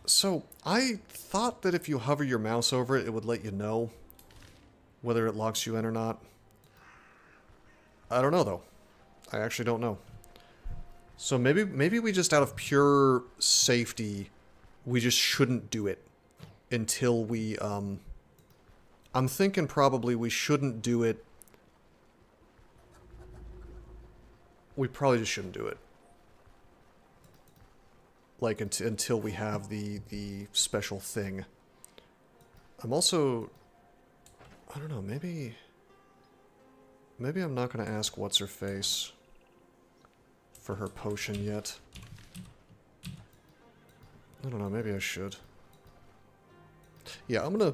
So, I thought that if you hover your mouse over it, it would let you know whether it locks you in or not. I don't know, though. I actually don't know. So maybe we just, out of pure safety, we just shouldn't do it until we, I'm thinking probably we shouldn't do it. We probably just shouldn't do it. Like, until we have the special thing. I'm also... I don't know, maybe I'm not going to ask what's-her-face for her potion yet. I don't know, maybe I should. Yeah, I'm gonna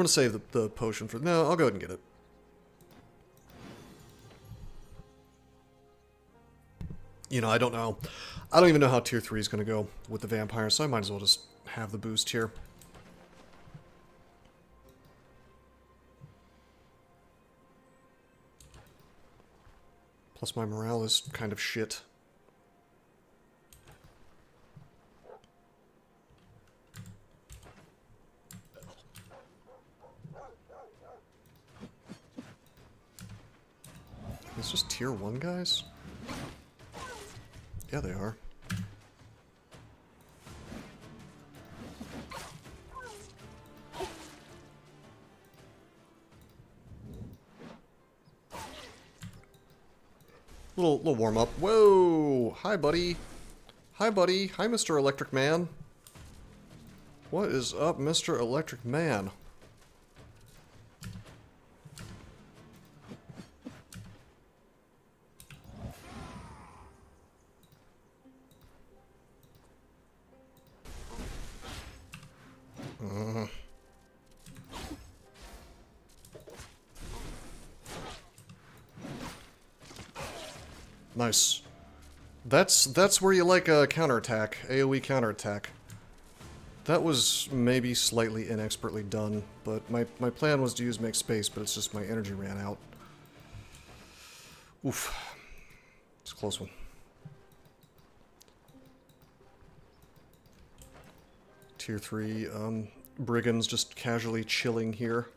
save the potion for... No, I'll go ahead and get it. You know, I don't know. I don't even know how tier 3 is gonna go with the vampire, so I might as well just have the boost here. Plus my morale is kind of shit. It's just tier 1 guys? Yeah, they are. Little warm up. Whoa! Hi, buddy. Hi, buddy. Hi, Mr. Electric Man. What is up, Mr. Electric Man? Nice. That's where you like a counterattack, AoE counterattack. That was maybe slightly inexpertly done, but my plan was to use make space, but it's just my energy ran out. Oof. It's a close one. Tier 3, brigands just casually chilling here.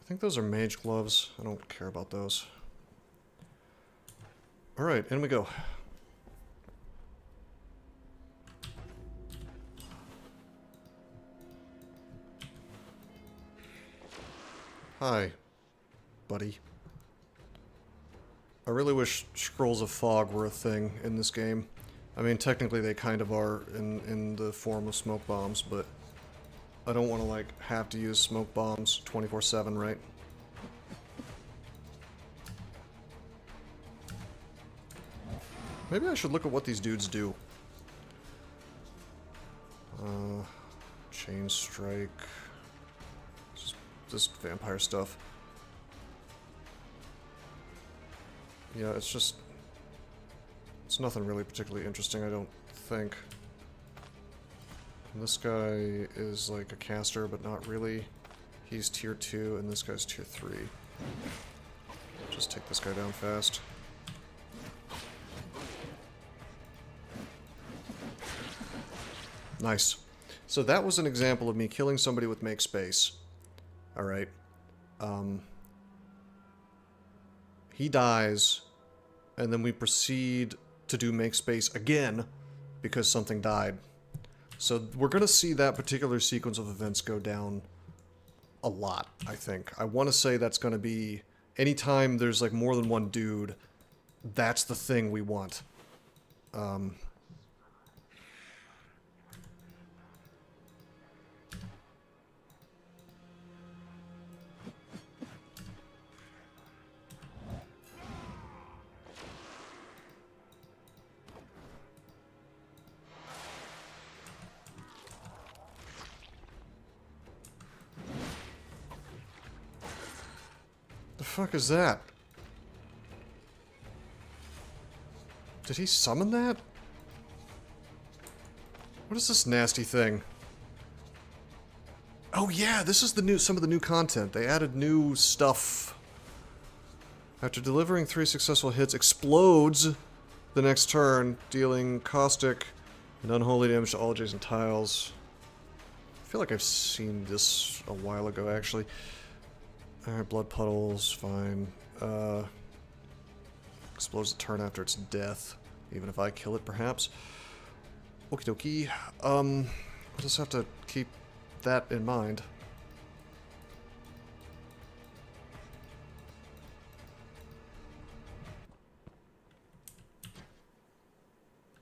I think those are mage gloves. I don't care about those. Alright, in we go. Hi, buddy. I really wish scrolls of fog were a thing in this game. I mean, technically they kind of are in the form of smoke bombs, but I don't want to, like, have to use smoke bombs 24/7, right? Maybe I should look at what these dudes do. Chain strike. Just vampire stuff. Yeah, it's just... It's nothing really particularly interesting, I don't think. And this guy is like a caster, but not really. He's tier 2, and this guy's tier 3. Just take this guy down fast. Nice. So that was an example of me killing somebody with make space. Alright. He dies, and then we proceed to do make space again, because something died. So we're going to see that particular sequence of events go down a lot, I think. I want to say that's going to be... Anytime there's like more than one dude, that's the thing we want. The fuck is that? Did he summon that? What is this nasty thing? Oh yeah, this is the new, some of the new content. They added new stuff. After delivering 3 successful hits, explodes the next turn, dealing caustic and unholy damage to all adjacent tiles. I feel like I've seen this a while ago, actually. Alright, blood puddles, fine. Explodes the turn after its death. Even if I kill it, perhaps. Okie dokie. I'll just have to keep that in mind.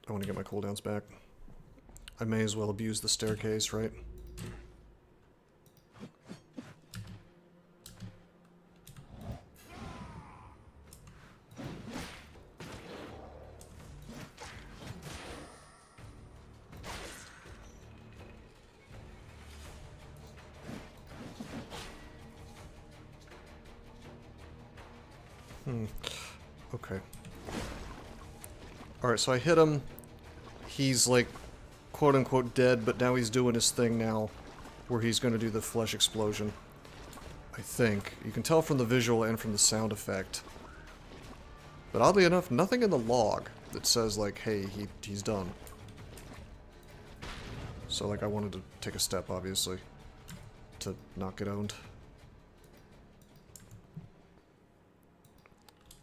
I want to get my cooldowns back. I may as well abuse the staircase, right? Okay. Alright, so I hit him. He's like, quote-unquote dead, but now he's doing his thing now, where he's going to do the flesh explosion. I think. You can tell from the visual and from the sound effect. But oddly enough, nothing in the log that says, like, hey, he's done. So, like, I wanted to take a step, obviously, to not get owned.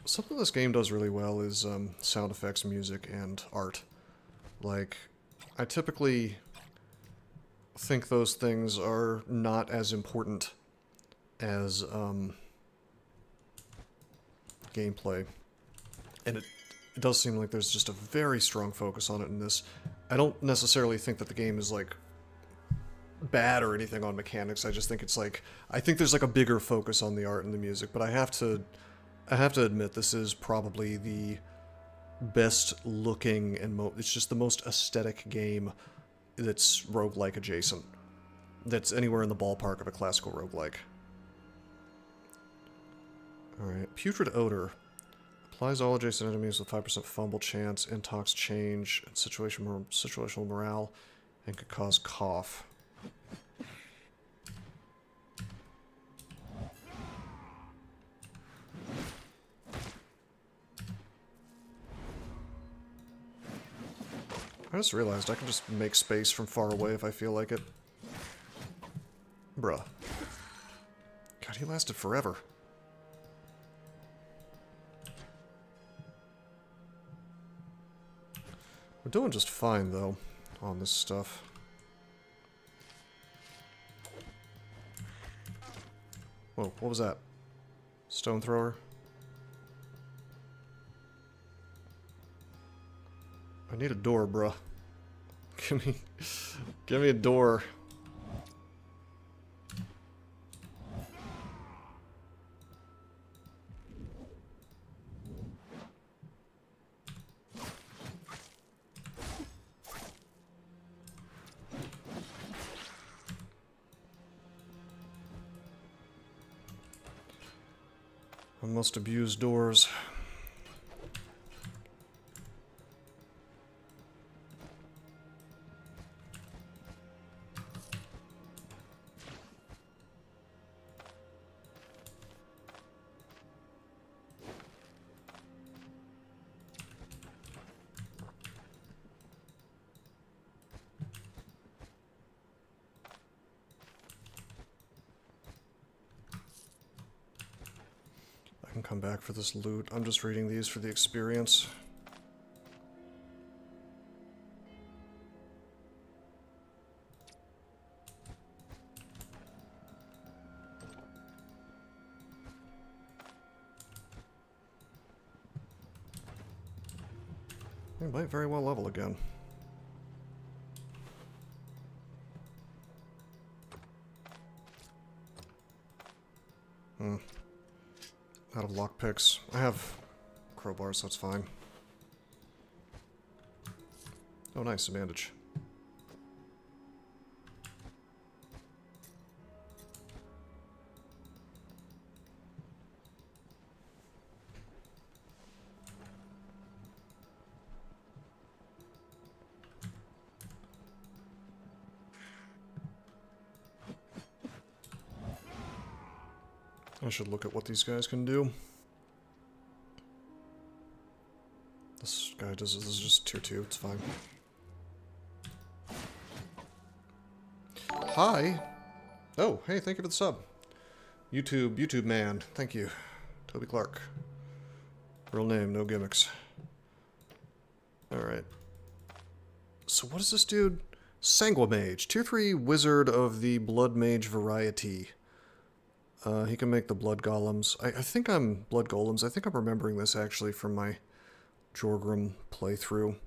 Something this game does really well is sound effects, music, and art. Like, I typically think those things are not as important as gameplay. And it does seem like there's just a very strong focus on it in this. I don't necessarily think that the game is, like, bad or anything on mechanics. I just think it's like, I think there's like a bigger focus on the art and the music, but I have to admit this is probably the best looking and it's just the most aesthetic game that's roguelike adjacent. That's anywhere in the ballpark of a classical roguelike. Alright, Putrid Odor. Applies all adjacent enemies with 5% fumble chance, intox change, and situational morale, and could cause cough. I just realized I can just make space from far away if I feel like it. Bruh. God, he lasted forever. We're doing just fine, though, on this stuff. Whoa, what was that? Stone thrower? I need a door, bruh. Give me a door. I must abuse doors. I can come back for this loot. I'm just reading these for the experience. I might very well level again. Out of lockpicks. I have crowbars, so it's fine. Oh, nice, a bandage. I should look at what these guys can do. This guy does this is just tier 2, it's fine. Hi! Oh, hey, thank you for the sub. YouTube man, thank you. Toby Clark. Real name, no gimmicks. Alright. So what is this dude? Sanguimage, tier 3 wizard of the blood mage variety. He can make the blood golems. I think I'm blood golems. I think I'm remembering this actually from my Jorgrim playthrough.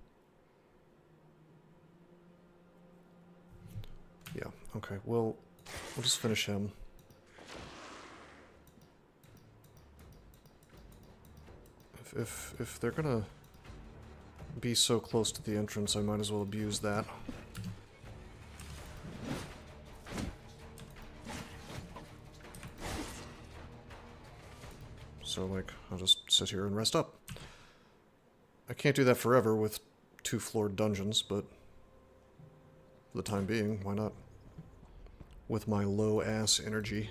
Yeah, okay. We'll just finish him. If they're gonna be so close to the entrance, I might as well abuse that. So, like, I'll just sit here and rest up. I can't do that forever with 2-floored dungeons, but for the time being, why not? With my low-ass energy.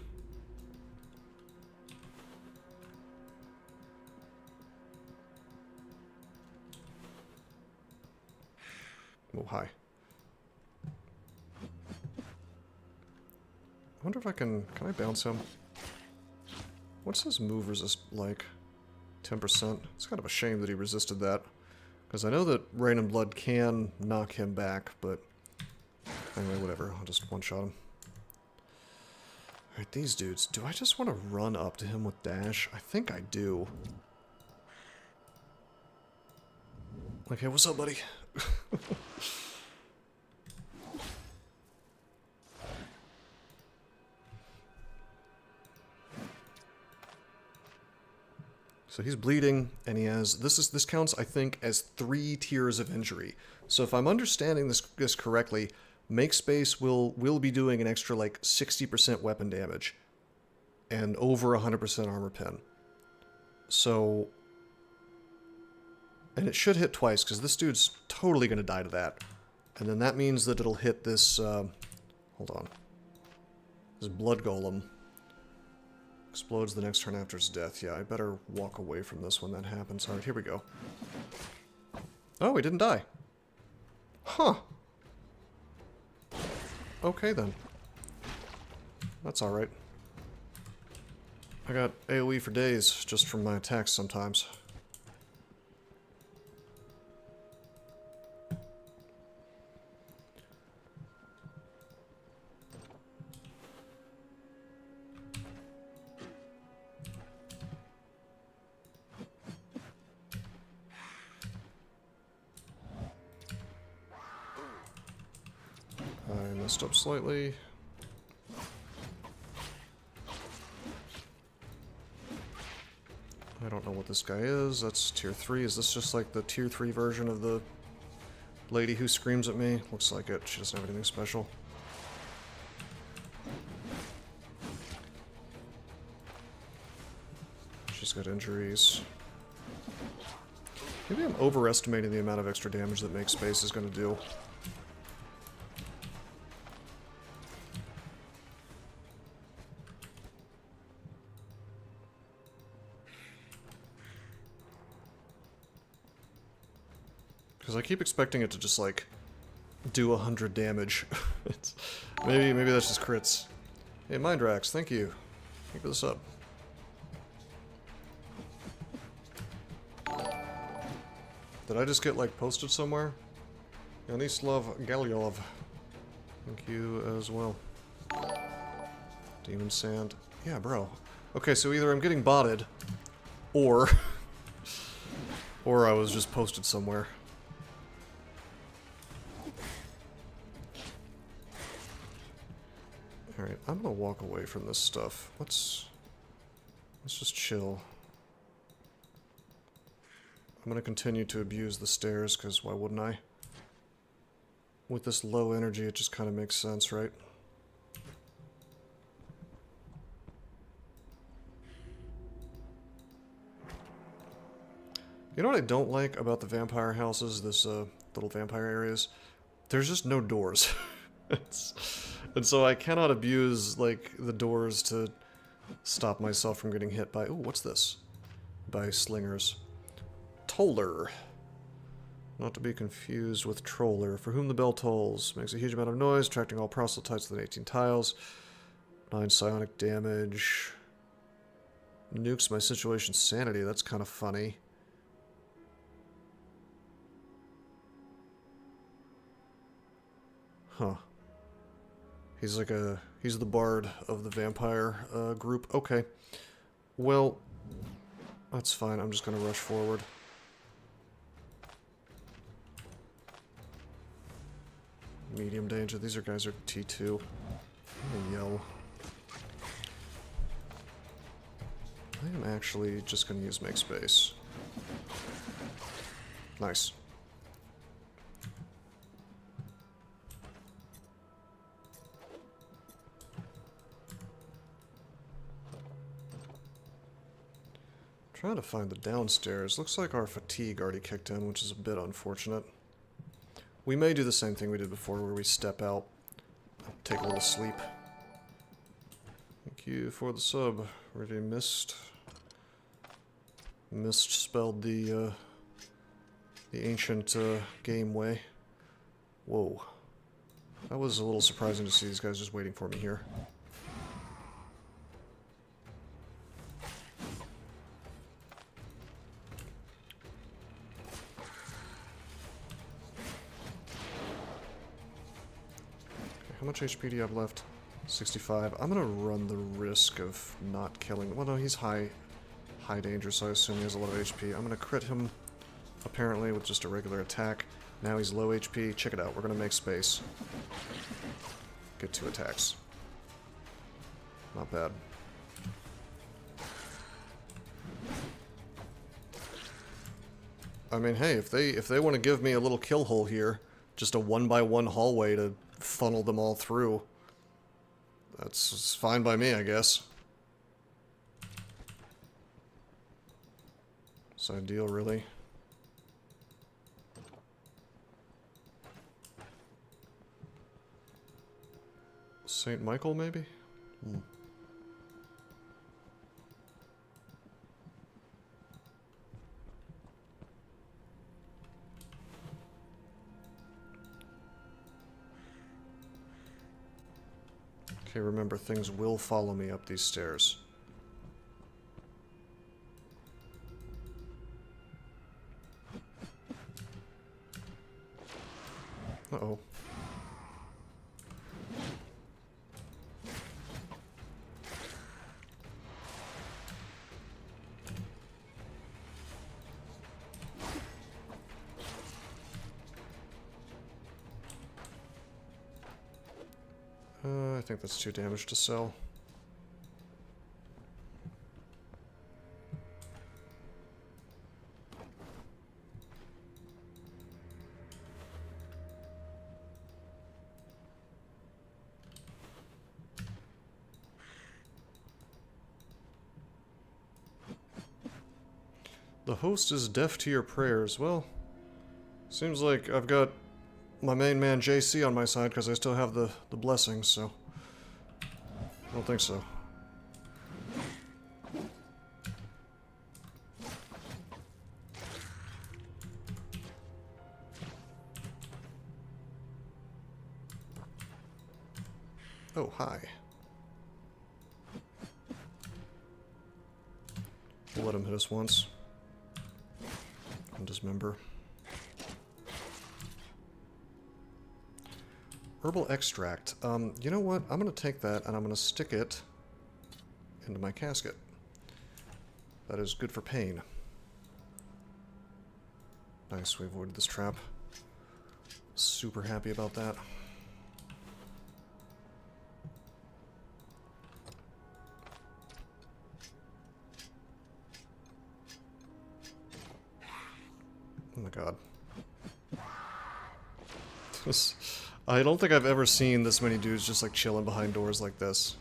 Oh, hi. I wonder if I can I bounce him? What's his move resist like? 10%. It's kind of a shame that he resisted that. Because I know that Rain and Blood can knock him back, but... Anyway, whatever. I'll just one-shot him. Alright, these dudes. Do I just want to run up to him with dash? I think I do. Like, hey, what's up, buddy? So he's bleeding, and he has... This counts, I think, as 3 tiers of injury. So if I'm understanding this correctly, Make Space will be doing an extra, like, 60% weapon damage. And over 100% armor pen. So... And it should hit twice, because this dude's totally going to die to that. And then that means that it'll hit this... hold on. This blood golem. Explodes the next turn after its death. Yeah, I better walk away from this when that happens. Alright, here we go. Oh, he didn't die. Huh. Okay, then. That's alright. I got AoE for days, just from my attacks sometimes. I messed up slightly. I don't know what this guy is. That's tier 3. Is this just like the tier 3 version of the lady who screams at me? Looks like it. She doesn't have anything special. She's got injuries. Maybe I'm overestimating the amount of extra damage that Make Space is going to do. Because I keep expecting it to just, like, do 100 damage. maybe that's just crits. Hey, Mindrax, thank you. Thank you for the sub. Did I just get, like, posted somewhere? Yanislav Galyov. Thank you as well. Demon Sand. Yeah, bro. Okay, so either I'm getting botted, or... or I was just posted somewhere. Alright, I'm gonna walk away from this stuff. Let's just chill. I'm gonna continue to abuse the stairs, because why wouldn't I? With this low energy, it just kind of makes sense, right? You know what I don't like about the vampire houses, this little vampire areas? There's just no doors. And so I cannot abuse, like, the doors to stop myself from getting hit by... Ooh, what's this? By slingers. Toller. Not to be confused with Troller. For whom the bell tolls. Makes a huge amount of noise, attracting all proselytes within 18 tiles. 9 psionic damage. Nukes my situation sanity. That's kind of funny. Huh. He's like a... He's the bard of the vampire group. Okay. Well, that's fine. I'm just gonna rush forward. Medium danger. These guys are T2. I'm gonna yell. I am actually just gonna use Make Space. Nice. Trying to find the downstairs. Looks like our fatigue already kicked in, which is a bit unfortunate. We may do the same thing we did before, where we step out, take a little sleep. Thank you for the sub. Already missed spelled the ancient game way. Whoa. That was a little surprising to see these guys just waiting for me here. How much HP do you have left? 65. I'm gonna run the risk of not killing... Well, no, he's high danger, so I assume he has a lot of HP. I'm gonna crit him, apparently, with just a regular attack. Now he's low HP. Check it out. We're gonna Make Space. Get 2 attacks. Not bad. I mean, hey, if they want to give me a little kill hole here, just a 1x1 hallway to funnel them all through, it's fine by me, I guess. It's ideal, really. St. Michael, maybe? Hmm. Okay, remember, things will follow me up these stairs. Uh-oh. I think that's too damaged to sell. The host is deaf to your prayers. Well, seems like I've got my main man JC on my side because I still have the blessings, so I don't think so. Oh, hi. We'll let him hit us once. And dismember. Herbal extract. You know what? I'm going to take that and I'm going to stick it into my casket. That is good for pain. Nice, we avoided this trap. Super happy about that. Oh my god. I don't think I've ever seen this many dudes just like chilling behind doors like this.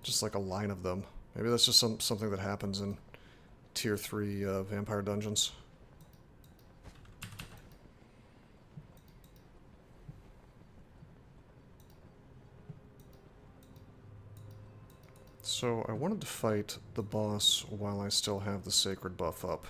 Just like a line of them. Maybe that's just something that happens in Tier 3 vampire dungeons. So I wanted to fight the boss while I still have the sacred buff up.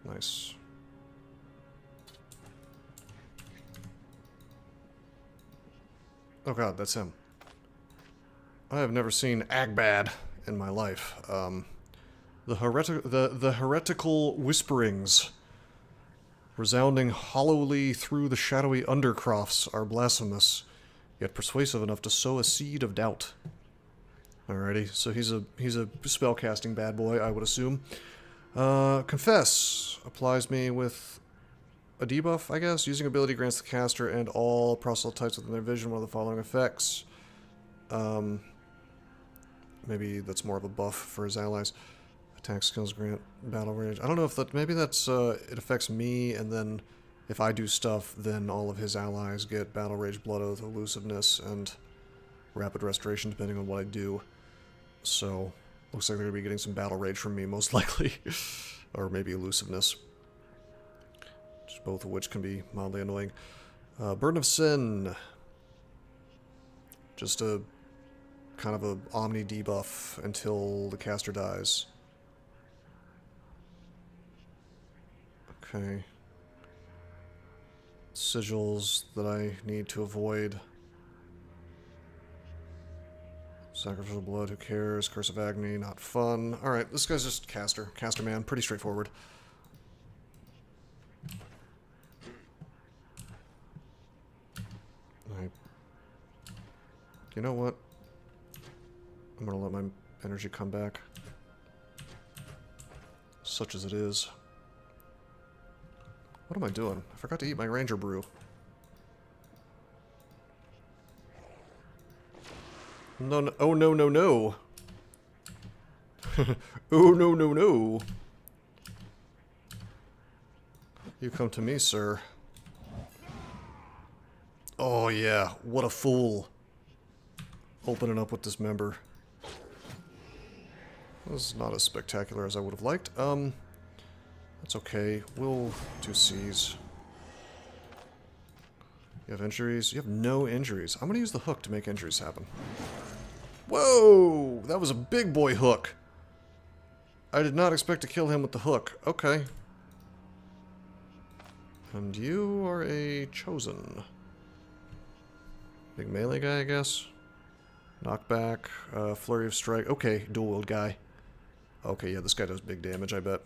Nice. Oh god, that's him. I have never seen Agbad in my life. The heretical whisperings resounding hollowly through the shadowy undercrofts are blasphemous, yet persuasive enough to sow a seed of doubt. Alrighty, so he's a spellcasting bad boy, I would assume. Confess applies me with a debuff, I guess. Using ability grants the caster and all proselytes within their vision one of the following effects. Maybe that's more of a buff for his allies. Attack skills grant battle rage. I don't know if that... Maybe that's... it affects me, and then if I do stuff, then all of his allies get battle rage, blood oath, elusiveness, and rapid restoration, depending on what I do. So, looks like they're going to be getting some battle rage from me, most likely. Or maybe elusiveness. Both of which can be mildly annoying. Burden of Sin. Just a kind of a omni debuff until the caster dies. Okay. Sigils that I need to avoid. Sacrificial blood, who cares? Curse of Agony, not fun. Alright, this guy's just caster. Caster man, pretty straightforward. You know what? I'm gonna let my energy come back. Such as it is. What am I doing? I forgot to eat my Ranger Brew. No, no, oh no, no, no. Oh no, no, no. You come to me, sir. Oh yeah, what a fool. Opening up with this member. This is not as spectacular as I would have liked. That's okay. We'll do C's. You have injuries? You have no injuries. I'm gonna use the hook to make injuries happen. Whoa! That was a big boy hook. I did not expect to kill him with the hook. Okay. And you are a chosen. Big melee guy, I guess. Knockback, flurry of strike. Okay, dual wield guy. Okay, yeah, this guy does big damage, I bet.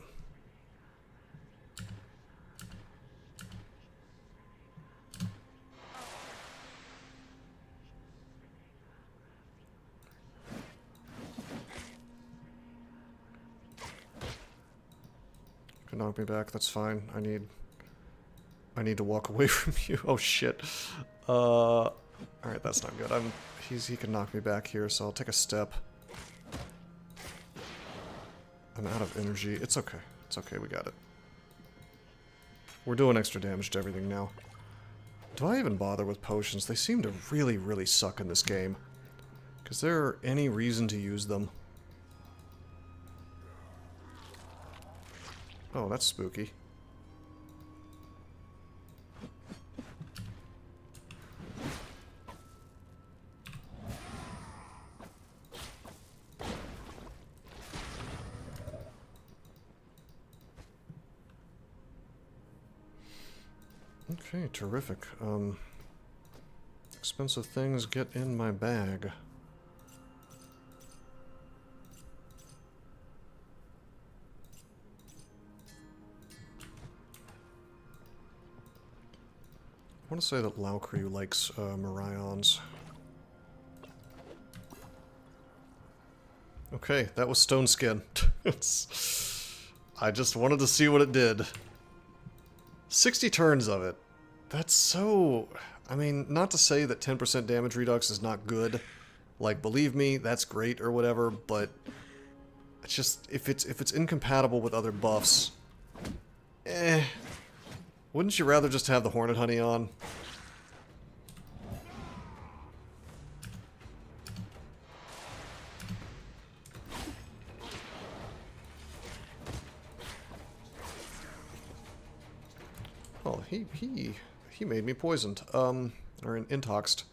You can knock me back, that's fine. I need to walk away from you. Oh shit. Alright, that's not good. He can knock me back here, so I'll take a step. I'm out of energy. It's okay. It's okay, we got it. We're doing extra damage to everything now. Do I even bother with potions? They seem to really, really suck in this game. Is there any reason to use them? Oh, that's spooky. Okay, terrific. Expensive things get in my bag. I want to say that Laukri likes Marions. Okay, that was stone skin. I just wanted to see what it did. 60 turns of it. That's so... I mean, not to say that 10% damage redux is not good. Like, believe me, that's great or whatever, but... It's just, if it's incompatible with other buffs... Wouldn't you rather just have the Hornet Honey on? Well, he made me poisoned, or intoxed.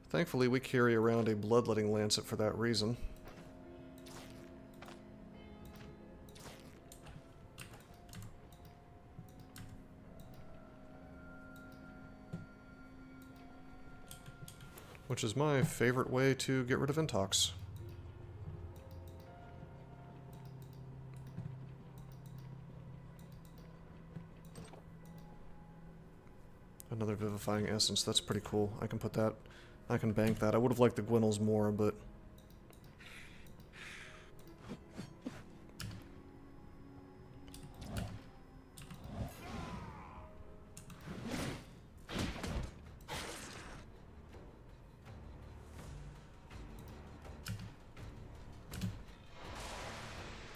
Thankfully, we carry around a bloodletting lancet for that reason. Which is my favorite way to get rid of intox. Another vivifying essence, that's pretty cool. I can put that, I can bank that. I would have liked the Gwinnels more, but...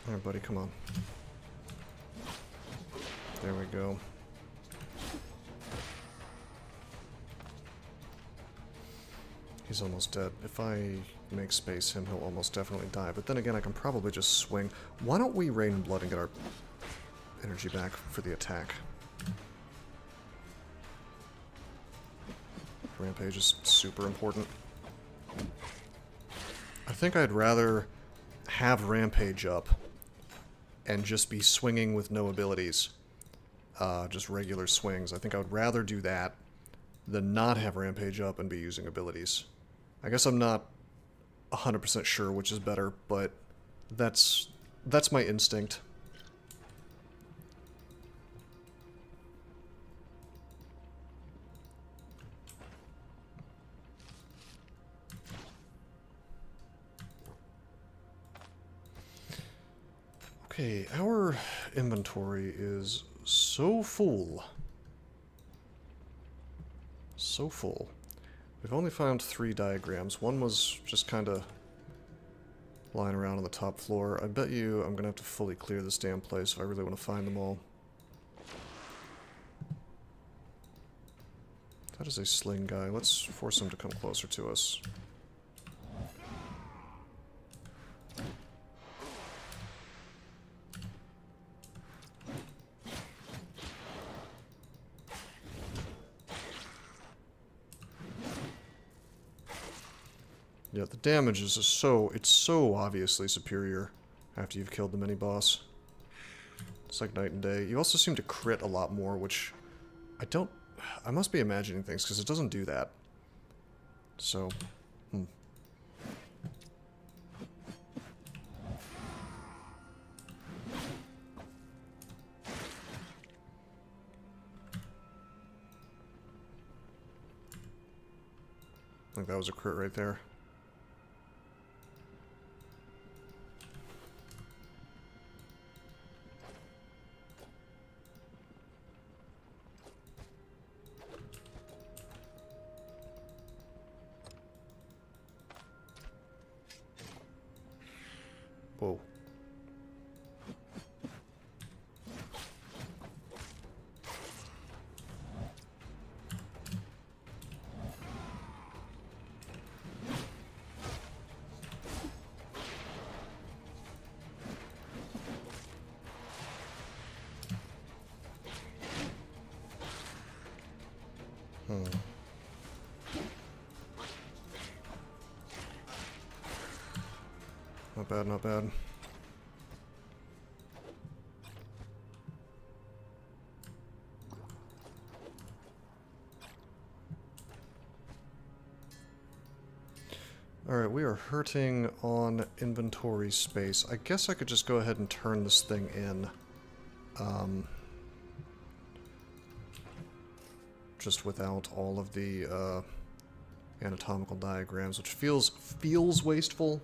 Alright, buddy, come on. There we go. He's almost dead. If I make space him, he'll almost definitely die. But then again, I can probably just swing. Why don't we rain blood and get our energy back for the attack? Rampage is super important. I think I'd rather have Rampage up and just be swinging with no abilities. Just regular swings. I think I would rather do that than not have Rampage up and be using abilities. I guess I'm not 100% sure which is better, but that's my instinct. Okay, our inventory is so full. So full. We've only found 3 diagrams. One was just kind of lying around on the top floor. I bet you I'm going to have to fully clear this damn place if I really want to find them all. That is a sling guy. Let's force him to come closer to us. Yeah, the damage is it's so obviously superior after you've killed the mini-boss. It's like night and day. You also seem to crit a lot more, which I must be imagining things, because it doesn't do that. So, I think that was a crit right there. Whoa. Not bad, not bad. Alright, we are hurting on inventory space. I guess I could just go ahead and turn this thing in. Just without all of the anatomical diagrams, which feels wasteful.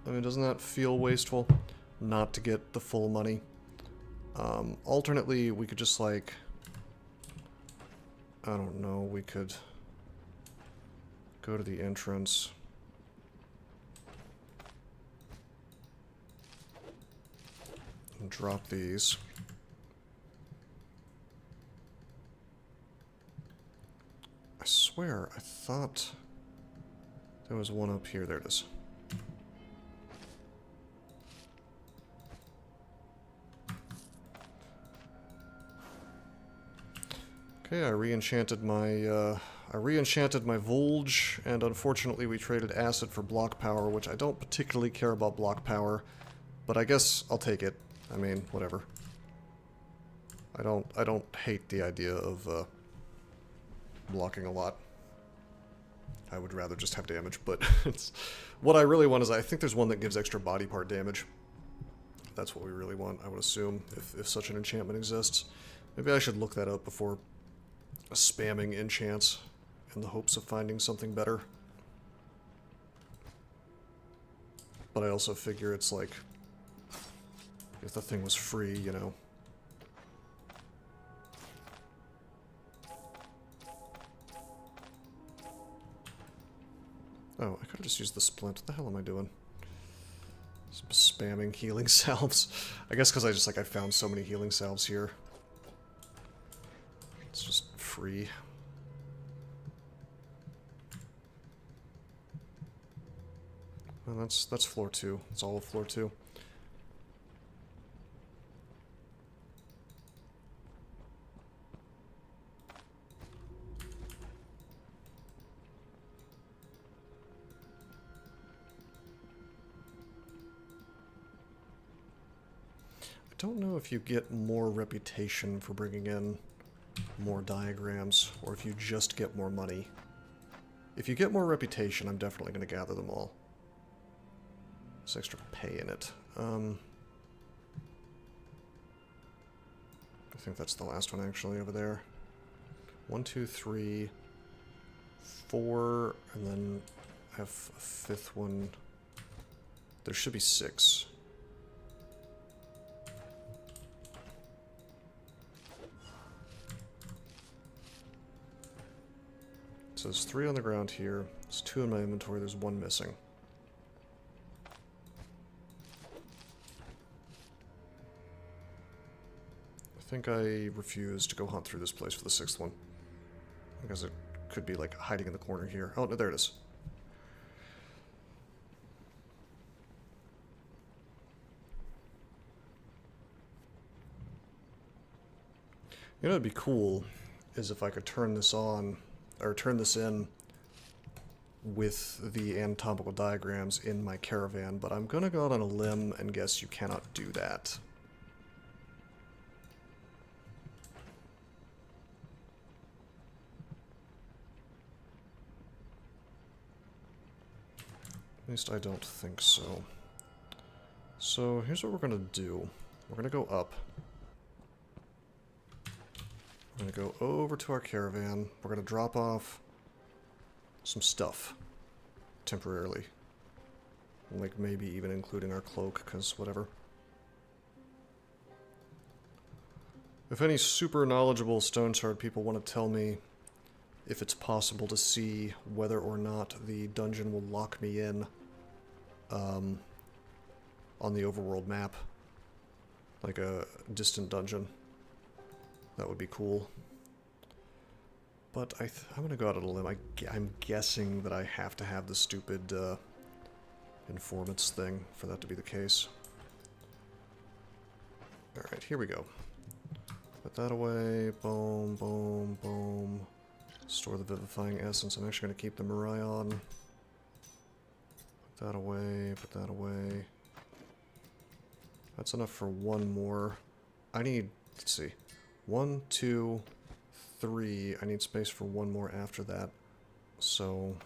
I mean, doesn't that feel wasteful? Not to get the full money. Alternately, we could just, like... I don't know, we could go to the entrance. And drop these. I swear, I thought there was one up here. There it is. Okay, I re-enchanted my Volge, and unfortunately we traded acid for block power, which I don't particularly care about block power, but I guess I'll take it. I mean, whatever. I don't hate the idea of blocking a lot. I would rather just have damage, but it's what I really want is I think there's one that gives extra body part damage. That's what we really want, I would assume, if such an enchantment exists. Maybe I should look that up before spamming enchants in the hopes of finding something better. But I also figure it's like, if the thing was free, you know. Oh, I could have just used the splint. What the hell am I doing? Spamming healing salves. I guess because I found so many healing salves here. It's just free. Well, that's floor 2. It's all of floor 2. I don't know if you get more reputation for bringing in more diagrams, or if you just get more money. If you get more reputation, I'm definitely going to gather them all. There's extra pay in it. I think that's the last one actually over there. 1, 2, 3, 4, and then I have a 5th one. There should be 6. So there's 3 on the ground here. There's 2 in my inventory. There's 1 missing. I think I refuse to go hunt through this place for the 6th one. Because it could be like hiding in the corner here. Oh, no, there it is. You know, it'd be cool is if I could turn this on, or turn this in with the anatomical diagrams in my caravan, but I'm gonna go out on a limb and guess you cannot do that. At least I don't think so. So here's what we're gonna do. We're gonna go up. We're gonna go over to our caravan. We're gonna drop off some stuff temporarily. Like maybe even including our cloak, because whatever. If any super knowledgeable Stoneshard people want to tell me if it's possible to see whether or not the dungeon will lock me in on the overworld map, like a distant dungeon, that would be cool. But I'm gonna go out on a limb. I'm guessing that I have to have the stupid informants thing for that to be the case. Alright, here we go. Put that away. Boom, boom, boom. Store the vivifying essence. I'm actually going to keep the Mirai on. Put that away. Put that away. That's enough for 1 more. I need, let's see, 1, 2, 3. I need space for 1 more after that. So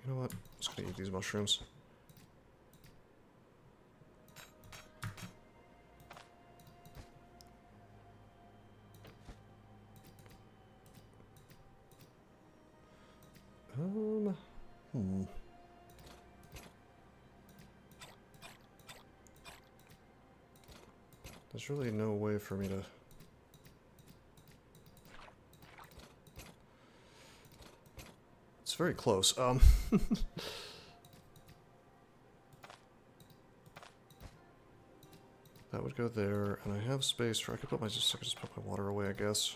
you know what? I'm just gonna eat these mushrooms. There's really no way for me to... It's very close. That would go there, and I have space for... I could just put my water away, I guess.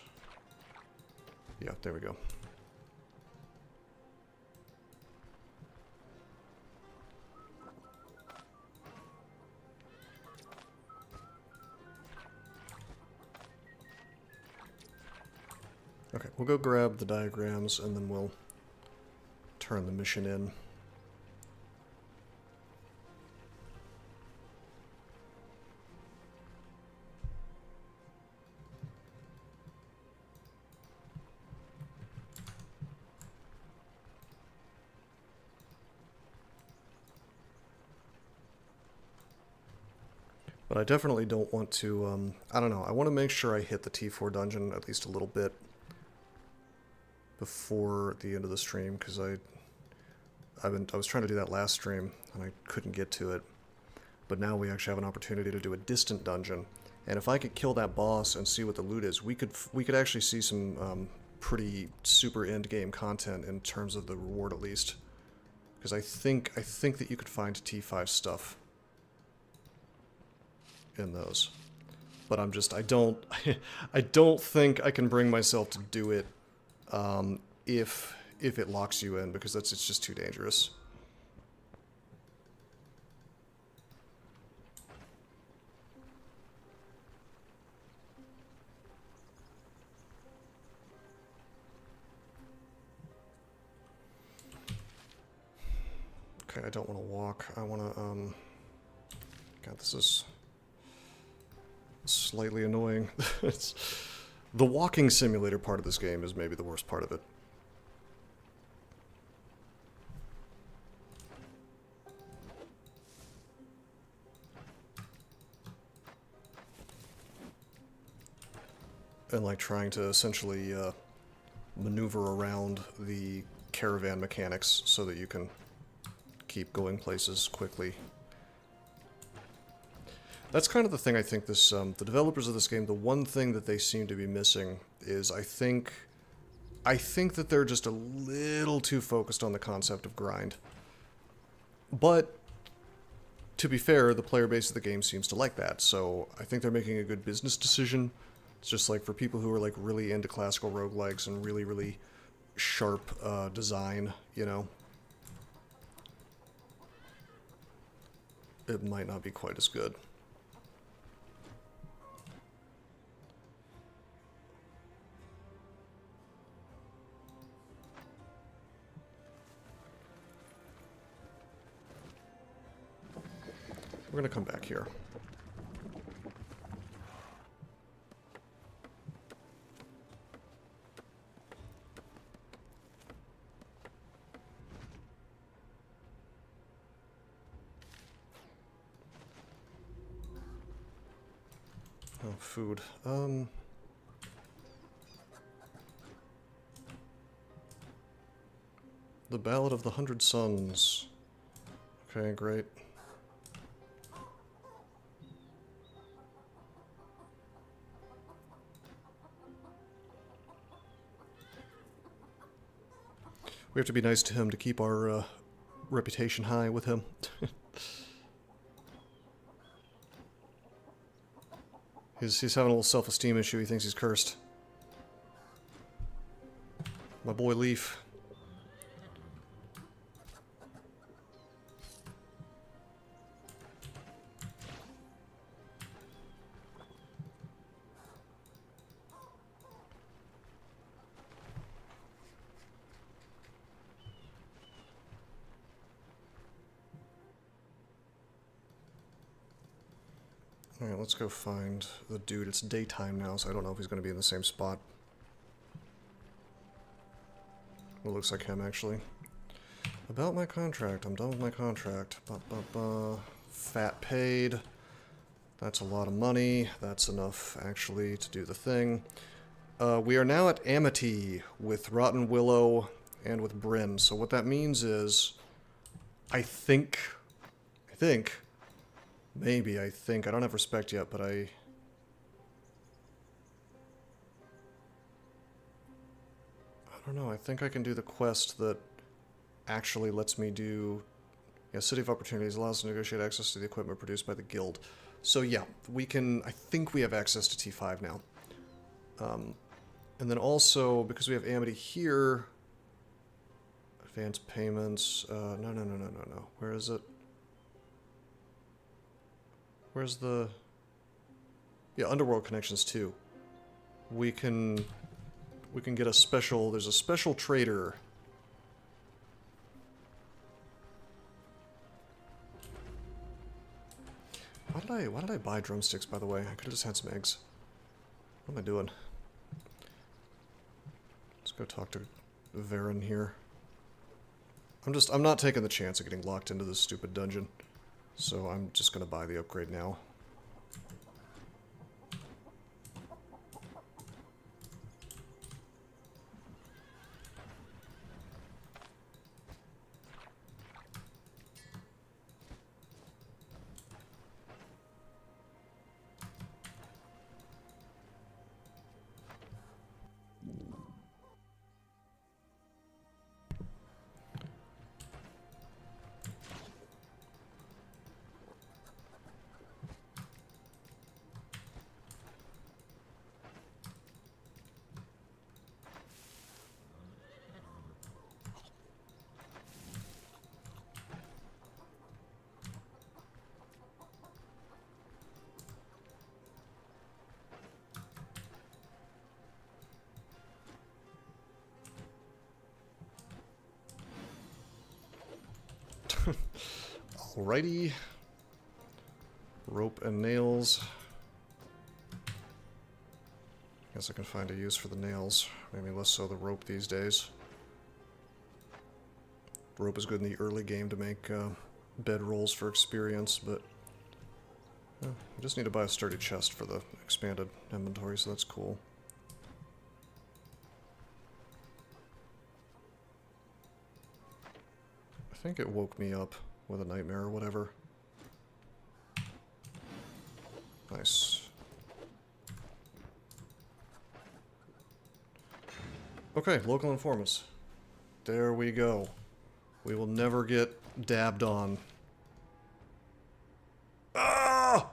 Yeah, there we go. Okay, we'll go grab the diagrams, and then we'll turn the mission in. But I definitely don't want to, I don't know, I want to make sure I hit the T4 dungeon at least a little bit before the end of the stream, because I was trying to do that last stream, and I couldn't get to it. But now we actually have an opportunity to do a distant dungeon, and if I could kill that boss and see what the loot is, we could actually see some pretty super end game content in terms of the reward at least. Because I think that you could find T5 stuff in those. But I don't think I can bring myself to do it if it locks you in, because it's just too dangerous. Okay, I don't want to walk. I want to, God, this is slightly annoying. The walking simulator part of this game is maybe the worst part of it. And like trying to essentially maneuver around the caravan mechanics so that you can keep going places quickly. That's kind of the thing I think this, the developers of this game, the one thing that they seem to be missing is I think that they're just a little too focused on the concept of grind. But, to be fair, the player base of the game seems to like that, so I think they're making a good business decision. It's just like for people who are like really into classical roguelikes and really, really sharp design, you know, it might not be quite as good. We're gonna come back here. Oh, food. The Ballad of the 100 Suns. Okay, great. We have to be nice to him to keep our reputation high with him. He's having a little self-esteem issue. He thinks he's cursed. My boy Leaf. Alright, let's go find the dude. It's daytime now, so I don't know if he's going to be in the same spot. It looks like him, actually. About my contract. I'm done with my contract. Fat paid. That's a lot of money. That's enough, actually, to do the thing. We are now at Amity with Rotten Willow and with Bryn. So what that means is, I think, I don't have respect yet, but I don't know, I think I can do the quest that actually lets me do, yeah, City of Opportunities allows us to negotiate access to the equipment produced by the guild. So yeah, we can, I think we have access to T5 now. And then also, because we have Amity here, advance payments, no, where is it? Where's the... Yeah, Underworld Connections too. We can get a special... There's a special trader. Why did I buy drumsticks, by the way? I could have just had some eggs. What am I doing? Let's go talk to Varen here. I'm not taking the chance of getting locked into this stupid dungeon. So I'm just going to buy the upgrade now. Alrighty. Rope and nails. Guess I can find a use for the nails. Maybe less so the rope these days. Rope is good in the early game to make bed rolls for experience, but I just need to buy a sturdy chest for the expanded inventory, so that's cool. I think it woke me up with a nightmare or whatever. Nice. Okay, local informants. There we go. We will never get dabbed on. Ah!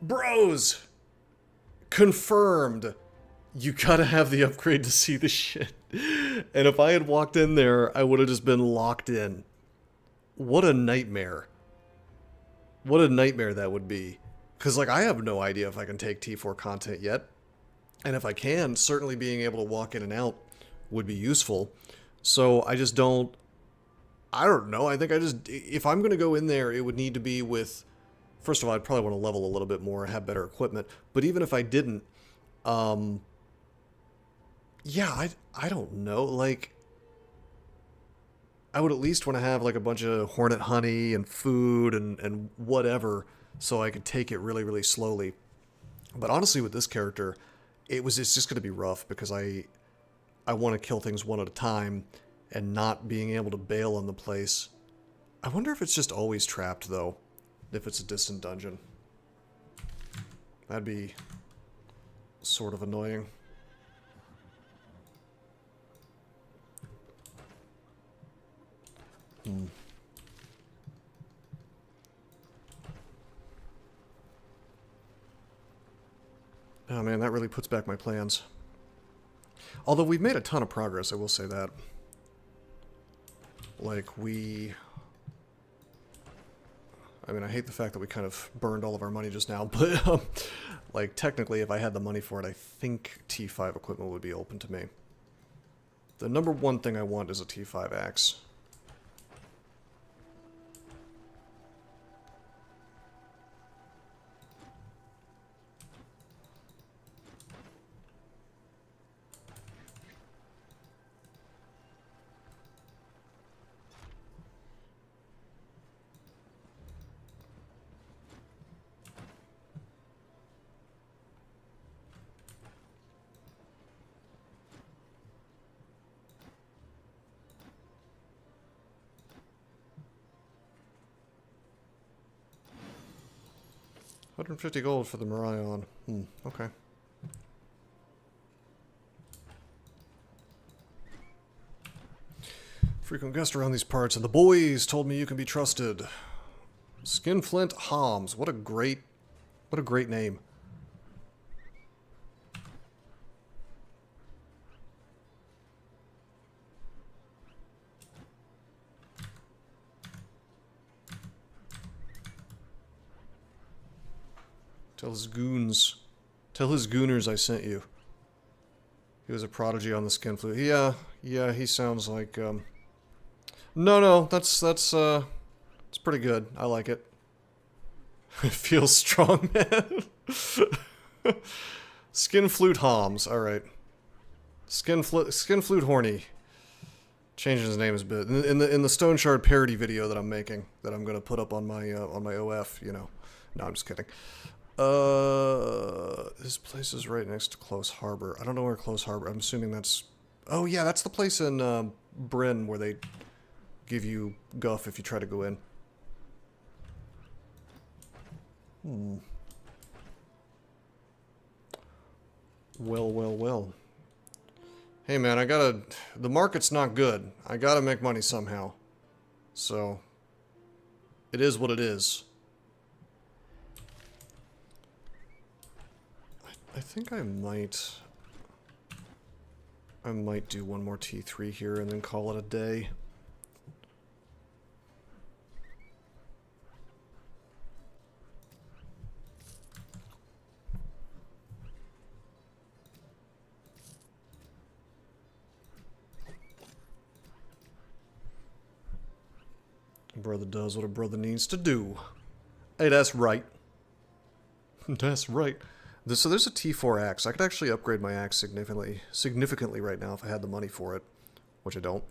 Bros! Confirmed! You gotta have the upgrade to see the shit. And if I had walked in there, I would have just been locked in. What a nightmare. What a nightmare that would be. Because, like, I have no idea if I can take T4 content yet. And if I can, certainly being able to walk in and out would be useful. So I just don't... I don't know. I think I just... If I'm going to go in there, it would need to be with... First of all, I'd probably want to level a little bit more and have better equipment. But even if I didn't... Yeah, I don't know. Like... I would at least want to have like a bunch of hornet honey and food and whatever so I could take it really, really slowly. But honestly, with this character, it's just going to be rough because I want to kill things one at a time and not being able to bail on the place. I wonder if it's just always trapped, though, if it's a distant dungeon. That'd be sort of annoying. Oh man, that really puts back my plans. Although we've made a ton of progress, I will say that. Like, I mean, I hate the fact that we kind of burned all of our money just now, but, like, technically, if I had the money for it, I think T5 equipment would be open to me. The number one thing I want is a T5 axe. $150 gold for the Marion. Okay. Frequent guest around these parts, and the boys told me you can be trusted. Skinflint Homs. What a great name. Tell his goons. Tell his gooners I sent you. He was a prodigy on the skin flute. Yeah, he sounds like, No, that's it's pretty good. I like it. It feels strong, man. Skin flute Homs. Alright. Skin flute Horny. Changing his name is a bit. In the Stoneshard parody video that I'm making, that I'm gonna put up on my OF, you know. No, I'm just kidding. This place is right next to Close Harbor. I don't know where Close Harbor... I'm assuming that's... Oh, yeah, that's the place in, Bryn where they give you guff if you try to go in. Well. Hey, man, I gotta... The market's not good. I gotta make money somehow. So... It is what it is. I think I might do one more T3 here and then call it a day. A brother does what a brother needs to do. Hey, that's right. That's right. So there's a T4 axe. I could actually upgrade my axe significantly right now if I had the money for it, which I don't.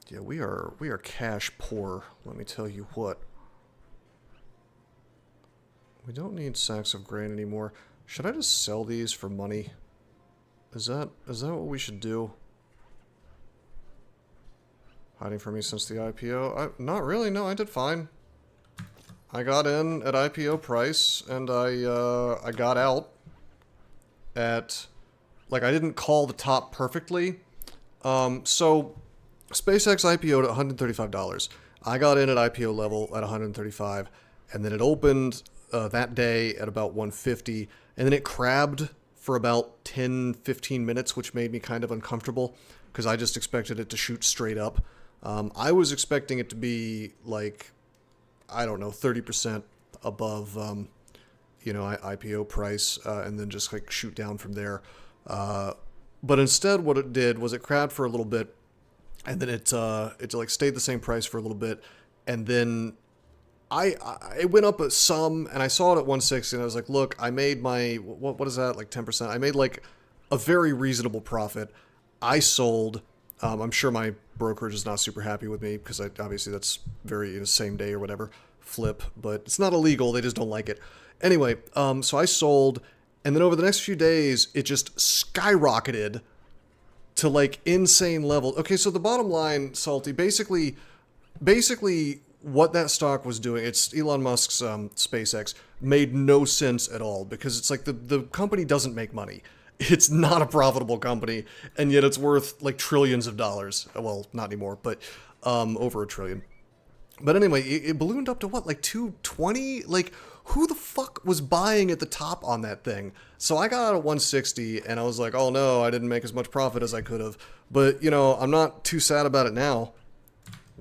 Yeah, we are cash poor. Let me tell you what. We don't need sacks of grain anymore. Should I just sell these for money? Is that what we should do? Hiding from me since the IPO? Not really. No, I did fine. I got in at IPO price, and I got out at, like, I didn't call the top perfectly. So SpaceX IPO'd at $135. I got in at IPO level at $135, and then it opened that day at about $150, and then it crabbed for about 10-15 minutes, which made me kind of uncomfortable because I just expected it to shoot straight up. I was expecting it to be like, I don't know, 30% above, IPO price, and then just like shoot down from there. But instead, what it did was it crabbed for a little bit, and then it like stayed the same price for a little bit, and then it went up some, and I saw it at 160, and I was like, look, I made my what is that, like 10%? I made like a very reasonable profit. I sold. I'm sure my brokerage is not super happy with me because obviously that's very same day or whatever flip, but it's not illegal. They just don't like it. Anyway, so I sold, and then over the next few days, it just skyrocketed to like insane levels. Okay, so the bottom line, Salty, basically what that stock was doing, it's Elon Musk's SpaceX, made no sense at all because it's like the company doesn't make money. It's not a profitable company, and yet it's worth like trillions of dollars. Well, not anymore, but over a trillion. But anyway, it ballooned up to what, like 220? Like, who the fuck was buying at the top on that thing? So I got out at 160, and I was like, oh no, I didn't make as much profit as I could have. But, I'm not too sad about it now.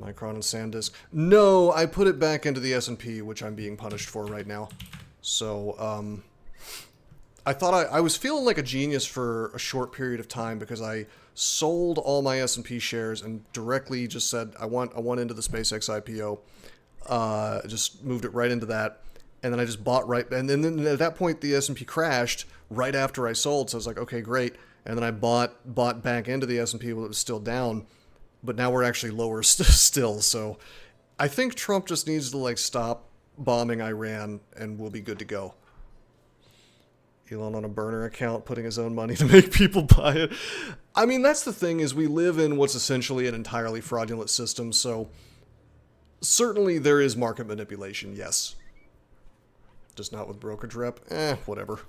Micron and SanDisk. No, I put it back into the S&P, which I'm being punished for right now. So, I thought I was feeling like a genius for a short period of time because I sold all my S&P shares and directly just said I want into the SpaceX IPO. Just moved it right into that, and then I just bought right. And then at that point the S&P crashed right after I sold, so I was like, okay, great. And then I bought back into the S&P while it was still down, but now we're actually lower still. So I think Trump just needs to like stop bombing Iran, and we'll be good to go. Elon on a burner account putting his own money to make people buy it. I mean, that's the thing, is we live in what's essentially an entirely fraudulent system, so certainly there is market manipulation, yes. Just not with brokerage rep. Whatever.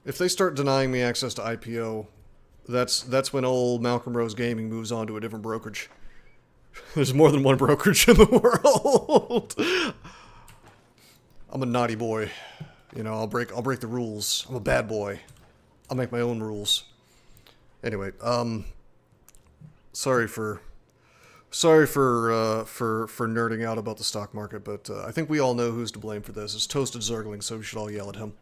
If they start denying me access to IPO, that's when old Malcolm Rose Gaming moves on to a different brokerage. There's more than one brokerage in the world. I'm a naughty boy. I'll break the rules. I'm a bad boy. I'll make my own rules. Anyway, sorry for nerding out about the stock market, but I think we all know who's to blame for this. It's Toasted Zergling, so we should all yell at him.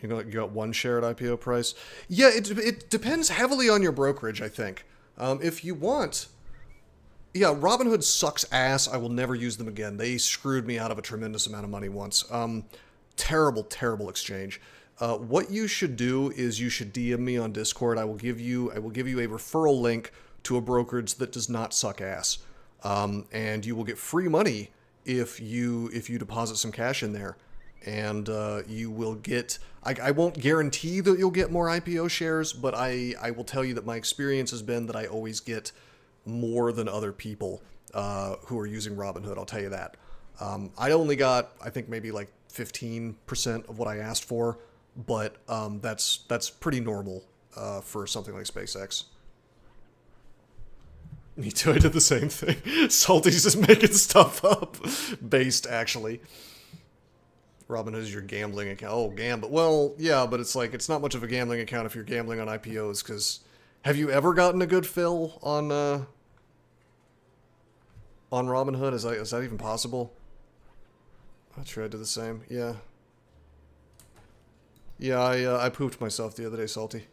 You got one share at IPO price? Yeah, it depends heavily on your brokerage, I think. If you want... Yeah, Robinhood sucks ass. I will never use them again. They screwed me out of a tremendous amount of money once. Terrible, terrible exchange. What you should do is you should DM me on Discord. I will give you a referral link to a brokerage that does not suck ass. And you will get free money if you deposit some cash in there. And you will get... I won't guarantee that you'll get more IPO shares, but I will tell you that my experience has been that I always get more than other people who are using Robinhood, I'll tell you that. I only got, I think, maybe like 15% of what I asked for, but that's pretty normal for something like SpaceX. Me too, I did the same thing. Salty's just making stuff up. Based, actually. Robinhood is your gambling account. Oh, gamble. Well, yeah, but it's like, it's not much of a gambling account if you're gambling on IPOs, because... Have you ever gotten a good fill on Robinhood? Is that even possible? I'm sure I did the same. Yeah. Yeah, I pooped myself the other day, Salty.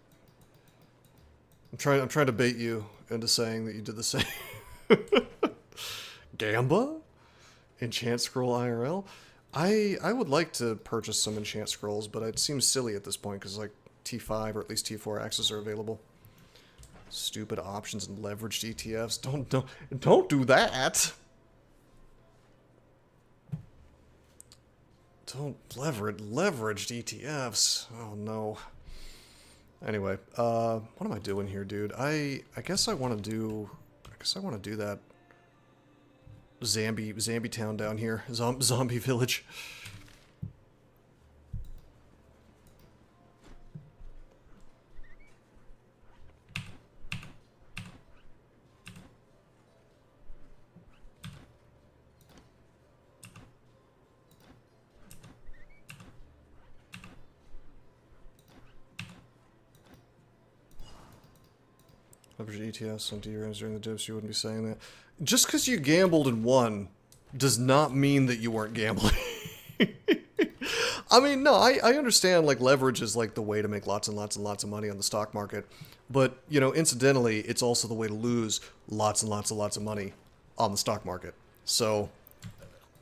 I'm trying to bait you into saying that you did the same. Gamba? Enchant Scroll IRL? I would like to purchase some Enchant Scrolls, but it seems silly at this point because like T5 or at least T4 access are available. Stupid options and leveraged ETFs. Don't do that. Don't leveraged ETFs. Oh no. Anyway, what am I doing here, dude? I guess I want to do that. Zambi town down here. Zombie village. Leverage ETS on DRAMs during the dips, you wouldn't be saying that. Just because you gambled and won does not mean that you weren't gambling. I mean, no, I understand, like, leverage is, like, the way to make lots and lots and lots of money on the stock market. But, you know, incidentally, it's also the way to lose lots and lots and lots of money on the stock market. So,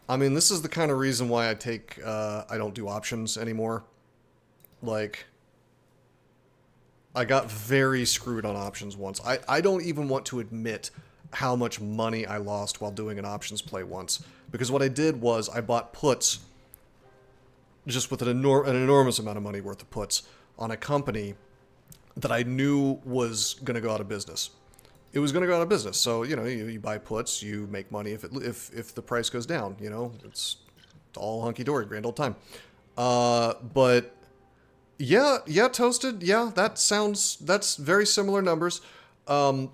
I mean, this is the kind of reason why I don't do options anymore. Like, I got very screwed on options once. I don't even want to admit how much money I lost while doing an options play once. Because what I did was I bought puts, just with an enormous amount of money worth of puts, on a company that I knew was going to go out of business. It was going to go out of business. So, you know, you buy puts, you make money if the price goes down, you know. It's all hunky-dory, grand old time. But... Yeah, Toasted. Yeah, that's very similar numbers. By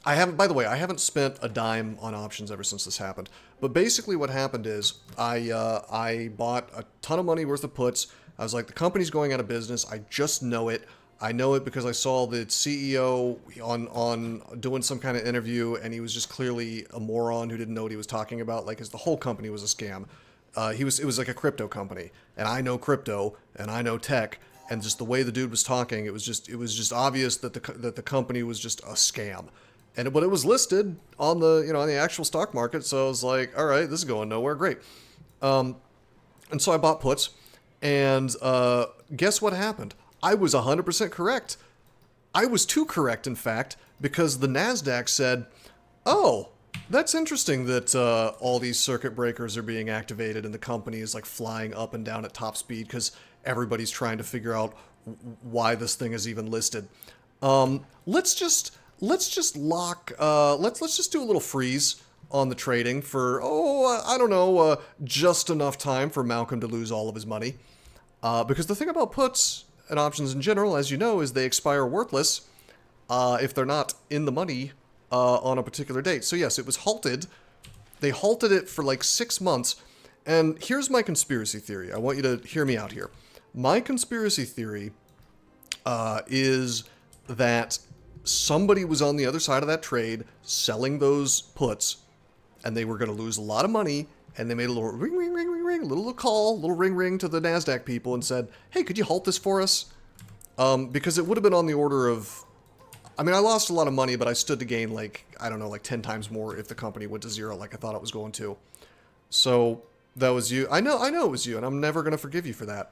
the way, I haven't spent a dime on options ever since this happened. But basically what happened is I bought a ton of money worth of puts. I was like, the company's going out of business. I just know it. I know it because I saw the CEO on doing some kind of interview, and he was just clearly a moron who didn't know what he was talking about. Like, the whole company was a scam. It was like a crypto company, and I know crypto and I know tech. And just the way the dude was talking, it was just obvious that the company was just a scam, but it was listed on the actual stock market. So I was like, all right, this is going nowhere, great. And so I bought puts, and guess what happened? I was 100% correct. I was too correct, in fact, because the Nasdaq said, oh, that's interesting that all these circuit breakers are being activated and the company is like flying up and down at top speed because everybody's trying to figure out why this thing is even listed. Let's just lock. Let's just do a little freeze on the trading for I don't know, just enough time for Malcolm to lose all of his money. Because the thing about puts and options in general, as you know, is they expire worthless if they're not in the money on a particular date. So yes, it was halted. They halted it for like 6 months. And here's my conspiracy theory. I want you to hear me out here. My conspiracy theory is that somebody was on the other side of that trade selling those puts, and they were going to lose a lot of money, and they made a little ring, ring, ring, ring, ring, a little call, a little ring, ring to the NASDAQ people and said, hey, could you halt this for us? Because it would have been on the order of... I mean, I lost a lot of money, but I stood to gain, like, I don't know, like 10 times more if the company went to zero like I thought it was going to. So, that was you. I know it was you, and I'm never going to forgive you for that.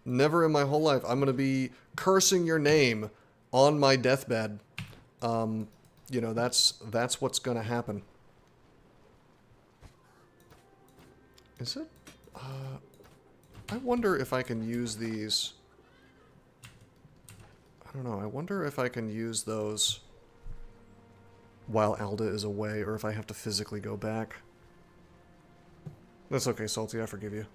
Never in my whole life. I'm going to be cursing your name on my deathbed. You know, that's what's going to happen. Is it? I wonder if I can use these... I don't know, I wonder if I can use those while Alda is away, or if I have to physically go back. That's okay, Salty, I forgive you.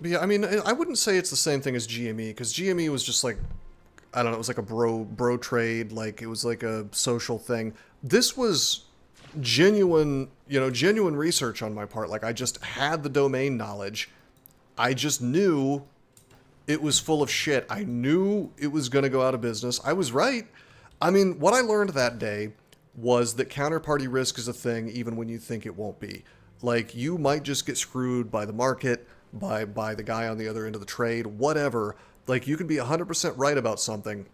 But yeah, I mean, I wouldn't say it's the same thing as GME, because GME was just like, I don't know, it was like a bro trade, like, it was like a social thing. This was genuine research on my part. Like, I just had the domain knowledge. I just knew it was full of shit. I knew it was going to go out of business. I was right. I mean, what I learned that day was that counterparty risk is a thing even when you think it won't be. Like, you might just get screwed by the market, by the guy on the other end of the trade, whatever. Like, you can be 100% right about something,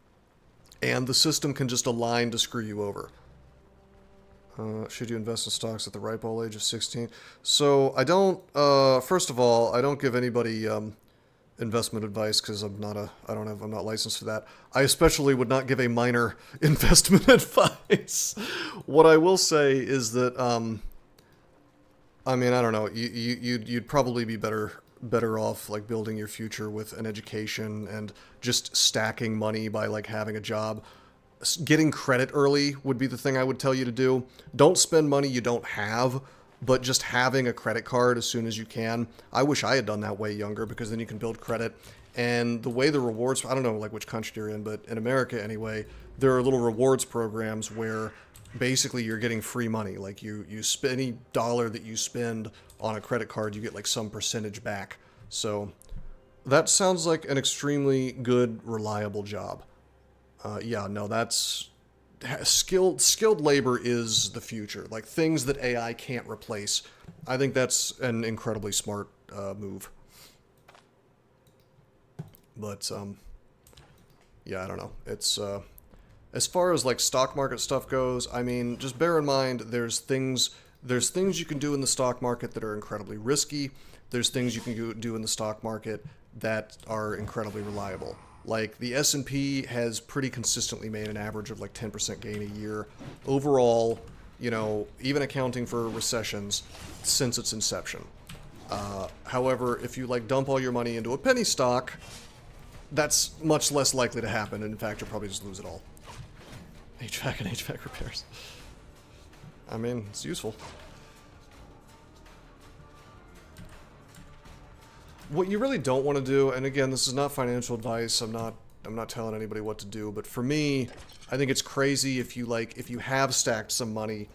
and the system can just align to screw you over. Should you invest in stocks at the ripe old age of 16? So I don't, first of all, I don't give anybody investment advice because I'm not licensed for that. I especially would not give a minor investment advice. What I will say is that, I mean, I don't know, you'd probably be better off like building your future with an education and just stacking money by like having a job. getting credit early would be the thing I would tell you to do. Don't spend money you don't have, but just having a credit card as soon as you can. I wish I had done that way younger, because then you can build credit. And the way the rewards, I don't know like which country you're in, but in America anyway, there are little rewards programs where basically you're getting free money. Like you spend any dollar that you spend on a credit card, you get like some percentage back. So that sounds like an extremely good, reliable job. Yeah, no, that's skilled labor is the future. Like things that AI can't replace. I think that's an incredibly smart move. But yeah, I don't know. It's as far as like stock market stuff goes, I mean, just bear in mind there's things you can do in the stock market that are incredibly risky. There's things you can do in the stock market that are incredibly reliable. Like the S&P has pretty consistently made an average of like 10% gain a year overall, you know, even accounting for recessions since its inception. However, if you like dump all your money into a penny stock, that's much less likely to happen, and in fact, you'll probably just lose it all. HVAC and HVAC repairs. I mean, it's useful. What you really don't want to do, and again, this is not financial advice, I'm not telling anybody what to do, but for me, I think it's crazy if you have stacked some money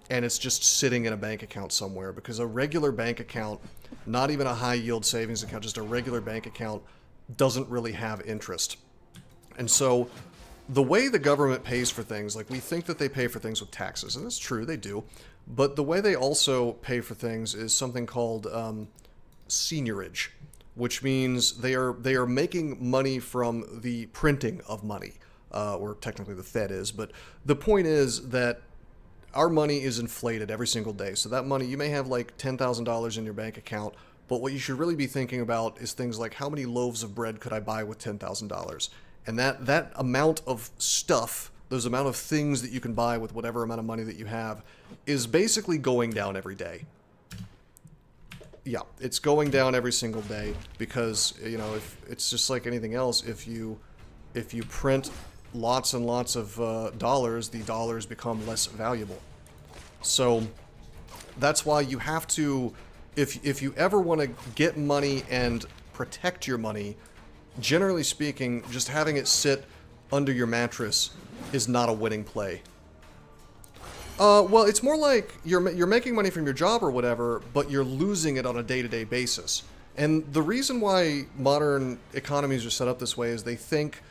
and it's just sitting in a bank account somewhere, because a regular bank account, not even a high yield savings account, just a regular bank account, doesn't really have interest. And so the way the government pays for things, like we think that they pay for things with taxes, and that's true, they do, but the way they also pay for things is something called seigniorage, which means they are making money from the printing of money, or technically the Fed is, but the point is that our money is inflated every single day. So that money, you may have like $10,000 in your bank account, but what you should really be thinking about is things like, how many loaves of bread could I buy with $10,000? And that amount of stuff, those amount of things that you can buy with whatever amount of money that you have, is basically going down every day. Yeah, it's going down every single day because, you know, if it's just like anything else, if you print lots and lots of dollars, the dollars become less valuable. So that's why you have to, if you ever want to get money and protect your money, generally speaking, just having it sit under your mattress is not a winning play. Well, it's more like you're making money from your job or whatever, but you're losing it on a day-to-day basis. And the reason why modern economies are set up this way is they think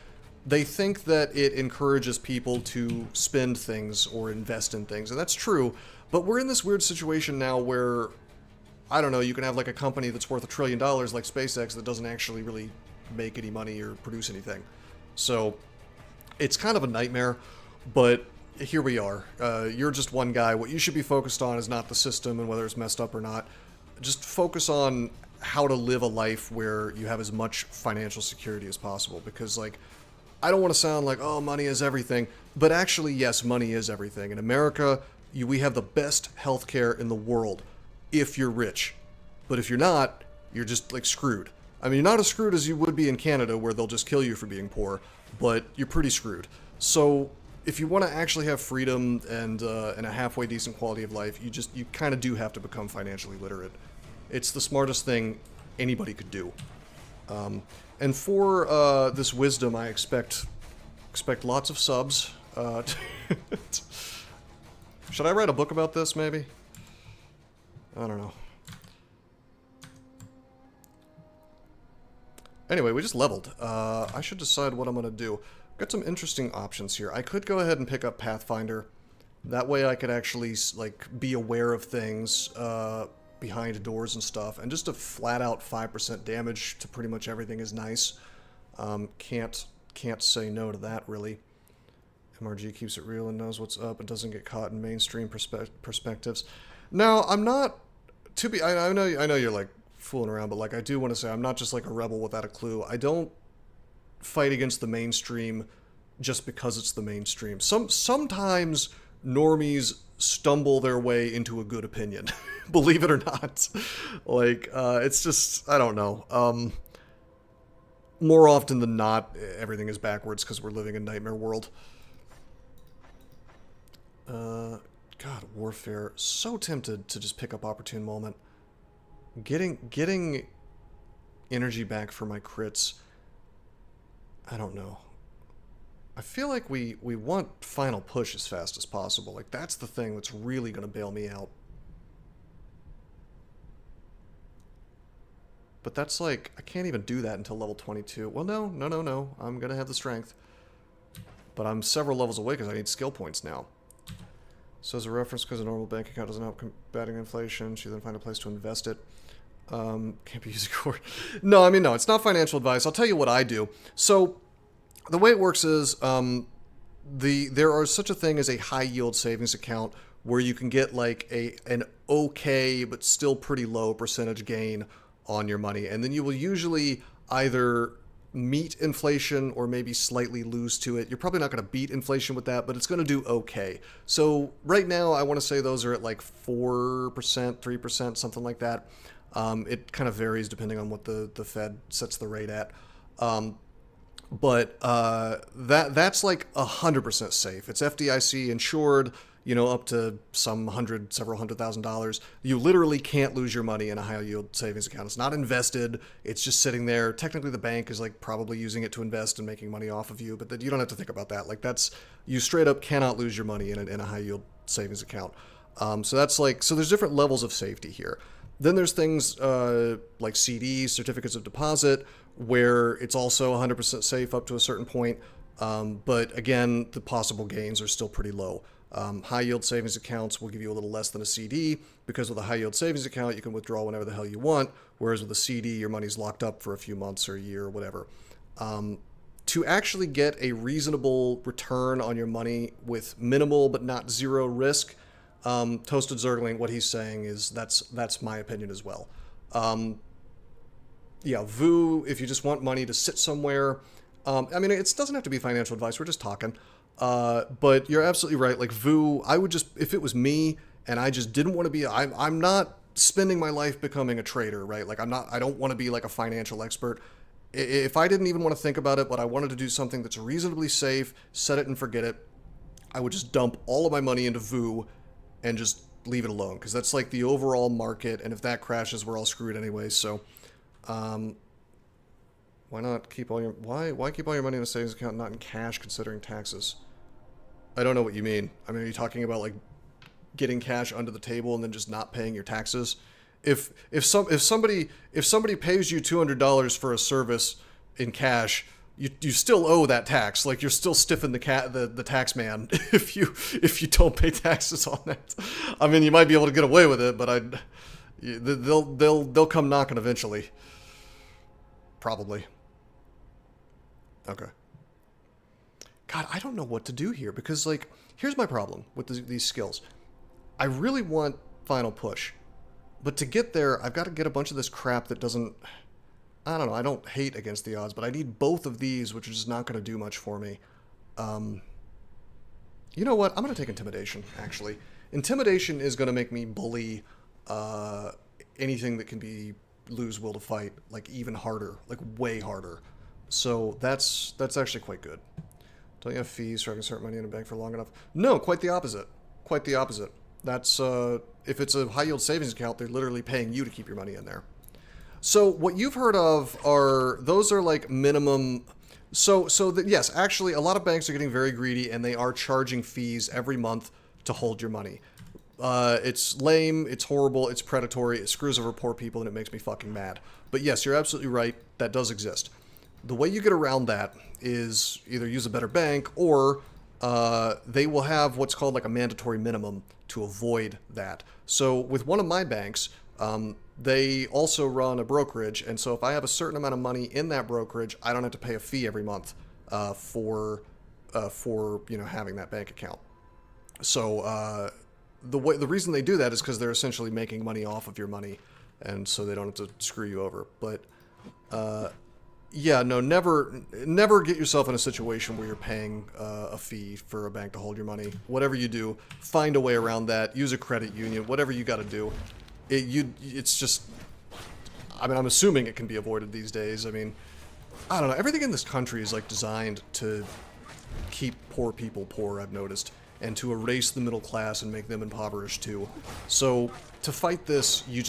that it encourages people to spend things or invest in things, and that's true. But we're in this weird situation now where, I don't know, you can have like a company that's worth $1 trillion like SpaceX that doesn't actually really make any money or produce anything. So it's kind of a nightmare, but here we are. You're just one guy. What you should be focused on is not the system and whether it's messed up or not. Just focus on how to live a life where you have as much financial security as possible. Because, like, I don't want to sound like, oh, money is everything. But actually, yes, money is everything. In America, we have the best healthcare in the world if you're rich. But if you're not, you're just, like, screwed. I mean, you're not as screwed as you would be in Canada, where they'll just kill you for being poor. But you're pretty screwed. So if you want to actually have freedom and a halfway decent quality of life, you kind of do have to become financially literate. It's the smartest thing anybody could do. And for this wisdom, I expect lots of subs. Should I write a book about this, maybe? I don't know. Anyway, we just leveled. I should decide what I'm going to do. Got some interesting options here. I could go ahead and pick up Pathfinder. That way I could actually, like, be aware of things behind doors and stuff. And just a flat-out 5% damage to pretty much everything is nice. Can't say no to that, really. MRG keeps it real and knows what's up and doesn't get caught in mainstream perspectives. Now, I'm not... I know you're, like, fooling around, but, like, I do want to say I'm not just, like, a rebel without a clue. I don't fight against the mainstream just because it's the mainstream. Sometimes normies stumble their way into a good opinion, believe it or not. Like, it's just, I don't know. More often than not, everything is backwards because we're living in Nightmare World. God, Warfare. So tempted to just pick up Opportune Moment. Getting energy back for my crits. I don't know. I feel like we want Final Push as fast as possible. Like, that's the thing that's really going to bail me out. But that's like, I can't even do that until level 22. Well, no. I'm going to have the strength. But I'm several levels away because I need skill points now. So as a reference, because a normal bank account doesn't help combating inflation, she then find a place to invest it. Can't be used for. No, I mean, no, it's not financial advice. I'll tell you what I do. So the way it works is there are such a thing as a high yield savings account where you can get like an okay but still pretty low percentage gain on your money, and then you will usually either meet inflation or maybe slightly lose to it. You're probably not going to beat inflation with that, but it's going to do okay. So right now I want to say those are at like 4%, 3%, something like that. It kind of varies depending on what the Fed sets the rate at. But that's like 100% safe. It's FDIC insured, you know, up to several $100,000. You literally can't lose your money in a high yield savings account. It's not invested. It's just sitting there. Technically, the bank is like probably using it to invest and making money off of you, but you don't have to think about that. Like you straight up cannot lose your money in a high yield savings account. So there's different levels of safety here. Then there's things like CDs, certificates of deposit, where it's also 100% safe up to a certain point. But again, the possible gains are still pretty low. High yield savings accounts will give you a little less than a CD, because with a high yield savings account, you can withdraw whenever the hell you want. Whereas with a CD, your money's locked up for a few months or a year or whatever. To actually get a reasonable return on your money with minimal but not zero risk, Toasted Zergling, what he's saying is that's my opinion as well. Yeah, VOO, if you just want money to sit somewhere, I mean, it doesn't have to be financial advice. We're just talking. But you're absolutely right. Like VOO, I would just, if it was me and I just didn't want to be, I'm not spending my life becoming a trader, right? Like I don't want to be like a financial expert. If I didn't even want to think about it, but I wanted to do something that's reasonably safe, set it and forget it, I would just dump all of my money into VOO and just leave it alone, because that's like the overall market, and if that crashes, we're all screwed anyway. So why not keep all your why keep all your money in a savings account, not in cash, considering taxes? I don't know what you mean. I mean, are you talking about like getting cash under the table and then just not paying your taxes? If somebody pays you $200 for a service in cash, you still owe that tax. Like, you're still stiffing the tax man if you don't pay taxes on that. I mean, you might be able to get away with it, but they'll come knocking eventually. Probably. Okay. God, I don't know what to do here, because like, here's my problem with these skills. I really want Final Push, but to get there, I've got to get a bunch of this crap that doesn't. I don't know, I don't hate against the odds, but I need both of these, which is just not going to do much for me. You know what? I'm going to take Intimidation, actually. Intimidation is going to make me bully anything that can be lose will to fight, like even harder, like way harder. So that's actually quite good. Don't you have fees so I can start money in a bank for long enough? No, quite the opposite. Quite the opposite. That's, if it's a high yield savings account, they're literally paying you to keep your money in there. So what you've heard of those are like minimum. Yes, actually, a lot of banks are getting very greedy, and they are charging fees every month to hold your money. It's lame, it's horrible, it's predatory, it screws over poor people, and it makes me fucking mad. But yes, you're absolutely right, that does exist. The way you get around that is either use a better bank, or they will have what's called like a mandatory minimum to avoid that. So with one of my banks, they also run a brokerage, and so if I have a certain amount of money in that brokerage, I don't have to pay a fee every month for having that bank account. So the reason they do that is because they're essentially making money off of your money, and so they don't have to screw you over. But yeah, no, never get yourself in a situation where you're paying a fee for a bank to hold your money. Whatever you do, find a way around that. Use a credit union. Whatever you got to do. It's just, I mean, I'm assuming it can be avoided these days. I mean, I don't know. Everything in this country is like designed to keep poor people poor, I've noticed. and to erase the middle class and make them impoverished too. So to fight this, you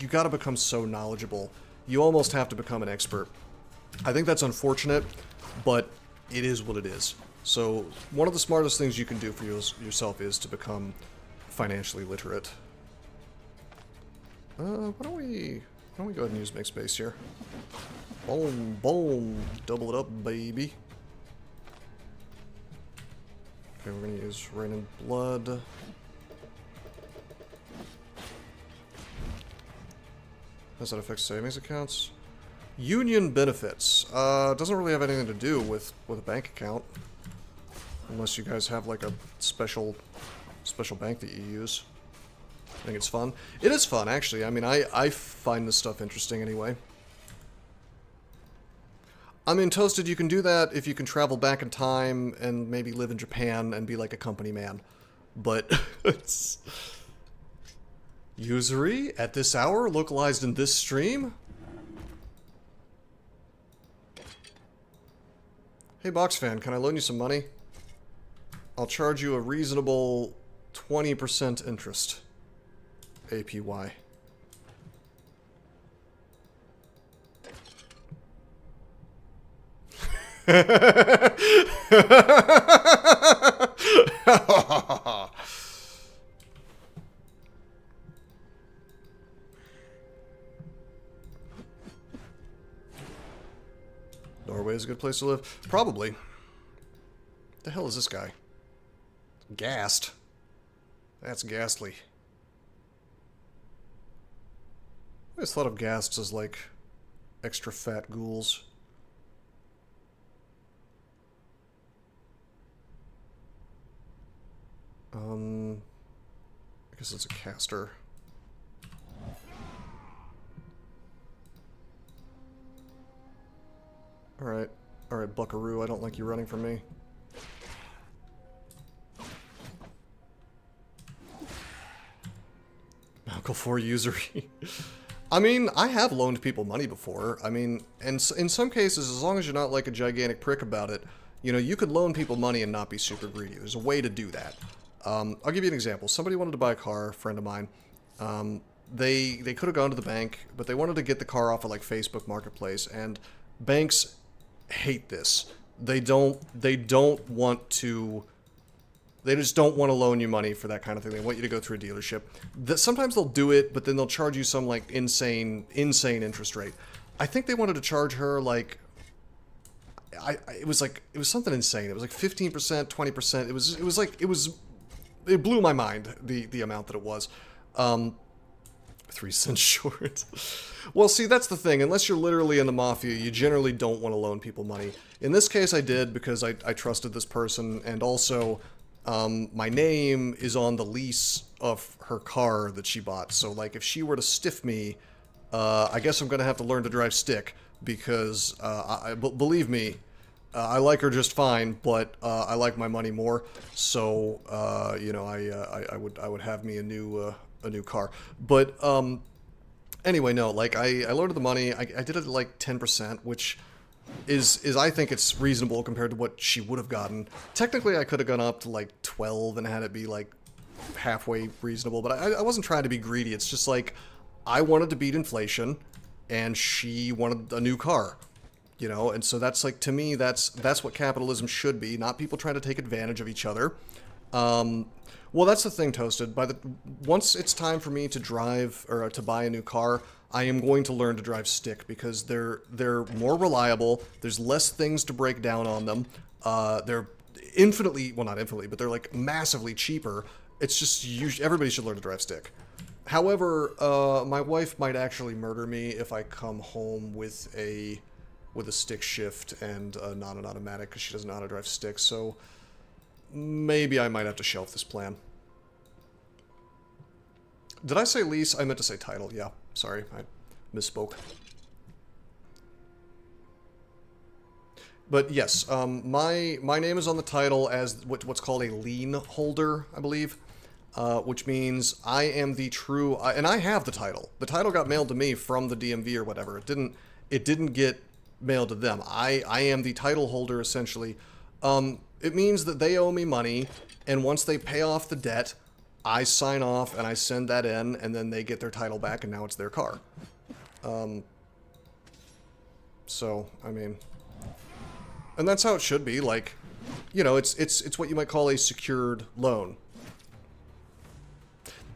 gotta become so knowledgeable. You almost have to become an expert. I think that's unfortunate, but it is what it is. So one of the smartest things you can do for yourself is to become financially literate. Why don't we go ahead and use make space here? Boom, boom, double it up, baby. Okay, we're gonna use Rain and Blood. Does that affect savings accounts? Union benefits. Doesn't really have anything to do with a bank account. Unless you guys have like a special bank that you use. I think it's fun. It is fun, actually. I mean, I find this stuff interesting anyway. I mean, Toasted, you can do that if you can travel back in time and maybe live in Japan and be like a company man. But it's... Usury at this hour, localized in this stream? Hey, Box Fan, can I loan you some money? I'll charge you a reasonable 20% interest. APY. Norway is a good place to live? Probably. The hell is this guy? Ghast. That's ghastly. I just thought of ghasts as like extra fat ghouls. I guess it's a caster. Alright. Alright, Buckaroo, I don't like you running from me. Malco 4 usury. I mean, I have loaned people money before. I mean, and in some cases, as long as you're not like a gigantic prick about it, you know, you could loan people money and not be super greedy. There's a way to do that. I'll give you an example. Somebody wanted to buy a car, a friend of mine. They could have gone to the bank, but they wanted to get the car off of like Facebook Marketplace, and banks hate this. They just don't want to loan you money for that kind of thing. They want you to go through a dealership. Sometimes they'll do it, but then they'll charge you some like insane interest rate. I think they wanted to charge her like it was something insane. It was like 15%, 20%. It blew my mind, the amount that it was. 3 cents short. Well, see, that's the thing. Unless you're literally in the mafia, you generally don't want to loan people money. In this case, I did because I trusted this person, and also my name is on the lease of her car that she bought. So, like, if she were to stiff me, I guess I'm going to have to learn to drive stick, because, believe me, I like her just fine, but I like my money more. So, you know, I would have me a new car. But anyway, no, like I loaded the money. I did it at like 10%, which is I think it's reasonable compared to what she would have gotten. Technically, I could have gone up to like 12 and had it be like halfway reasonable, but I wasn't trying to be greedy. It's just like I wanted to beat inflation, and she wanted a new car. You know, and so that's like, to me, that's what capitalism should be, not people trying to take advantage of each other. Well, that's the thing, Toasted. Once it's time for me to drive or to buy a new car, I am going to learn to drive stick, because they're more reliable. There's less things to break down on them. They're infinitely, well, not infinitely, but they're like massively cheaper. It's just everybody should learn to drive stick. However, my wife might actually murder me if I come home with a stick shift and not an automatic, because she doesn't know how to drive stick. So maybe I might have to shelf this plan. Did I say lease? I meant to say title. Yeah, sorry, I misspoke. But yes, my name is on the title as what's called a lien holder, I believe, which means I am the true, and I have the title. The title got mailed to me from the DMV or whatever. It didn't get mailed to them. I am the title holder, essentially. It means that they owe me money, And once they pay off the debt, I sign off and I send that in, and then they get their title back, and now it's their car. So, I mean, and that's how it should be. Like, you know, it's what you might call a secured loan.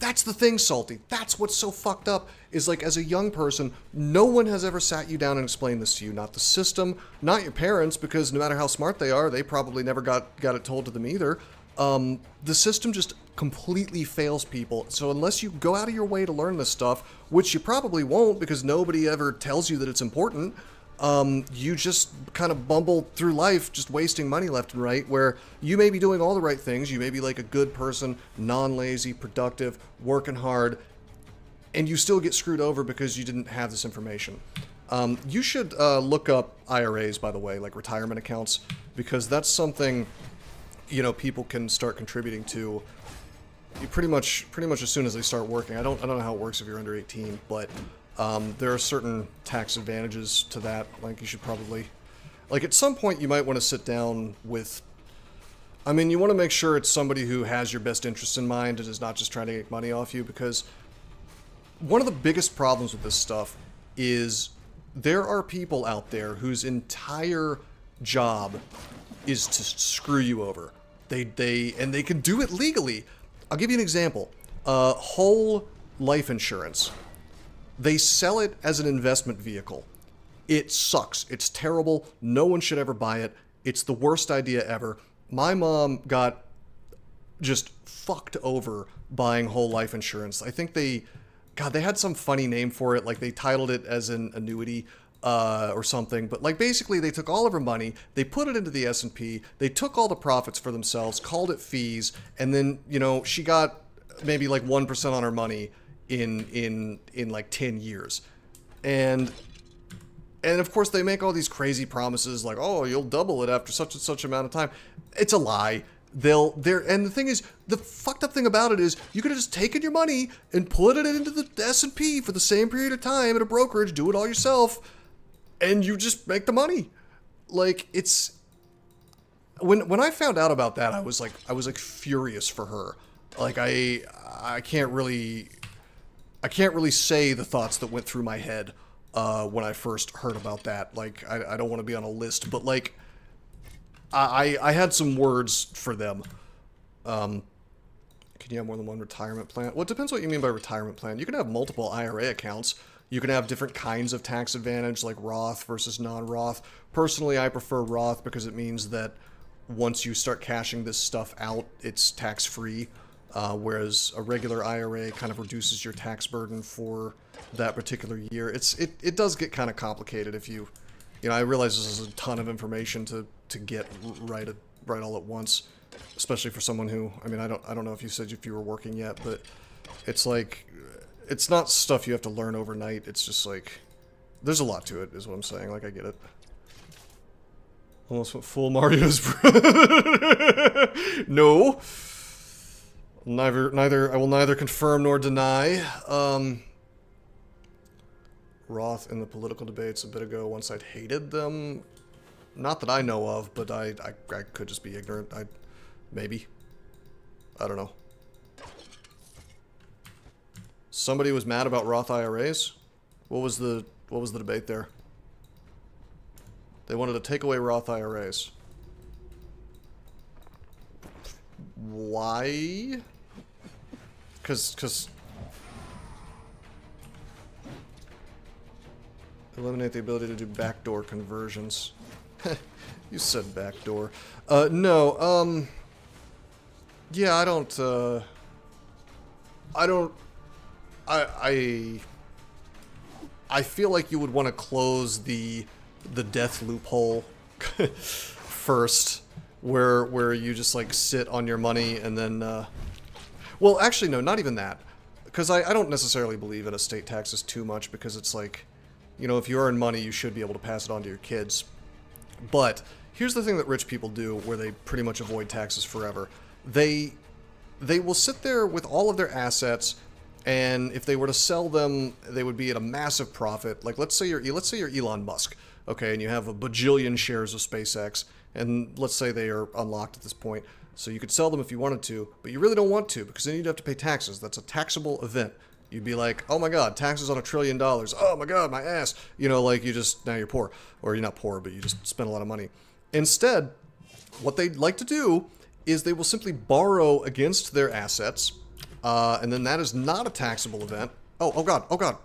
That's the thing, Salty. That's what's so fucked up, is like, as a young person, no one has ever sat you down and explained this to you. Not the system, not your parents, because no matter how smart they are, they probably never got it told to them either. The system just completely fails people. So unless you go out of your way to learn this stuff, which you probably won't because nobody ever tells you that it's important, you just kind of bumble through life just wasting money left and right, where you may be doing all the right things. You may be like a good person, non-lazy, productive, working hard, and you still get screwed over because you didn't have this information. You should look up IRAs, by the way, like retirement accounts, because that's something, you know, people can start contributing to pretty much as soon as they start working. I don't know how it works if you're under 18, but there are certain tax advantages to that. Like, you should probably, like, at some point you might want to sit down with, I mean, you want to make sure it's somebody who has your best interests in mind and is not just trying to make money off you, because one of the biggest problems with this stuff is there are people out there whose entire job is to screw you over. And they can do it legally. I'll give you an example. Whole life insurance. They sell it as an investment vehicle. It sucks. It's terrible. No one should ever buy it. It's the worst idea ever. My mom got just fucked over buying whole life insurance. I think they had some funny name for it. Like, they titled it as an annuity or something. But, like, basically they took all of her money, they put it into the S&P, they took all the profits for themselves, called it fees, and then, you know, she got maybe like 1% on her money in like 10 years. And of course they make all these crazy promises like, oh, you'll double it after such and such amount of time. It's a lie. And the thing is, the fucked up thing about it is, you could have just taken your money and put it into the S&P for the same period of time at a brokerage, do it all yourself, and you just make the money. Like, it's, when I found out about that, I was like furious for her. Like, I can't really say the thoughts that went through my head when I first heard about that. Like, I don't want to be on a list, but like, I had some words for them. Can you have more than one retirement plan? Well, it depends what you mean by retirement plan. You can have multiple IRA accounts. You can have different kinds of tax advantage, like Roth versus non-Roth. Personally, I prefer Roth because it means that once you start cashing this stuff out, it's tax-free. Whereas a regular IRA kind of reduces your tax burden for that particular year. It does get kind of complicated if you know, I realize this is a ton of information to get right all at once, especially for someone who, I mean, I don't know if you said if you were working yet, but it's like, it's not stuff you have to learn overnight. It's just like, there's a lot to it, is what I'm saying. Like, I get it. Almost went full Mario's. No. I will neither confirm nor deny. Roth in the political debates a bit ago once I'd hated them. Not that I know of, but I could just be ignorant. Maybe. I don't know. Somebody was mad about Roth IRAs? What was the debate there? They wanted to take away Roth IRAs. Why? Because eliminate the ability to do backdoor conversions. You said backdoor. No, yeah, I feel like you would want to close the death loophole first, where you just like sit on your money and then well, actually no, not even that, because I don't necessarily believe in estate taxes too much, because it's like, you know, if you earn money you should be able to pass it on to your kids. But here's the thing that rich people do where they pretty much avoid taxes forever. They will sit there with all of their assets, and if they were to sell them, they would be at a massive profit. Like, let's say you're Elon Musk, okay, and you have a bajillion shares of SpaceX, and let's say they are unlocked at this point. So you could sell them if you wanted to, but you really don't want to because then you'd have to pay taxes. That's a taxable event. You'd be like, oh my god, taxes on $1 trillion. Oh my god, my ass. You know, like now you're poor. Or you're not poor, but you just spent a lot of money. Instead, what they'd like to do is they will simply borrow against their assets, and then that is not a taxable event. Oh god, oh god.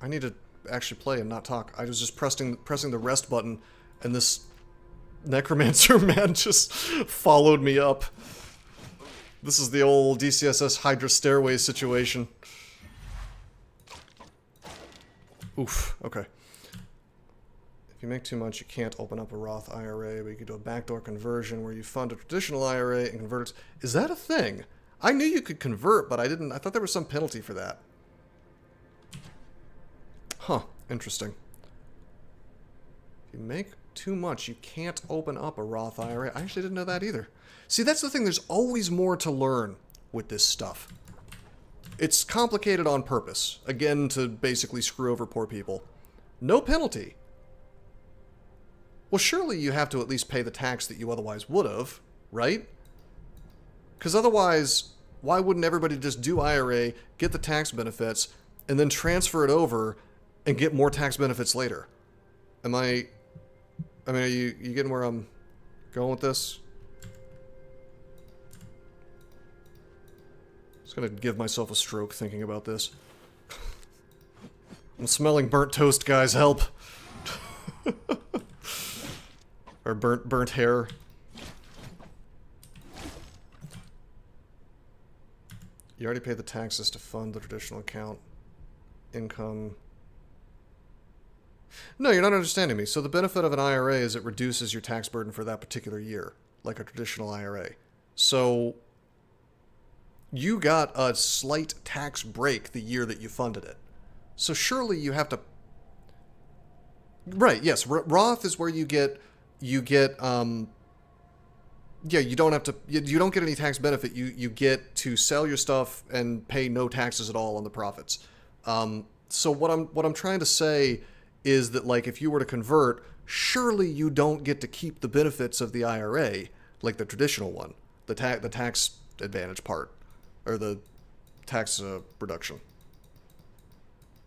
I need to actually play and not talk. I was just pressing the rest button, and this necromancer man just followed me up. This is the old DCSS Hydra Stairway situation. Oof, okay. If you make too much, you can't open up a Roth IRA, but you can do a backdoor conversion where you fund a traditional IRA and convert it. Is that a thing? I knew you could convert, but I thought there was some penalty for that. Huh, interesting. If you make too much, you can't open up a Roth IRA. I actually didn't know that either. See, that's the thing. There's always more to learn with this stuff. It's complicated on purpose. Again, to basically screw over poor people. No penalty. Well, surely you have to at least pay the tax that you otherwise would have, right? Because otherwise, why wouldn't everybody just do IRA, get the tax benefits, and then transfer it over and get more tax benefits later? I mean, are you getting where I'm going with this? Just gonna give myself a stroke thinking about this. I'm smelling burnt toast, guys. Help. Or burnt hair. You already paid the taxes to fund the traditional account. Income. No, you're not understanding me. So the benefit of an IRA is it reduces your tax burden for that particular year, like a traditional IRA. So you got a slight tax break the year that you funded it. So surely you have to... Right, yes. Roth is where you get, yeah, you don't have to, you don't get any tax benefit. You get to sell your stuff and pay no taxes at all on the profits. So what I'm trying to say is that, like, if you were to convert, surely you don't get to keep the benefits of the IRA, like the traditional one, the tax advantage part, or the tax reduction.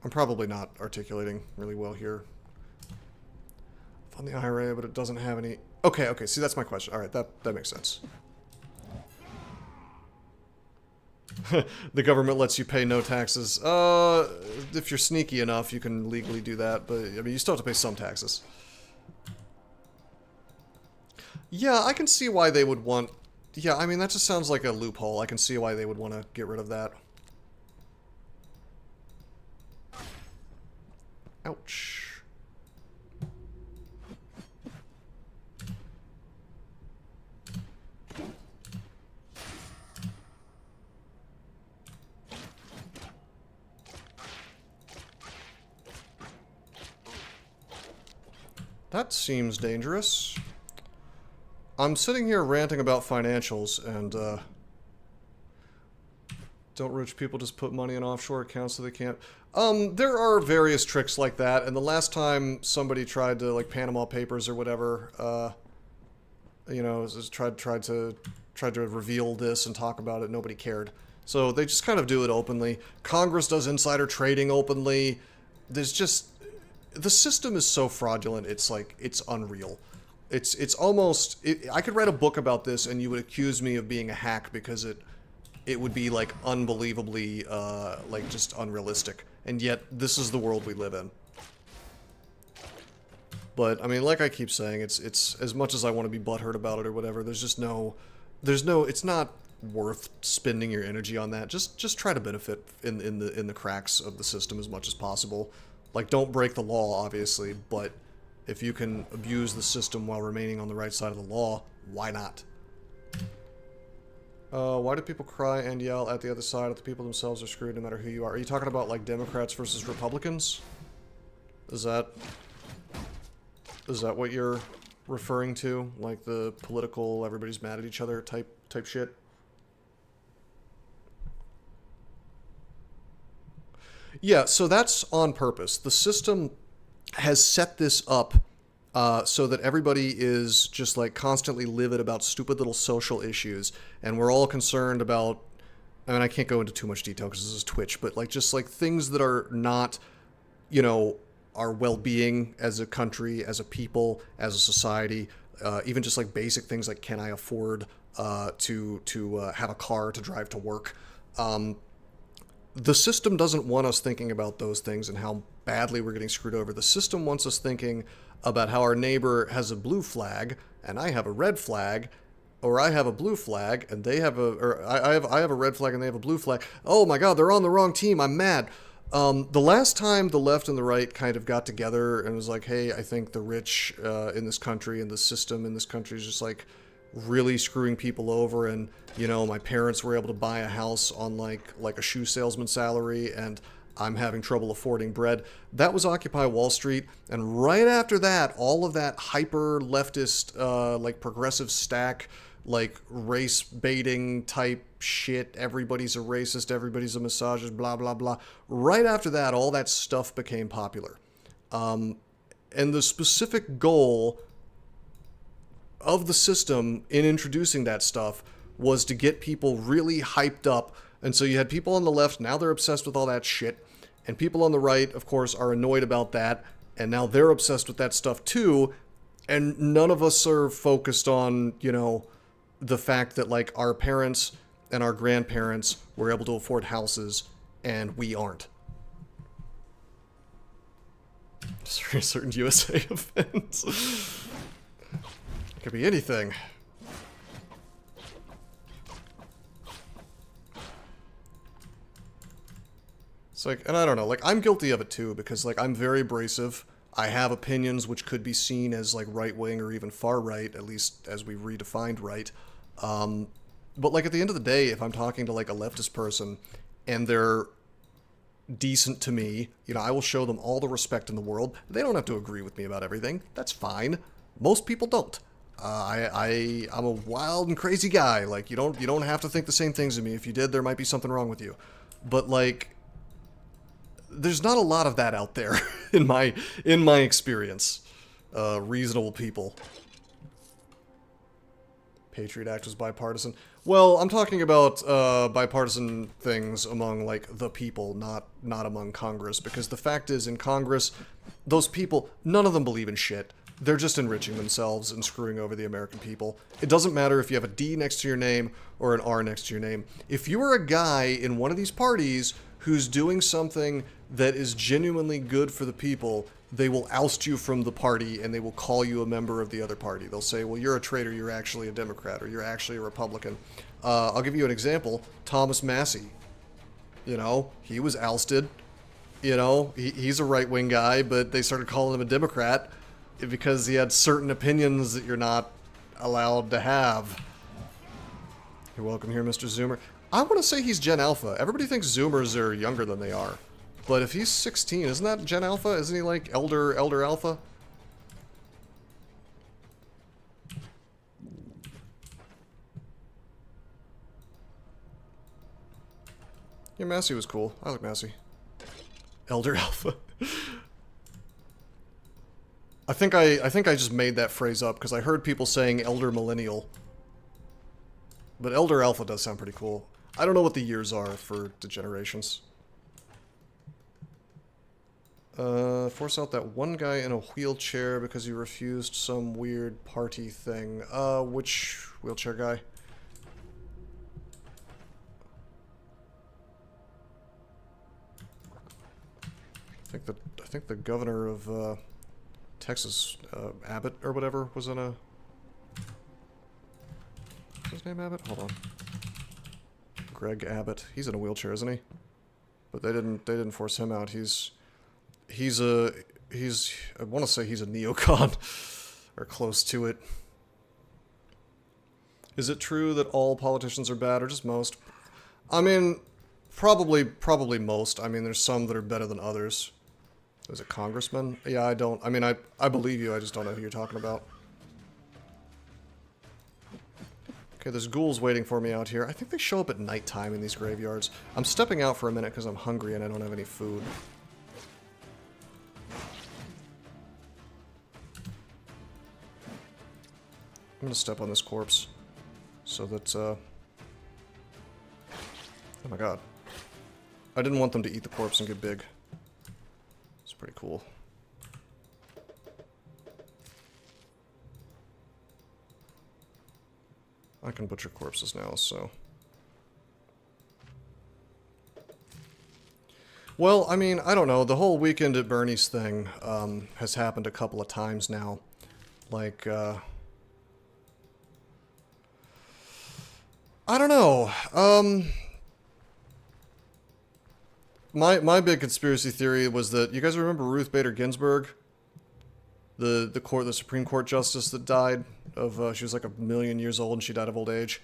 I'm probably not articulating really well here. On the IRA, but it doesn't have any... Okay, see, that's my question. All right, that makes sense. The government lets you pay no taxes. If you're sneaky enough, you can legally do that, but, I mean, you still have to pay some taxes. Yeah, I can see why they would want... Yeah, I mean, that just sounds like a loophole. I can see why they would want to get rid of that. Ouch. That seems dangerous. I'm sitting here ranting about financials, and, don't rich people just put money in offshore accounts so they can't... There are various tricks like that, and the last time somebody tried to, like, Panama Papers or whatever, you know, tried to reveal this and talk about it, nobody cared. So they just kind of do it openly. Congress does insider trading openly. There's just... The system is so fraudulent, it's like, it's unreal. It's almost... I could write a book about this and you would accuse me of being a hack because it would be, like, unbelievably, like, just unrealistic. And yet, this is the world we live in. But, I mean, like I keep saying, it's as much as I want to be butthurt about it or whatever, there's no, it's not worth spending your energy on that. Just try to benefit in the cracks of the system as much as possible. Like, don't break the law, obviously, but if you can abuse the system while remaining on the right side of the law, why not? Why do people cry and yell at the other side if the people themselves are screwed no matter who you are? Are you talking about, like, Democrats versus Republicans? Is that what you're referring to? Like the political, everybody's mad at each other type shit? Yeah, so that's on purpose. The system has set this up so that everybody is just like constantly livid about stupid little social issues, and we're all concerned about. I mean, I can't go into too much detail because this is Twitch, but like just like things that are not, you know, our well-being as a country, as a people, as a society. Even just like basic things like, can I afford to have a car to drive to work? The system doesn't want us thinking about those things and how badly we're getting screwed over. The system wants us thinking about how our neighbor has a blue flag and I have a red flag, or I have a blue flag and they have I have a red flag and they have a blue flag. Oh my God, they're on the wrong team. I'm mad. The last time the left and the right kind of got together and was like, hey, I think the rich in this country and the system in this country is just like really screwing people over, and you know, my parents were able to buy a house on like a shoe salesman salary, and I'm having trouble affording bread. That was Occupy Wall Street, and right after that, all of that hyper leftist like progressive stack, like race baiting type shit, everybody's a racist, everybody's a misogynist, blah blah blah. Right after that, all that stuff became popular, and the specific goal of the system in introducing that stuff was to get people really hyped up. And so you had people on the left, now they're obsessed with all that shit, and people on the right, of course, are annoyed about that, and now they're obsessed with that stuff too, and none of us are focused on, you know, the fact that like our parents and our grandparents were able to afford houses and we aren't. Just for a certain USA offense. It could be anything. It's like, and I don't know, like, I'm guilty of it too, because, like, I'm very abrasive. I have opinions which could be seen as, like, right-wing or even far-right, at least as we've redefined right. But, like, at the end of the day, if I'm talking to, like, a leftist person, and they're decent to me, you know, I will show them all the respect in the world. They don't have to agree with me about everything. That's fine. Most people don't. I'm a wild and crazy guy. Like, you don't have to think the same things as me. If you did, there might be something wrong with you. But, like, there's not a lot of that out there in my experience. Reasonable people. Patriot Act was bipartisan. Well, I'm talking about bipartisan things among, like, the people, not among Congress. Because the fact is, in Congress, those people, none of them believe in shit. They're just enriching themselves and screwing over the American people. It doesn't matter if you have a D next to your name or an R next to your name. If you are a guy in one of these parties who's doing something that is genuinely good for the people, they will oust you from the party and they will call you a member of the other party. They'll say, well, you're a traitor, you're actually a Democrat, or you're actually a Republican. I'll give you an example. Thomas Massey. You know, he was ousted. You know, he's a right-wing guy, but they started calling him a Democrat because he had certain opinions that you're not allowed to have. You're welcome here, Mr. Zoomer. I want to say he's Gen Alpha. Everybody thinks Zoomers are younger than they are. But if he's 16, isn't that Gen Alpha? Isn't he like Elder Alpha? Yeah, Massey was cool. I like Massey. Elder Alpha. I think I just made that phrase up because I heard people saying Elder Millennial. But Elder Alpha does sound pretty cool. I don't know what the years are for the generations. Force out that one guy in a wheelchair because he refused some weird party thing. Which wheelchair guy? I think the governor of Texas, Abbott or whatever, was in a. What's his name, Abbott? Hold on. Greg Abbott. He's in a wheelchair, isn't he? But they didn't force him out. He's I want to say he's a neocon or close to it. Is it true that all politicians are bad or just most? I mean, probably most. I mean, there's some that are better than others. Is it congressman? Yeah, I believe you, I just don't know who you're talking about. Okay, there's ghouls waiting for me out here. I think they show up at nighttime in these graveyards. I'm stepping out for a minute because I'm hungry and I don't have any food. gonna step on this corpse. So that, oh my god. I didn't want them to eat the corpse and get big. It's pretty cool. I can butcher corpses now, so... Well, I mean, I don't know. The whole Weekend at Bernie's thing has happened a couple of times now. Like, I don't know. My big conspiracy theory was that, you guys remember Ruth Bader Ginsburg? The Supreme Court justice that died of, she was like 1,000,000 years old and she died of old age.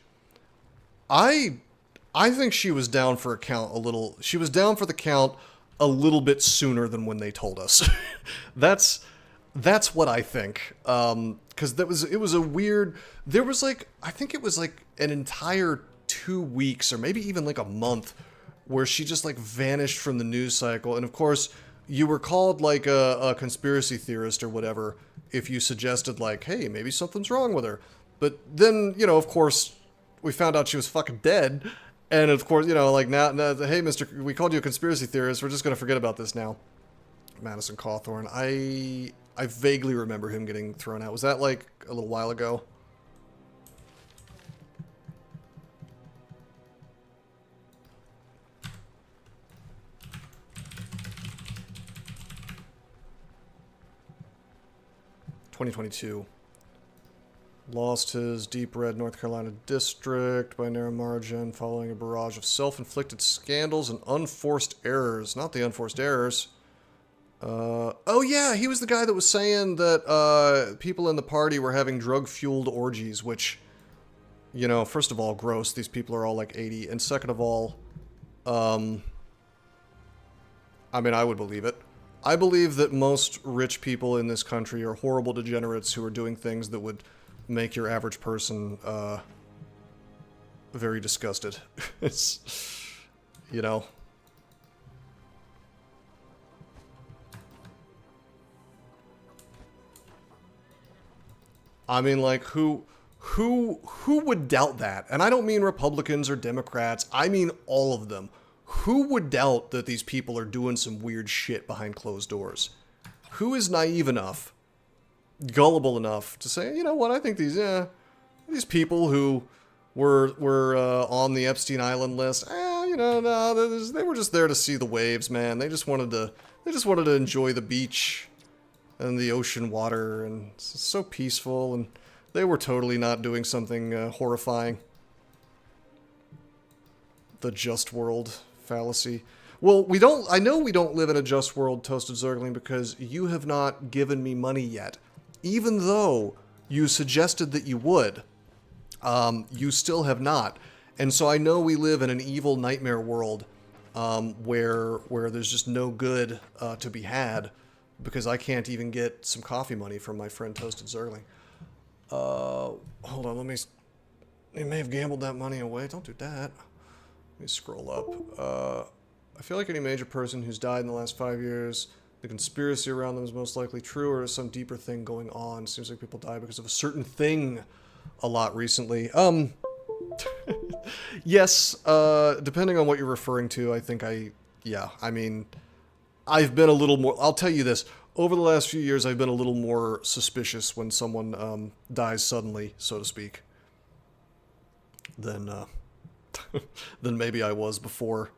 I think she was down for a count a little, she was down for the count a little bit sooner than when they told us. That's what I think. Cause it was a weird, there was like, I think it was like an entire 2 weeks or maybe even like a month where she just like vanished from the news cycle. And of course you were called like a conspiracy theorist or whatever if you suggested like, hey, maybe something's wrong with her. But then, you know, of course, we found out she was fucking dead. And of course, you know, like now hey, Mr. We called you a conspiracy theorist. We're just going to forget about this now. Madison Cawthorn. I vaguely remember him getting thrown out. Was that like a little while ago? (2022). Lost his deep red North Carolina district by narrow margin following a barrage of self-inflicted scandals and unforced errors. Not the unforced errors. Oh yeah, he was the guy that was saying that people in the party were having drug-fueled orgies, which, you know, first of all, gross. These people are all like 80. And second of all, I mean, I would believe it. I believe that most rich people in this country are horrible degenerates who are doing things that would make your average person very disgusted. It's, you know. I mean, like, who would doubt that? And I don't mean Republicans or Democrats. I mean all of them. Who would doubt that these people are doing some weird shit behind closed doors? Who is naive enough, gullible enough to say, you know what, I think these people who were on the Epstein Island list, you know, no, they were just there to see the waves, man. They just wanted to enjoy the beach and the ocean water, and it's so peaceful, and they were totally not doing something horrifying. The just world fallacy. Well, I know we don't live in a just world, Toasted Zergling, because you have not given me money yet. Even though you suggested that you would, you still have not. And so I know we live in an evil nightmare world where there's just no good to be had, because I can't even get some coffee money from my friend Toasted Zergling. Hold on, you may have gambled that money away. Don't do that. Let me scroll up. I feel like any major person who's died in the last 5 years, the conspiracy around them is most likely true, or is some deeper thing going on. Seems like people die because of a certain thing a lot recently. Yes, depending on what you're referring to, I think I mean, I've been a little more, I'll tell you this, over the last few years, I've been a little more suspicious when someone dies suddenly, so to speak, than maybe I was before.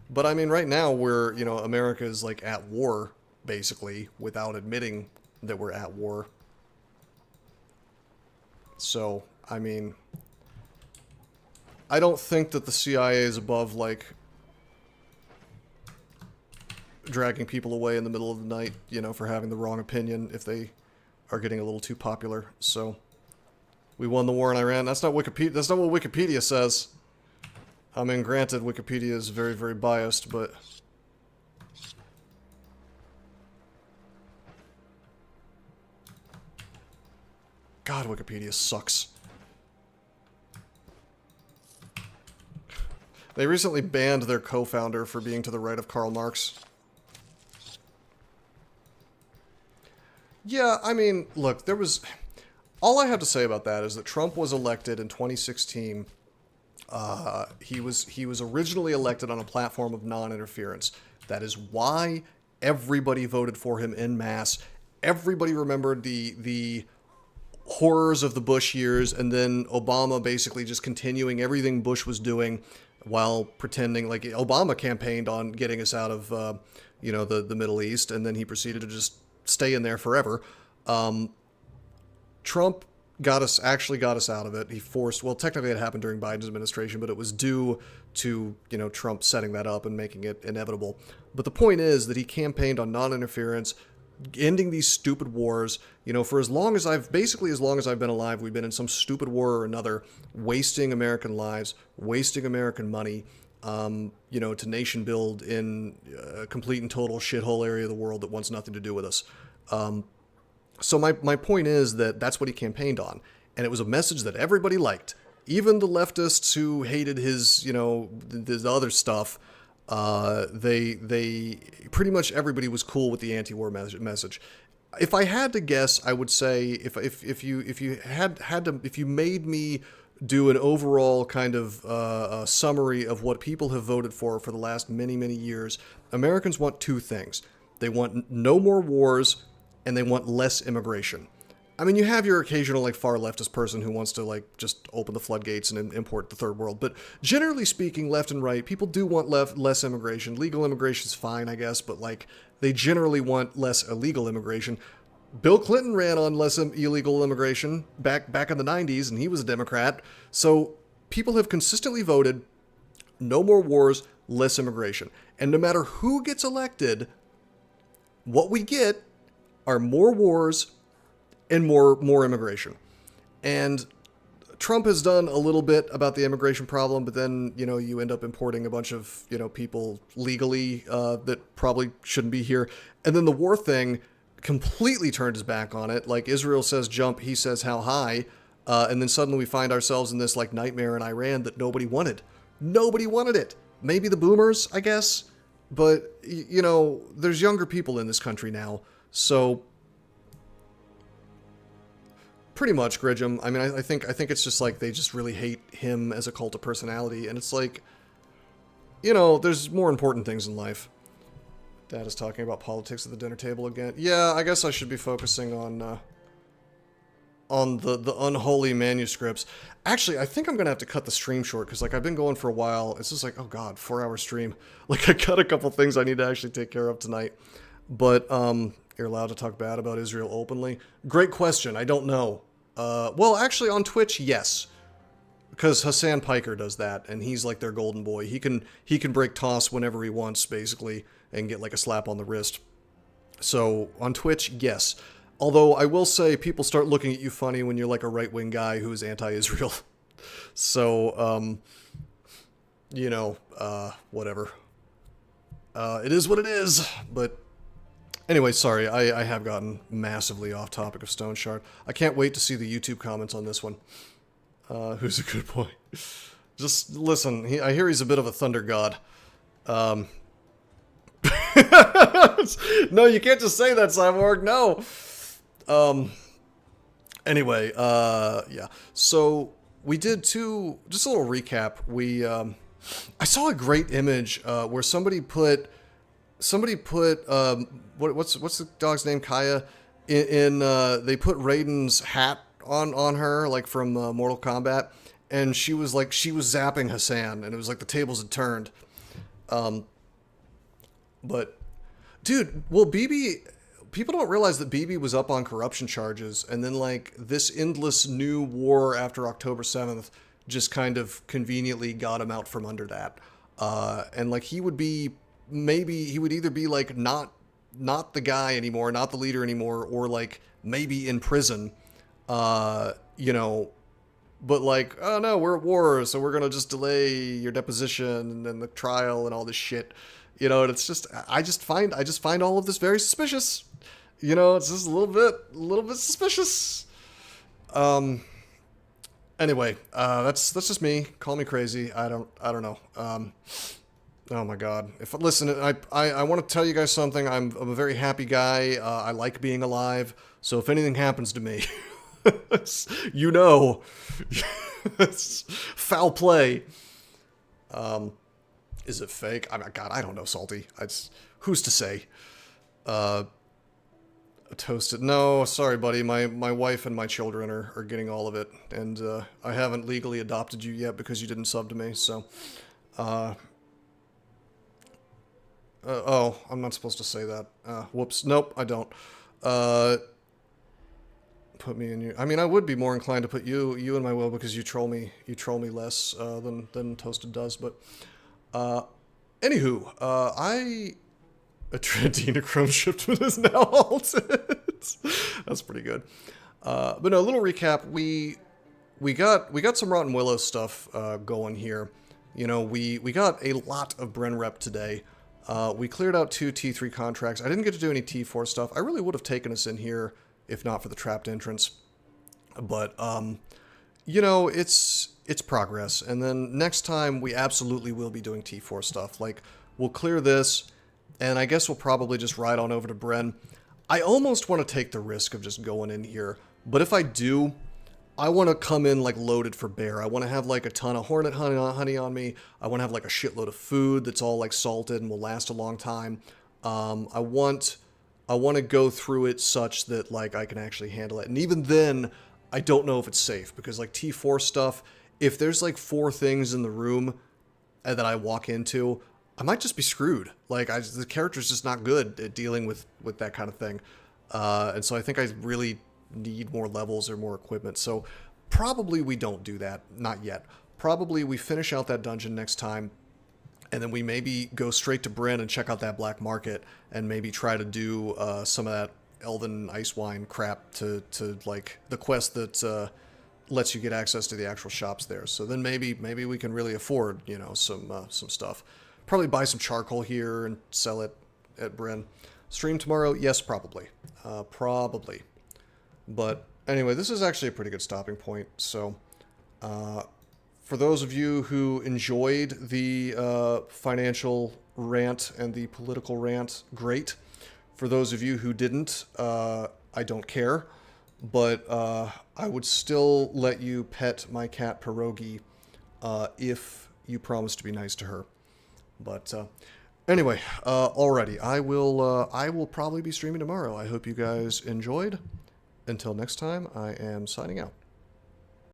But I mean, right now you know, America is like at war, basically, without admitting that we're at war. So, I mean, I don't think that the CIA is above, like, dragging people away in the middle of the night, you know, for having the wrong opinion if they are getting a little too popular. So, we won the war in Iran. That's not Wikipedia. That's not what Wikipedia says. I mean, granted, Wikipedia is very, very biased, but... God, Wikipedia sucks. They recently banned their co-founder for being to the right of Karl Marx. Yeah, I mean, look, there was... all I have to say about that is that Trump was elected in 2016. He was originally elected on a platform of non-interference. That is why everybody voted for him en masse. Everybody remembered the horrors of the Bush years, and then Obama basically just continuing everything Bush was doing while pretending like Obama campaigned on getting us out of the Middle East, and then he proceeded to just stay in there forever. Trump actually got us out of it. He forced, well, technically it happened during Biden's administration, but it was due to, Trump setting that up and making it inevitable. But the point is that he campaigned on non-interference, ending these stupid wars. For as long as I've been alive, we've been in some stupid war or another, wasting American lives, wasting American money, to nation build in a complete and total shithole area of the world that wants nothing to do with us. So my point is that that's what he campaigned on. And it was a message that everybody liked. Even the leftists who hated his, this other stuff, they pretty much everybody was cool with the anti-war message. If I had to guess, I would say if you made me do an overall kind of summary of what people have voted for the last many years, Americans want two things. They want no more wars, and they want less immigration. I mean, you have your occasional far leftist person who wants to just open the floodgates and import the third world, but generally speaking, left and right, people do want less immigration. Legal immigration is fine, I guess, but they generally want less illegal immigration. Bill Clinton ran on less illegal immigration back in the 90s, and he was a Democrat. So people have consistently voted no more wars, less immigration. And no matter who gets elected, what we get are more wars and more immigration. And Trump has done a little bit about the immigration problem, but then, you end up importing a bunch of, people legally that probably shouldn't be here. And then the war thing completely turned his back on it. Israel says jump, he says how high. And then suddenly we find ourselves in this nightmare in Iran that nobody wanted. Nobody wanted it. Maybe the boomers, I guess. But, there's younger people in this country now. So, pretty much, Gridgem. I mean, I think it's just they just really hate him as a cult of personality, and it's there's more important things in life. Dad is talking about politics at the dinner table again. Yeah, I guess I should be focusing on the unholy manuscripts. Actually, I think I'm gonna have to cut the stream short because I've been going for a while. It's just oh god, 4-hour stream. I got a couple things I need to actually take care of tonight. But you're allowed to talk bad about Israel openly? Great question. I don't know. Well, actually, on Twitch, yes, because Hassan Piker does that, and he's their golden boy. He can break toss whenever he wants, basically, and get a slap on the wrist. So on Twitch, yes. Although I will say, people start looking at you funny when you're a right-wing guy who is anti-Israel. So, whatever. It is what it is, but. Anyway, sorry, I have gotten massively off topic of Stoneshard. I can't wait to see the YouTube comments on this one. Who's a good boy? Just listen, I hear he's a bit of a thunder god. No, you can't just say that, Cyborg, no! Anyway, yeah. So, we did just a little recap. I saw a great image where somebody put what's the dog's name, Kaya, they put Raiden's hat on her from Mortal Kombat, and she was zapping Hassan, and it was the tables had turned. But dude, well, people don't realize that BB was up on corruption charges, and then this endless new war after October 7th just kind of conveniently got him out from under that. And he would be either be not the guy anymore, not the leader anymore, or maybe in prison, but oh no, we're at war, so we're gonna just delay your deposition and the trial and all this shit, and it's just, I just find all of this very suspicious, it's just a little bit suspicious. Anyway, that's just me. Call me crazy. I don't know. Oh my god. Listen, I want to tell you guys something. I'm a very happy guy. I like being alive. So if anything happens to me, You know. It's foul play. Is it fake? I mean, God, I don't know, Salty. Who's to say? Toasted. No, sorry, buddy. My wife and my children are getting all of it. And I haven't legally adopted you yet because you didn't sub to me, so... oh, I'm not supposed to say that. Whoops. Nope, I don't. Put me in your... I mean, I would be more inclined to put you in my will because you troll me less than Toasted does, but... anywho, a Trandinochrome shipment is now halted. That's pretty good. But no, a little recap. We got some Rotten Willow stuff going here. You know, we got a lot of Bren rep today. We cleared out 2 T3 contracts. I didn't get to do any T4 stuff. I really would have taken us in here if not for the trapped entrance. But, you know, it's progress. And then next time, we absolutely will be doing T4 stuff. Like, we'll clear this, and I guess we'll probably just ride on over to Bren. I almost want to take the risk of just going in here. But if I do, I want to come in, like, loaded for bear. I want to have, like, a ton of hornet honey on me. I want to have, like, a shitload of food that's all, like, salted and will last a long time. I want to go through it such that, like, I can actually handle it. And even then, I don't know if it's safe. Because, like, T4 stuff, if there's, like, 4 things in the room that I walk into, I might just be screwed. Like, the character's just not good at dealing with that kind of thing. And so I think I really need more levels or more equipment. So probably we don't do that. Not yet. Probably we finish out that dungeon next time. And then we maybe go straight to Bren and check out that black market and maybe try to do some of that Elven Ice Wine crap to like, the quest that lets you get access to the actual shops there. So then maybe we can really afford, you know, some stuff. Probably buy some charcoal here and sell it at Bren. Stream tomorrow? Yes, probably. Probably. But anyway, this is actually a pretty good stopping point. So, for those of you who enjoyed the financial rant and the political rant, great. For those of you who didn't, I don't care. But I would still let you pet my cat Pierogi if you promise to be nice to her. But anyway, alrighty, I will probably be streaming tomorrow. I hope you guys enjoyed. Until next time, I am signing out.